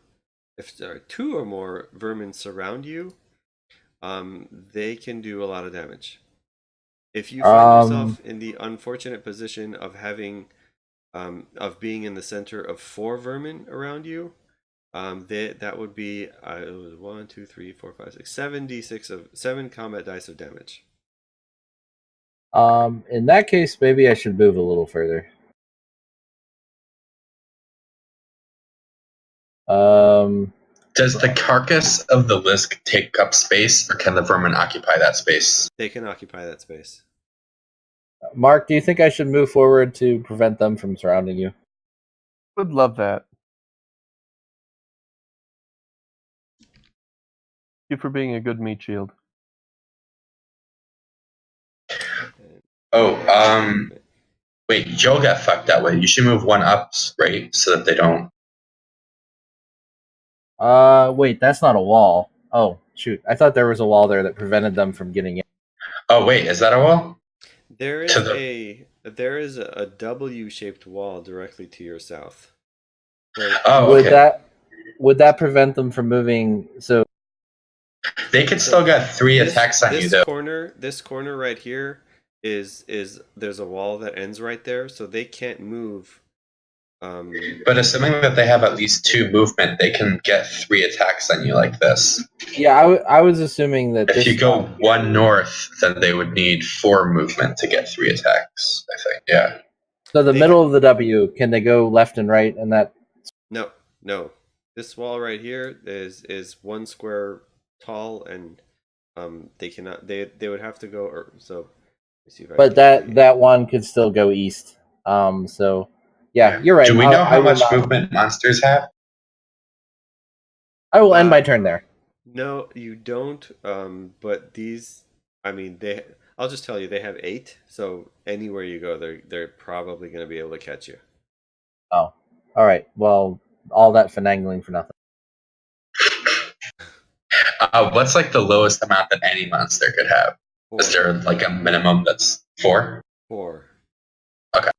if sorry, two or more vermin surround you, they can do a lot of damage. If you find yourself in the unfortunate position of having, of being in the center of four vermin around you, that would be it was 1, 2, 3, 4, 5, 6, 7d6 of 7 combat dice of damage. In that case, maybe I should move a little further. Does the carcass of the Lisk take up space, or can the vermin occupy that space? They can occupy that space. Mark, do you think I should move forward to prevent them from surrounding you? Would love that. Thank you for being a good meat shield. Oh, wait, Joe got fucked that way. You should move one up, right, so that they don't. Wait, that's not a wall. Oh, shoot. I thought there was a wall there that prevented them from getting in. Oh, wait, is that a wall? There is a W-shaped wall directly to your south. So Oh, okay. Would that prevent them from moving? So They could still get 3 attacks on you, though. This corner right here is there's a wall that ends right there, so they can't move. But assuming that they have at least 2 movement, they can get 3 attacks on you like this. yeah, I was assuming that if you go 1 north, then they would need 4 movement to get 3 attacks, I think. Yeah. So the middle of the W, can they go left and right and that? No. This wall right here is 1 square tall, and they cannot. They would have to go. Or so. Let's see if I But that one could still go east. So yeah, you're right. Do we know how much not, movement monsters have? I will end my turn there. No, you don't. But these, I mean, I'll just tell you, they have 8. So anywhere you go, they're probably going to be able to catch you. Oh, all right. Well, all that finagling for nothing. What's like the lowest amount that any monster could have? 4. Is there like a minimum that's 4? 4. Okay.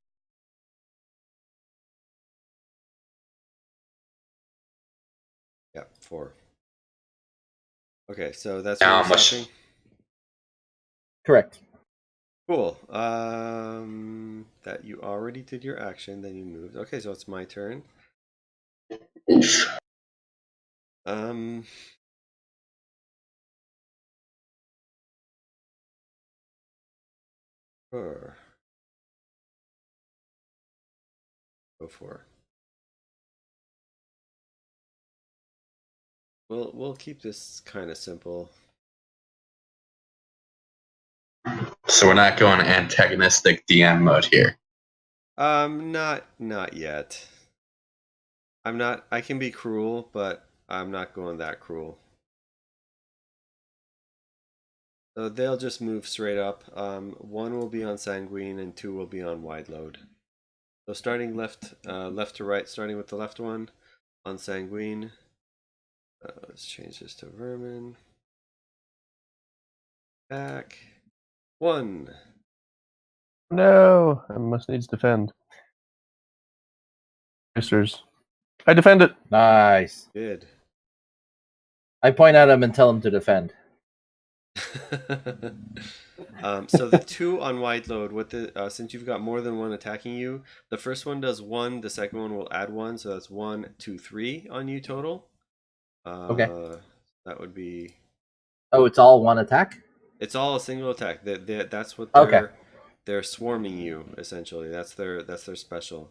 Yeah, 4. Okay, so that's Now where how we're much? stopping. Correct. Cool. That you already did your action, then you moved. Okay, so it's my turn. Oof. Sure. Go for it. We'll keep this kind of simple. So we're not going antagonistic DM mode here. Not yet. I'm not. I can be cruel, but I'm not going that cruel. So they'll just move straight up. One will be on Sanguine and two will be on Wide Load. So starting left to right, starting with the left one on Sanguine. Let's change this to Vermin. Back. 1. No, I must needs defend. Sisters. I defend it. Nice. Good. I point at him and tell him to defend. So the 2 on Wide Load, since you've got more than one attacking you, the first one does 1, the second one will add 1, so that's 1, 2, 3 on you total. Okay. That would be. Oh, it's all one attack? It's all a single attack. That's what they're swarming you essentially. That's their special.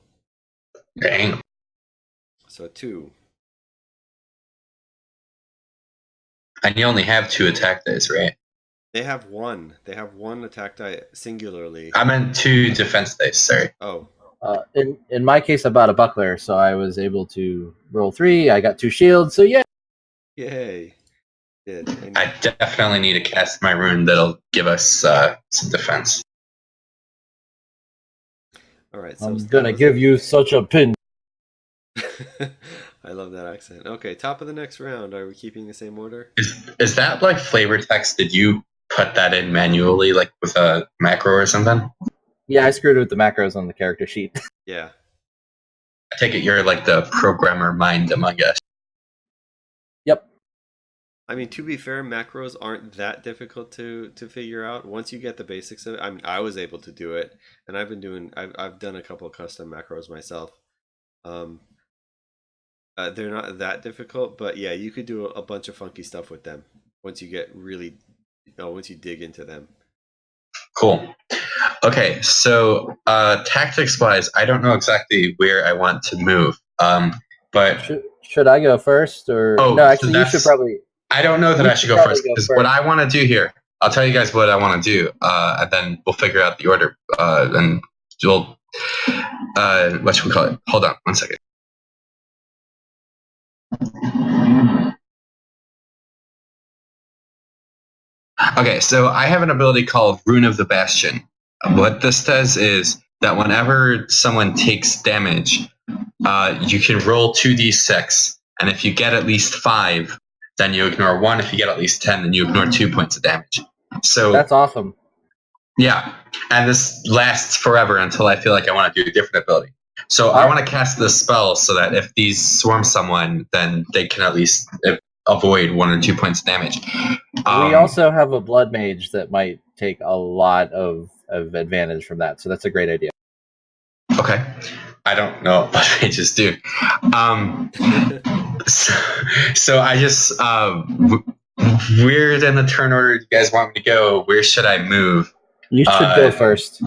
Dang. So 2. And you only have 2 attack dice, right? They have 1. They have 1 attack die singularly. I meant 2 defense dice. Sorry. Oh. In my case, I bought a buckler, so I was able to roll 3. I got 2 shields, so yeah. Yay. Did. I definitely need to cast my rune that'll give us some defense. All right. So I'm gonna give you such a pin. I love that accent. Okay, top of the next round. Are we keeping the same order? Is that like flavor text? Did you put that in manually, like with a macro or something? Yeah, I screwed with the macros on the character sheet. Yeah. I take it you're like the programmer mind among us. Yep. I mean, to be fair, macros aren't that difficult to figure out. Once you get the basics of it, I was able to do it, and I've done a couple of custom macros myself. They're not that difficult, but yeah, you could do a bunch of funky stuff with them once you get really, once you dig into them. Cool. Okay, so tactics wise, I don't know exactly where I want to move. But should I go first, or no? Actually, you should probably. I don't know that I should go first because what I want to do here, I'll tell you guys what I want to do, and then we'll figure out the order, and we'll what should we call it? Hold on, 1 second. Okay, so I have an ability called Rune of the Bastion. What this does is that whenever someone takes damage, you can roll 2d6, and if you get at least 5, then you ignore 1. If you get at least 10, then you ignore 2 points of damage. So that's awesome. Yeah, and this lasts forever until I feel like I want to do a different ability. So I want to cast this spell so that if these swarm someone, then they can at least avoid 1 or 2 points of damage. We also have a blood mage that might take a lot of advantage from that, so that's a great idea. Okay. I don't know what blood mages do. So I just where in the turn order do you guys want me to go? Where should I move? You should go first.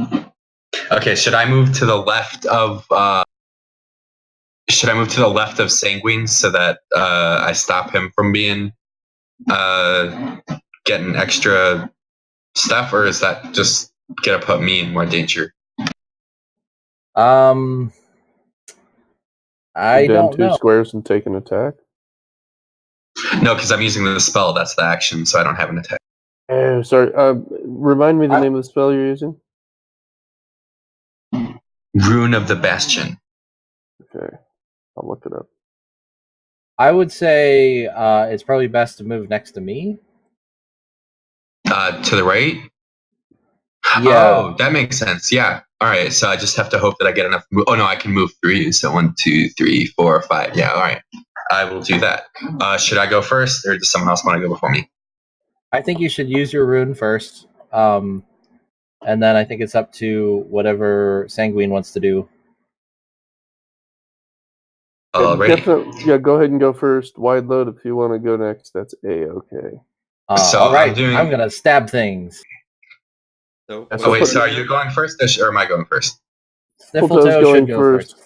Okay, should I move to the left of Sanguine so that I stop him from being getting extra stuff, or is that just gonna put me in more danger? I don't know. 2 squares and take an attack. No, because I'm using the spell. That's the action, so I don't have an attack. Oh, sorry. Remind me the name of the spell you're using. Rune of the Bastion. Okay, I'll look it up. I would say it's probably best to move next to me. To the right? Yeah. Oh, that makes sense. Yeah. All right. So I just have to hope that I get enough. Oh, no, I can move 3. So 1, 2, 3, 4, 5. Yeah. All right. I will do that. Should I go first, or does someone else want to go before me? I think you should use your rune first. And then I think it's up to whatever Sanguine wants to do. Definitely. Yeah, go ahead and go first. Wide load if you want to go next. That's A-okay. So all right, I'm going to stab things. So, wait, so are you going first, or am I going first? Sniffletoe going should go first.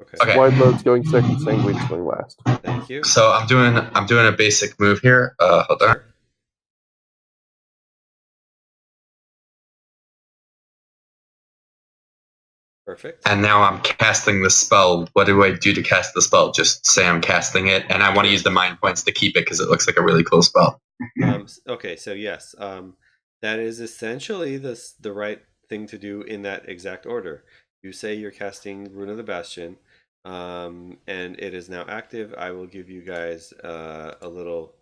Okay. Wide load's going second. Sanguine's going last. Thank you. So I'm doing a basic move here. Hold on. Sure. Perfect. And now I'm casting the spell. What do I do to cast the spell? Just say I'm casting it, and I want to use the mind points to keep it because it looks like a really cool spell. Okay, so yes, that is essentially the right thing to do in that exact order. You say you're casting Rune of the Bastion, and it is now active. I will give you guys a little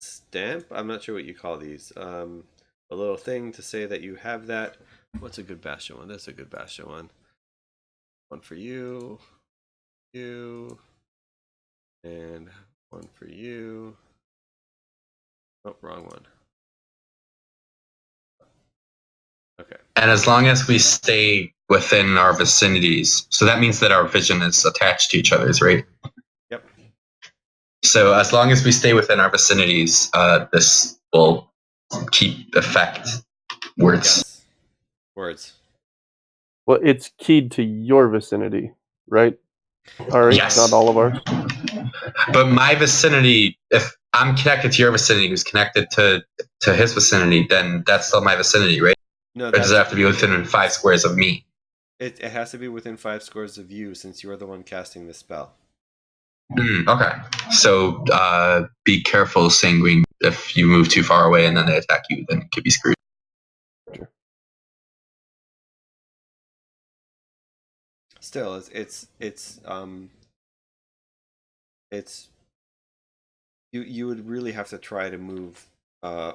stamp. I'm not sure what you call these. A little thing to say that you have that. What's a good Bastion one? That's a good Bastion one. One for you, you, and one for you. Oh, wrong one. Okay. And as long as we stay within our vicinities, so that means that our vision is attached to each other's, right? Yep. So as long as we stay within our vicinities, this will keep effect words. Yes. Words. Well, it's keyed to your vicinity, right? Ari, Yes. not all of ours. But my vicinity, if I'm connected to your vicinity, who's connected to his vicinity, then that's still my vicinity, right? No, Or does it have to be within 5 squares of me? it has to be within 5 squares of you since you're the one casting the spell. Okay. So be careful, Sanguine. If you move too far away and then they attack you, then you could be screwed. Still, you would really have to try to move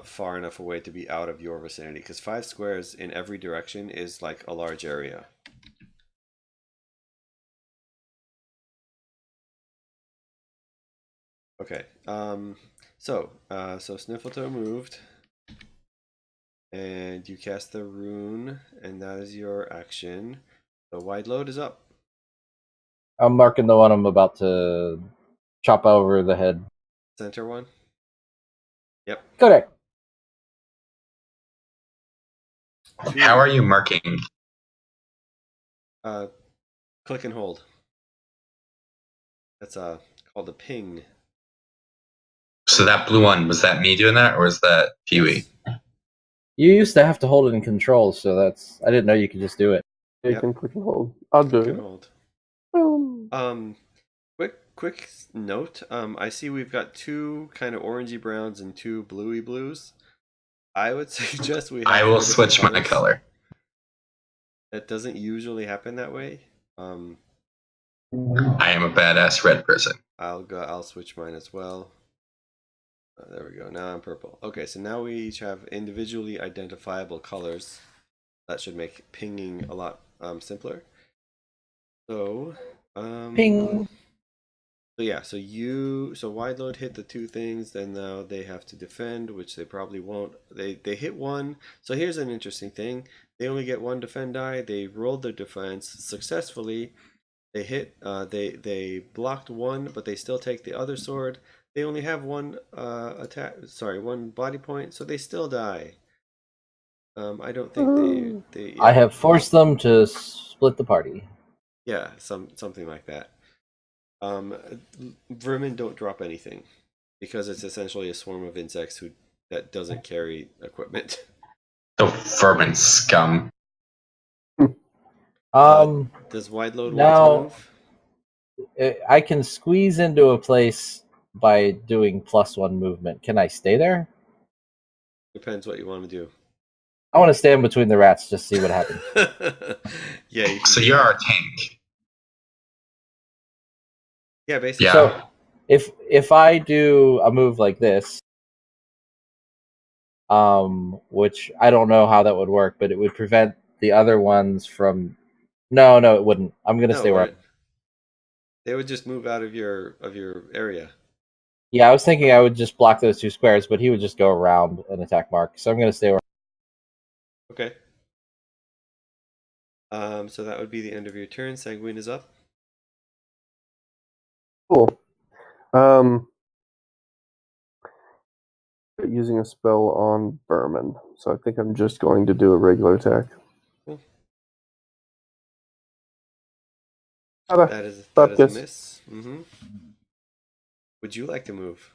far enough away to be out of your vicinity because 5 squares in every direction is like a large area. Okay. So Sniffletoe moved, and you cast the rune, and that is your action. The wide load is up. I'm marking the one I'm about to chop over the head. Center one. Yep. Correct. How are you marking? Click and hold. That's called a ping. So that blue one, was that me doing that, or was that Pee-wee? Yes. You used to have to hold it in control, so I didn't know you could just do it. You can click and hold. I'll do Click and it. hold. Boom. Quick note. I see we've got 2 kind of orangey browns and 2 bluey blues. I would suggest we have I will 4 different switch my colors. color. That doesn't usually happen that way. I am a badass red person. I'll switch mine as well. There we go. Now I'm purple. Okay, so now we each have individually identifiable colors. That should make pinging a lot simpler. So, Ping. So yeah, so wide load hit the 2 things, then now they have to defend, which they probably won't. They hit 1. So here's an interesting thing. They only get 1 defend die. They rolled their defense successfully. They hit they blocked 1, but they still take the other sword. They only have 1 1 body point, so they still die. I don't think they yeah. I have forced them to split the party. Yeah, something like that. Vermin don't drop anything because it's essentially a swarm of insects that doesn't carry equipment. The vermin scum. Does wide load want to move? I can squeeze into a place by doing +1 movement. Can I stay there? Depends what you want to do. I want to stand between the rats, just see what happens. Yeah. So you're our tank. Yeah, basically. Yeah. So if I do a move like this, which I don't know how that would work, but it would prevent the other ones from. No, it wouldn't. I'm gonna stay where. They would just move out of your area. Yeah, I was thinking I would just block those 2 squares, but he would just go around and attack Mark. So I'm gonna stay where. Okay. So that would be the end of your turn. Sanguine is up. Cool. Using a spell on vermin, so I think I'm just going to do a regular attack. Cool. That is a miss. Mm-hmm. Would you like to move?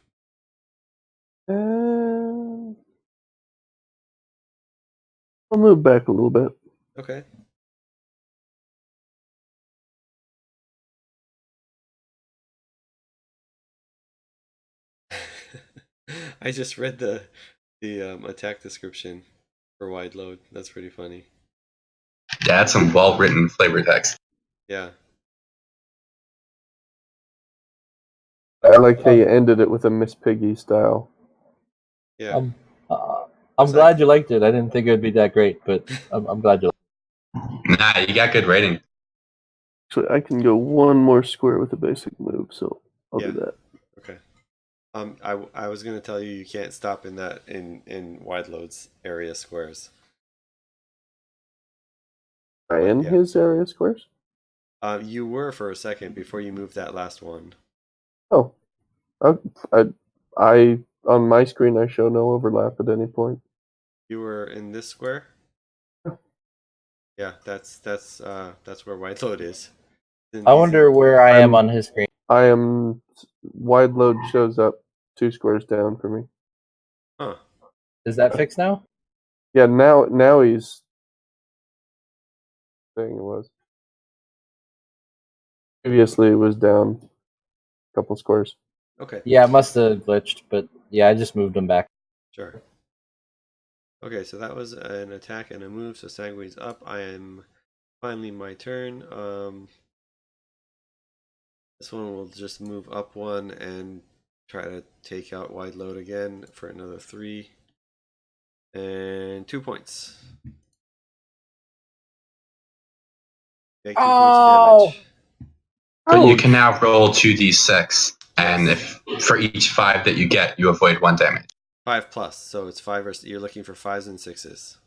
I'll move back a little bit. Okay. I just read the attack description for wide load. That's pretty funny. Yeah, that's some well-written flavor text. Yeah. I like how you ended it with a Miss Piggy style. Yeah. I'm It's glad like- you liked it. I didn't think it would be that great, but I'm glad you. Nah, you got good rating. So I can go one more square with a basic move, so I'll Yeah. do that. Okay. I was gonna tell you you can't stop in that in wide loads area squares. In yeah. his area squares? You were for a second before you moved that last one. Oh, I on my screen I show no overlap at any point. You were in this square. Yeah, that's where wide load is. I wonder where I am on his screen. I am wide load shows up 2 squares down for me. Huh. Is that fixed now? Yeah, now he's saying it was. Previously it was down a couple squares. Okay. Yeah, it must have glitched, but yeah, I just moved him back. Sure. Okay, so that was an attack and a move. So Sanguine's up. I am finally my turn. This one will just move up one and try to take out wide load again for another 3 and 2 points. Take 2 points of damage. But you can now roll 2d6, and if for each 5 that you get, you avoid 1 damage. 5 plus, so it's 5 or you're looking for 5s and 6s.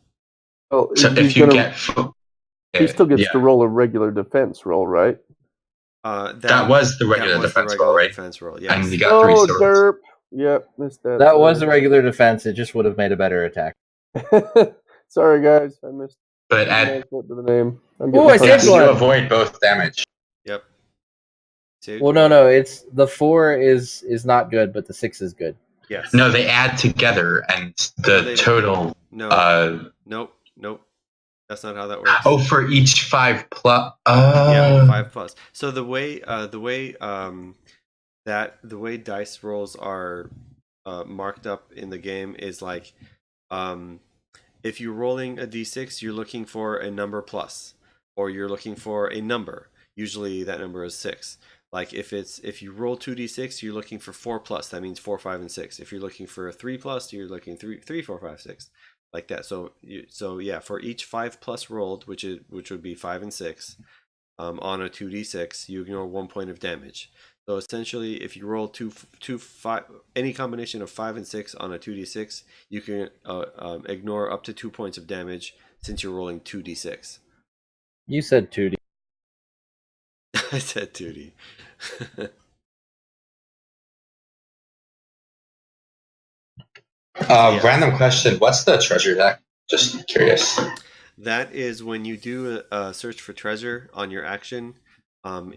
Oh, So if you get, he still gets to roll a regular defense roll, right? That was the regular defense roll, right? Defense roll, yes. And you got 3 swords. Derp. Yep, missed that. That was a regular defense. It just would have made a better attack. Sorry, guys, I missed. But at the name. Oh, I saved you one. avoid both damage. Yep. Well, no, it's the 4 is not good, but the 6 is good. Yes. No, they add together, and the total. Nope. That's not how that works. Oh, for each 5 plus. Yeah, 5 plus. So the way dice rolls are marked up in the game is like, if you're rolling a d6, you're looking for a number plus, or you're looking for a number. Usually that number is 6. Like if you roll 2d6, you're looking for 4 plus. That means 4, 5, and 6. If you're looking for a 3 plus, you're looking 3, 4, 5, 6, like that. So yeah, for each 5 plus rolled, which would be 5 and 6, on a 2d6, you ignore 1 point of damage. So essentially, if you roll 5, any combination of 5 and 6 on a 2d6, you can ignore up to 2 points of damage since you're rolling 2d6. You said 2D. I said 2D. Random question. What's the treasure deck? Just curious. That is when you do a search for treasure on your action,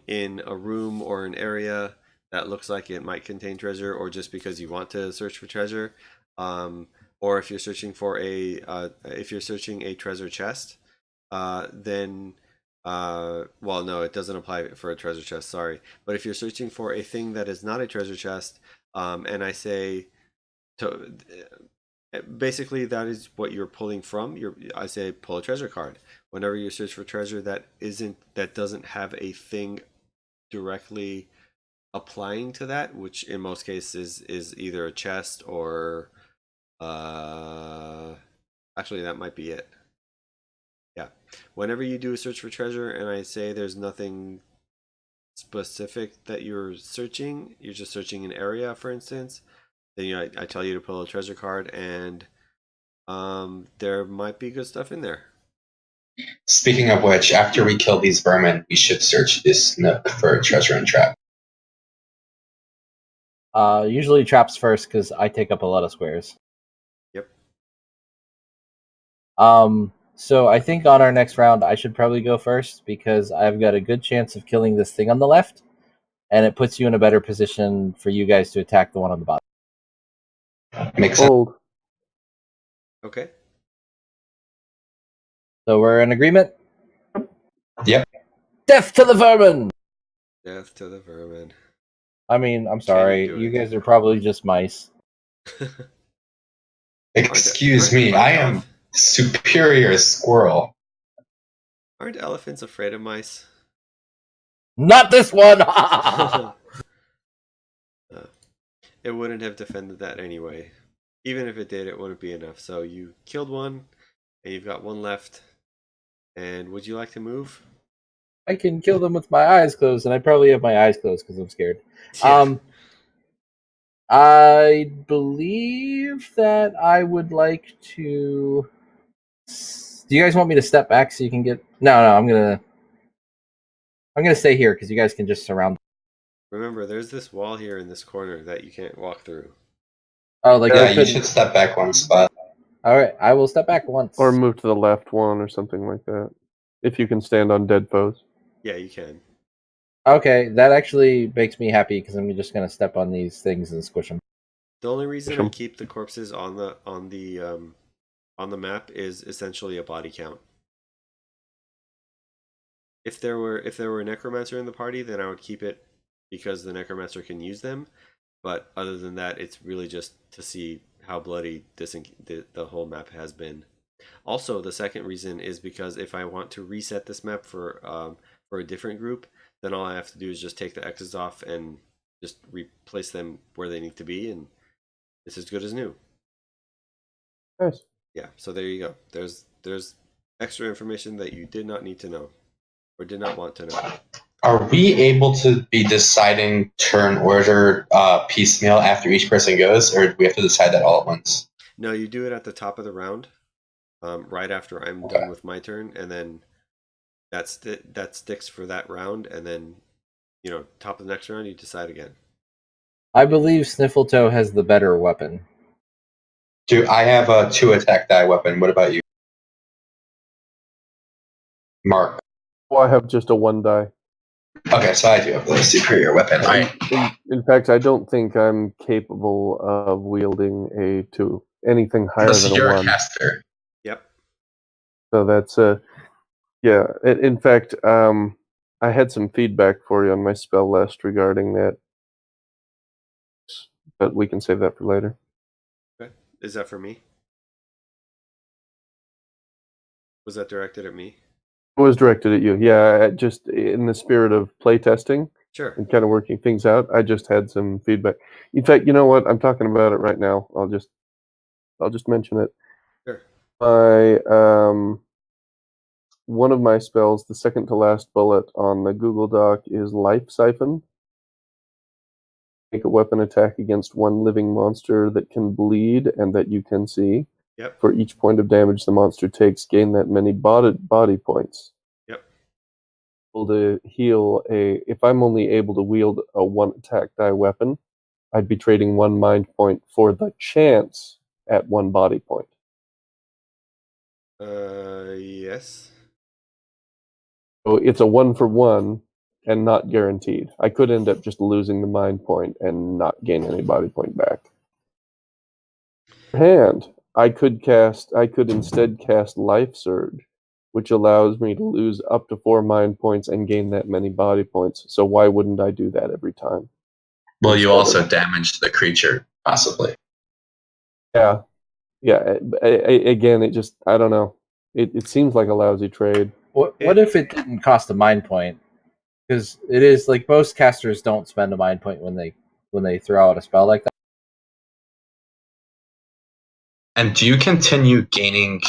in a room or an area that looks like it might contain treasure, or just because you want to search for treasure, or if you're searching for a treasure chest, then well, no, it doesn't apply for a treasure chest, sorry. But if you're searching for a thing that is not a treasure chest, and I say to basically that is what you're pulling from, I say pull a treasure card. Whenever you search for treasure that doesn't have a thing directly applying to that, which in most cases is either a chest or actually that might be it. Yeah, whenever you do a search for treasure and I say there's nothing specific that you're searching, you're just searching an area, for instance, then I tell you to pull a treasure card, and there might be good stuff in there. Speaking of which, after we kill these vermin, we should search this nook for treasure and trap. Usually traps first because I take up a lot of squares. Yep. So I think on our next round I should probably go first because I've got a good chance of killing this thing on the left, and it puts you in a better position for you guys to attack the one on the bottom. Makes sense. Okay. So we're in agreement? Yep. Death to the vermin! Death to the vermin. I mean, I'm sorry. You guys are probably just mice. Excuse me, I am superior squirrel. Aren't elephants afraid of mice? Not this one. It wouldn't have defended that anyway. Even if it did, it wouldn't be enough. So you killed one, and you've got one left. And would you like to move? I can kill them with my eyes closed, and I probably have my eyes closed because I'm scared. Yeah. I believe that I would like to. Do you guys want me to step back so you can get? No, I'm gonna stay here because you guys can just surround. Remember, there's this wall here in this corner that you can't walk through. Oh, like Yeah, I you couldn't. should step back one spot. All right, I will step back once. Or move to the left one or something like that. If you can stand on dead foes. Yeah, you can. Okay, that actually makes me happy because I'm just gonna step on these things and squish them. The only reason I keep the corpses on the map is essentially a body count. If there were a necromancer in the party, then I would keep it because the necromancer can use them. But other than that, it's really just to see how bloody the whole map has been. Also, the second reason is because if I want to reset this map for a different group, then all I have to do is just take the X's off and just replace them where they need to be, and it's as good as new. Nice. Yeah, so there you go. There's extra information that you did not need to know or did not want to know. Are we able to be deciding turn order piecemeal after each person goes, or do we have to decide that all at once? No, you do it at the top of the round, right after I'm Okay. done with my turn, and then that sticks for that round, and then top of the next round you decide again. I believe Sniffletoe has the better weapon. I have a 2 attack die weapon? What about you, Mark? Oh, I have just a 1 die. Okay, so I do have the superior weapon. All right. In fact, I don't think I'm capable of wielding a 2. Anything higher So than you're a a 1. caster. Yep. So that's yeah. In fact, I had some feedback for you on my spell list regarding that, but we can save that for later. Okay. Is that for me? Was that directed at me? It was directed at you. Yeah, just in the spirit of playtesting Sure. and kind of working things out. I just had some feedback. In fact, you know what? I'm talking about it right now. I'll just mention it. Sure. One of my spells, the second to last bullet on the Google Doc, is Life Siphon. Make a weapon attack against one living monster that can bleed and that you can see. Yep. For each point of damage the monster takes, gain that many body points. Yep. Able to heal if I'm only able to wield a 1 attack die weapon, I'd be trading 1 mind point for the chance at 1 body point. Yes. So it's a 1 for 1 and not guaranteed. I could end up just losing the mind point and not gain any body point back. Hand, I could instead cast Life Surge, which allows me to lose up to 4 mind points and gain that many body points. So why wouldn't I do that every time? Well, you also damage the creature, possibly. Yeah. Again, it just, I don't know. It seems like a lousy trade. What if it didn't cost a mind point? Because it is like most casters don't spend a mind point when they throw out a spell like that. And do you continue gaining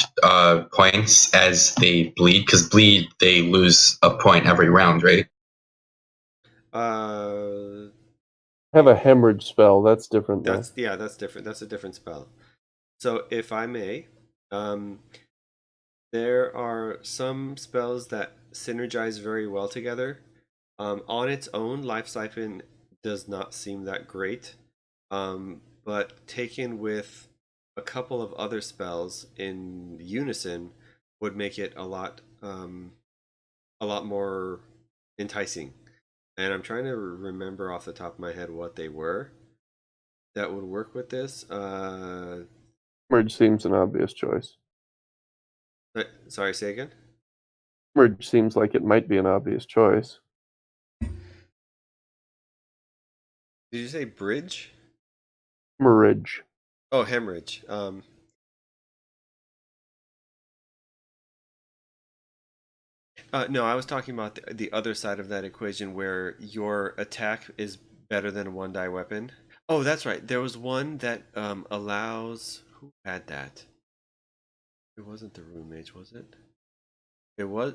points as they bleed? Because bleed, they lose a point every round, right? I have a hemorrhage spell. That's different, though. That's different. That's a different spell. So, if I may, there are some spells that synergize very well together. On its own, Life Siphon does not seem that great, but taken with a couple of other spells in unison would make it a lot more enticing. And I'm trying to remember off the top of my head what they were that would work with this. Hemorrhage seems an obvious choice. Sorry, say again? Hemorrhage seems like it might be an obvious choice. Did you say bridge? Hemorrhage. Oh, hemorrhage. No, I was talking about the other side of that equation where your attack is better than a one die weapon. Oh, that's right. There was one that allows. Who had that? It wasn't the Rune Mage, was it? It was.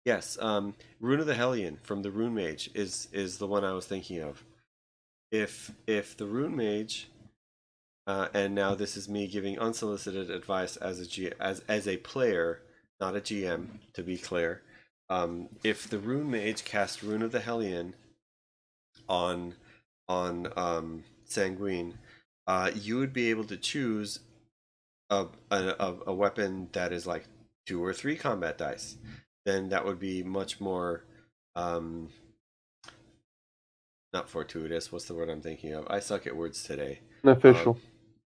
Yes. Rune of the Hellion from the Rune Mage is the one I was thinking of. If the Rune Mage, and now this is me giving unsolicited advice as as a player, not a GM, to be clear. If the Rune Mage casts Rune of the Hellion on Sanguine, you would be able to choose a weapon that is like 2 or 3 combat dice. Then that would be much more um, not fortuitous. What's the word I'm thinking of? I suck at words today. Beneficial.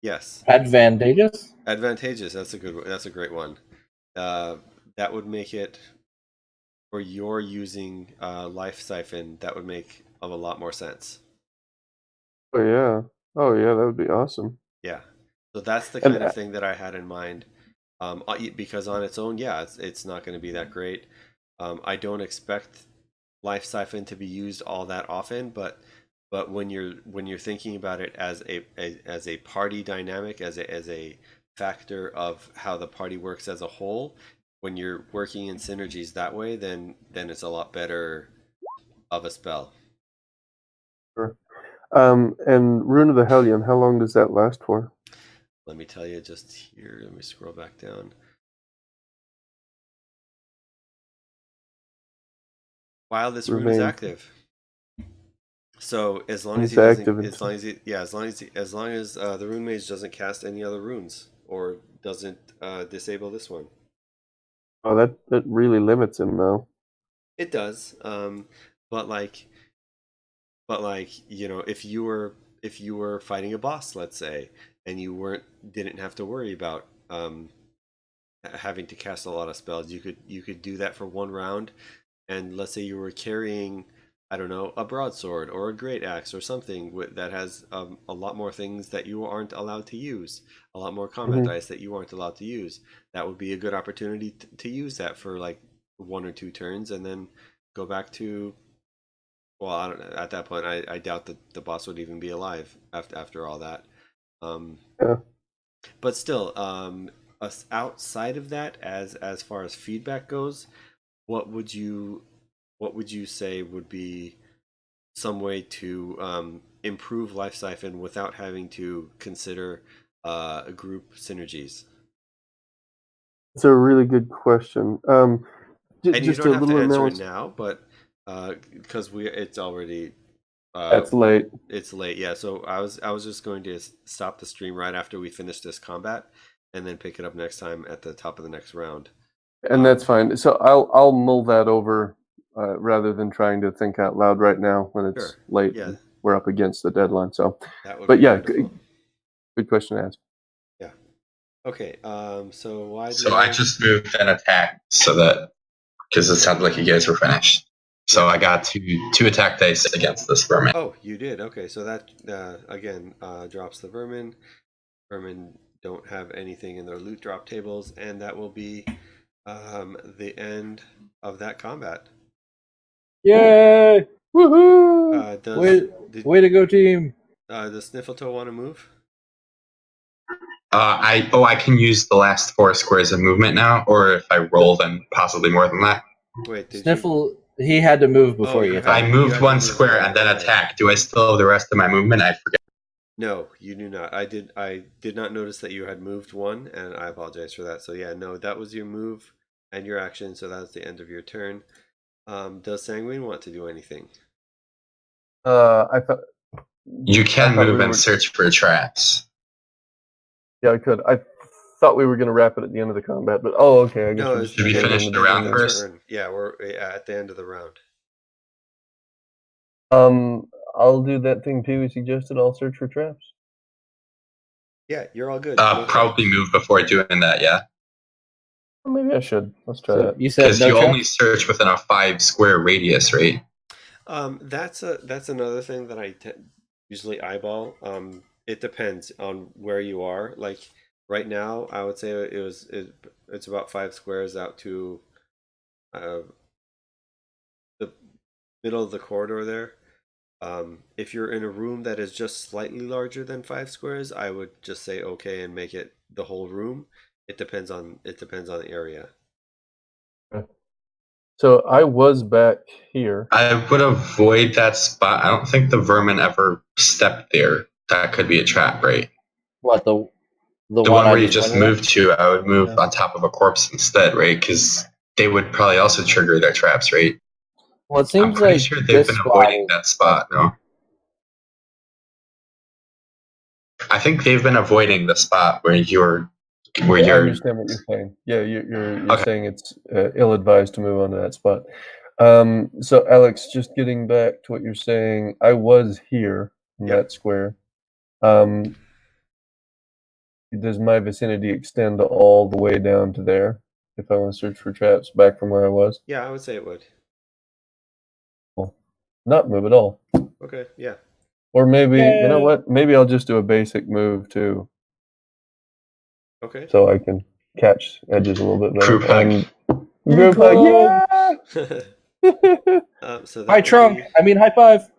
Yes, Advantageous. advantageous. That's a good. That's a great one. That would make it, for you're using life siphon. That would make a lot more sense. Oh yeah. Oh yeah, that would be awesome. Yeah. So that's the And kind of thing that I had in mind. Because on its own, yeah, it's not going to be that great. I don't expect life siphon to be used all that often, but when you're thinking about it as as a party dynamic, as a factor of how the party works as a whole, when you're working in synergies that way, then it's a lot better of a spell. sure. And Rune of the Hellion, how long does that last for? Let me tell you just here. Let me scroll back down. While this rune is Remains active. So as long as he it's active doesn't, as until long as he, yeah, as long as the rune mage doesn't cast any other runes or doesn't disable this one, oh that really limits him though. it does. But like, if you were fighting a boss, let's say, and you didn't have to worry about having to cast a lot of spells, you could do that for one round. And let's say you were carrying, I don't know, a broadsword or a great axe or something that has a lot more things that you aren't allowed to use, a lot more combat Hmm. dice that you aren't allowed to use. That would be a good opportunity to use that for like 1 or 2 turns, and then go back to. Well, I don't know. At that point, I doubt that the boss would even be alive after all that. Um, Yeah. but still, outside of that, as far as feedback goes, what would you say would be some way to improve life siphon without having to consider group synergies? It's a really good question. And you Just don't a have to little answer it analysis. now, but because it's already That's late. it's late. Yeah, so I was just going to stop the stream right after we finish this combat, and then pick it up next time at the top of the next round. And that's fine. So I'll mull that over rather than trying to think out loud right now when Sure. it's late. Yeah, And we're up against the deadline. So, that would but be yeah, wonderful. good question to ask. Yeah. Okay. So widely So I known. just moved an attack so that because it sounded like you guys were finished. So Yeah. I got two attack dice against this vermin. Oh, you did. Okay, so that again drops the vermin. Vermin don't have anything in their loot drop tables, and that will be the end of that combat. Yay! Woohoo! Does Way to go, team! does Sniffletoe want to move? I can use the last 4 squares of movement now, or if I roll, then possibly more than that. Wait, did you? Sniffle. He had to move Oh, before he I attacked. you moved had to one move square one. and then Okay. attack. Do I still have the rest of my movement? I forget. No, you do not. I did. I did not notice that you had moved one, and I apologize for that. So yeah, no, that was your move and your action. So that's the end of your turn. Does Sanguine want to do anything? I thought You can we move and were. search for traps. Yeah, I could. I thought we were going to wrap it at the end of the combat, but oh, okay. I guess No, we're it's just Should we the getting end in finish the the end of round beginning. the first? turn. Yeah, we're at the end of the round. I'll do that thing Pee Wee suggested. I'll search for traps. Yeah, you're all good. Go for it. Probably move before doing that. Yeah. Well, maybe I should. Let's try So that. you said Because no you only traps? search within a 5 square radius, right? That's another thing that I usually eyeball. It depends on where you are. Like right now, I would say it's about 5 squares out to uh, the middle of the corridor there. If you're in a room that is just slightly larger than 5 squares, I would just say okay and make it the whole room. It depends on the area. Okay. So I was back here. I would avoid that spot. I don't think the vermin ever stepped there. That could be a trap, right? What, the The one one I where you just just pointed at? moved to, I would move Yeah. on top of a corpse instead, right? Because they would probably also trigger their traps, right? Well, it I'm seems pretty like sure they've this been spot avoiding is. that spot. No, I think they've been avoiding the spot where I you're. understand what you're saying. Yeah, you're Okay. saying it's ill-advised to move onto that spot. So Alex, just getting back to what you're saying, I was here in Yep. that square. Um, does my vicinity extend all the way down to there? If I want to search for traps back from where I was, Yeah, I would say it would. well, not move at all. Okay. Yeah. Or maybe, you know Yeah. what? Maybe I'll just do a basic move too, Okay. so I can catch edges a little bit Group better. hug. And Group group hug, hug! yeah! So High trunk! I mean, high five!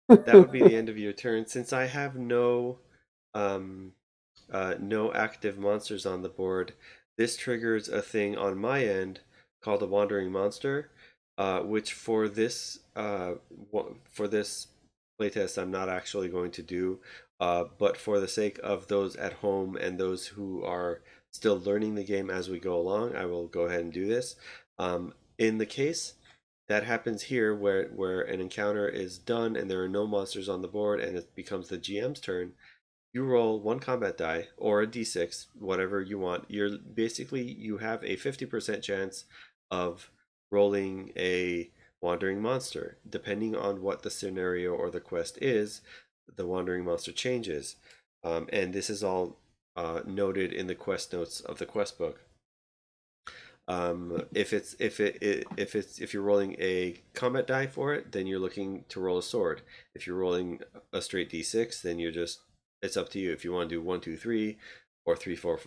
that would be the end of your turn. Since I have um, no active monsters on the board, this triggers a thing on my end called a wandering monster, which for this playtest I'm not actually going to do, but for the sake of those at home and those who are still learning the game as we go along, I will go ahead and do this. In the case that happens here where an encounter is done and there are no monsters on the board and it becomes the GM's turn, you roll one combat die or a d6, whatever you want. You have a 50% chance of rolling a wandering monster. Depending on what the scenario or the quest is, the wandering monster changes. And this is all noted in the quest notes of the quest book. If you're rolling a combat die for it, then you're looking to roll a sword. If you're rolling a straight d6, then it's up to you if you want to do 1, 2, 3, or 3, 4,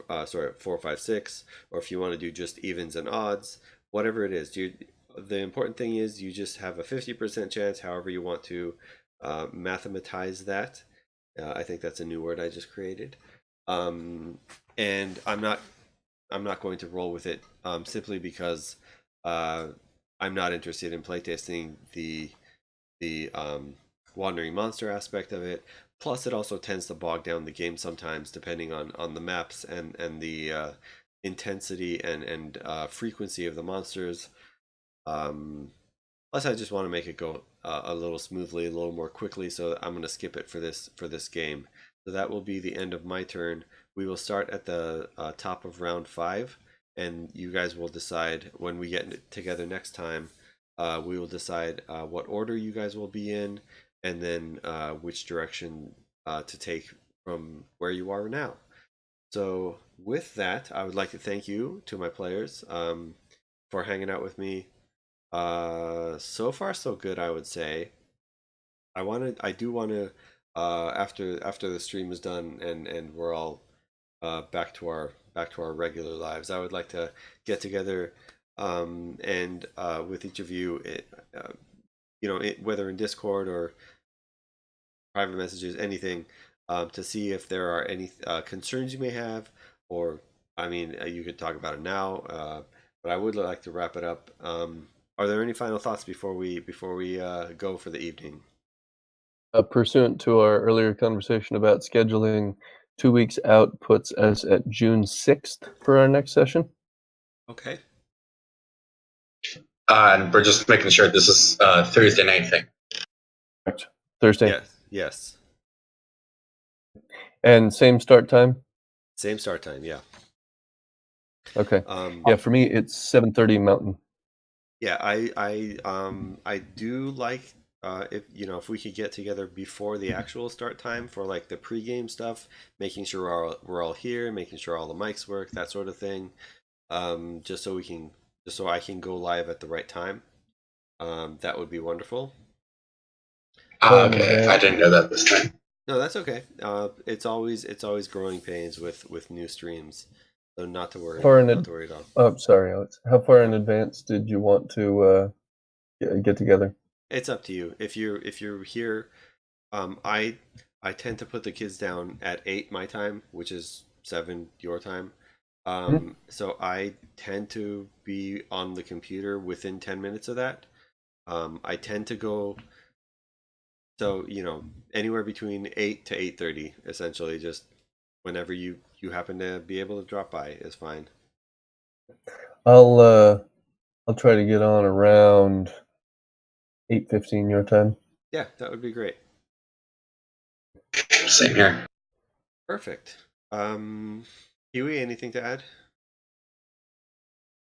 4, 5, 6, or if you want to do just evens and odds, whatever it is. The important thing is you just have a 50% chance, however you want to mathematize that. I think that's a new word I just created. And I'm not going to roll with it simply because uh, I'm not interested in playtesting the wandering monster aspect of it. Plus, it also tends to bog down the game sometimes, depending on the maps and the intensity and frequency of the monsters. Um, Plus, I just want to make it go a little smoothly, a little more quickly, so I'm going to skip it for this game. So that will be the end of my turn. We will start at the top of round 5, and you guys will decide when we get together next time. We will decide what order you guys will be in, and then which direction to take from where you are now. So with that, I would like to thank you to my players for hanging out with me. So far so good, I would say. I do want to, after the stream is done and we're all back to our regular lives, I would like to get together and with each of you, whether in Discord or private messages, anything, to see if there are any concerns you may have, or I mean, you could talk about it now, but I would like to wrap it up. Are there any final thoughts before we go for the evening? Pursuant to our earlier conversation about scheduling, 2 weeks out puts us at June 6th for our next session. Okay. And we're just making sure this is Thursday night thing. Correct. Thursday. Yes. Yes. And same start time? Same start time. Yeah. Okay. Um, Yeah, for me it's 7:30 Mountain. yeah. I do like if we could get together before the actual start time for like the pregame stuff, making sure we're all here, making sure all the mics work, that sort of thing. just so I can go live at the right time. That would be wonderful. Okay. I didn't know that this time. No, that's okay. It's always growing pains with new streams, so not to worry. Not to worry at all. Oh, sorry, Alex. How far in advance did you want to get together? It's up to you. If you're here, I tend to put the kids down at 8 my time, which is 7 your time. So I tend to be on the computer within 10 minutes of that. I tend to go, so anywhere between 8 to 8:30, essentially, just whenever you happen to be able to drop by is fine. I'll try to get on around 8:15 your time. Yeah, that would be great. Same here. Perfect. Huey, anything to add?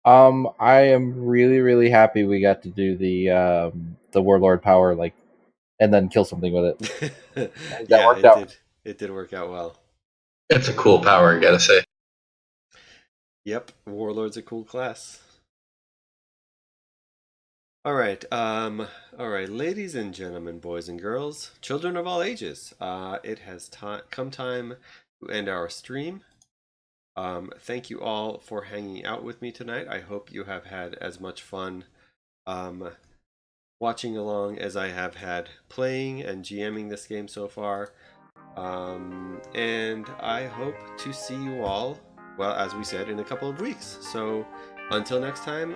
I am really, really happy we got to do the warlord power, and then kill something with it. That worked out. It did work out well. It's a cool power, I gotta say. Yep, warlord's a cool class. All right, ladies and gentlemen, boys and girls, children of all ages, it has come time to end our stream. Thank you all for hanging out with me tonight. I hope you have had as much fun watching along as I have had playing and GMing this game so far. And I hope to see you all, well, as we said, in a couple of weeks. So until next time,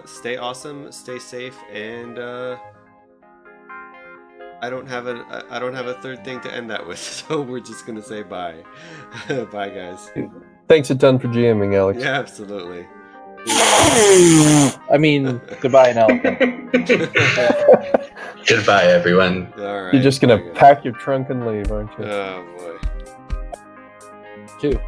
stay awesome, stay safe, and I don't have a third thing to end that with, so we're just gonna say bye. Bye, guys. Thanks a ton for GMing, Alex. Yeah, absolutely. I mean, goodbye now. Goodbye, everyone. All right. You're just gonna pack your trunk and leave, aren't you? Oh boy. Two.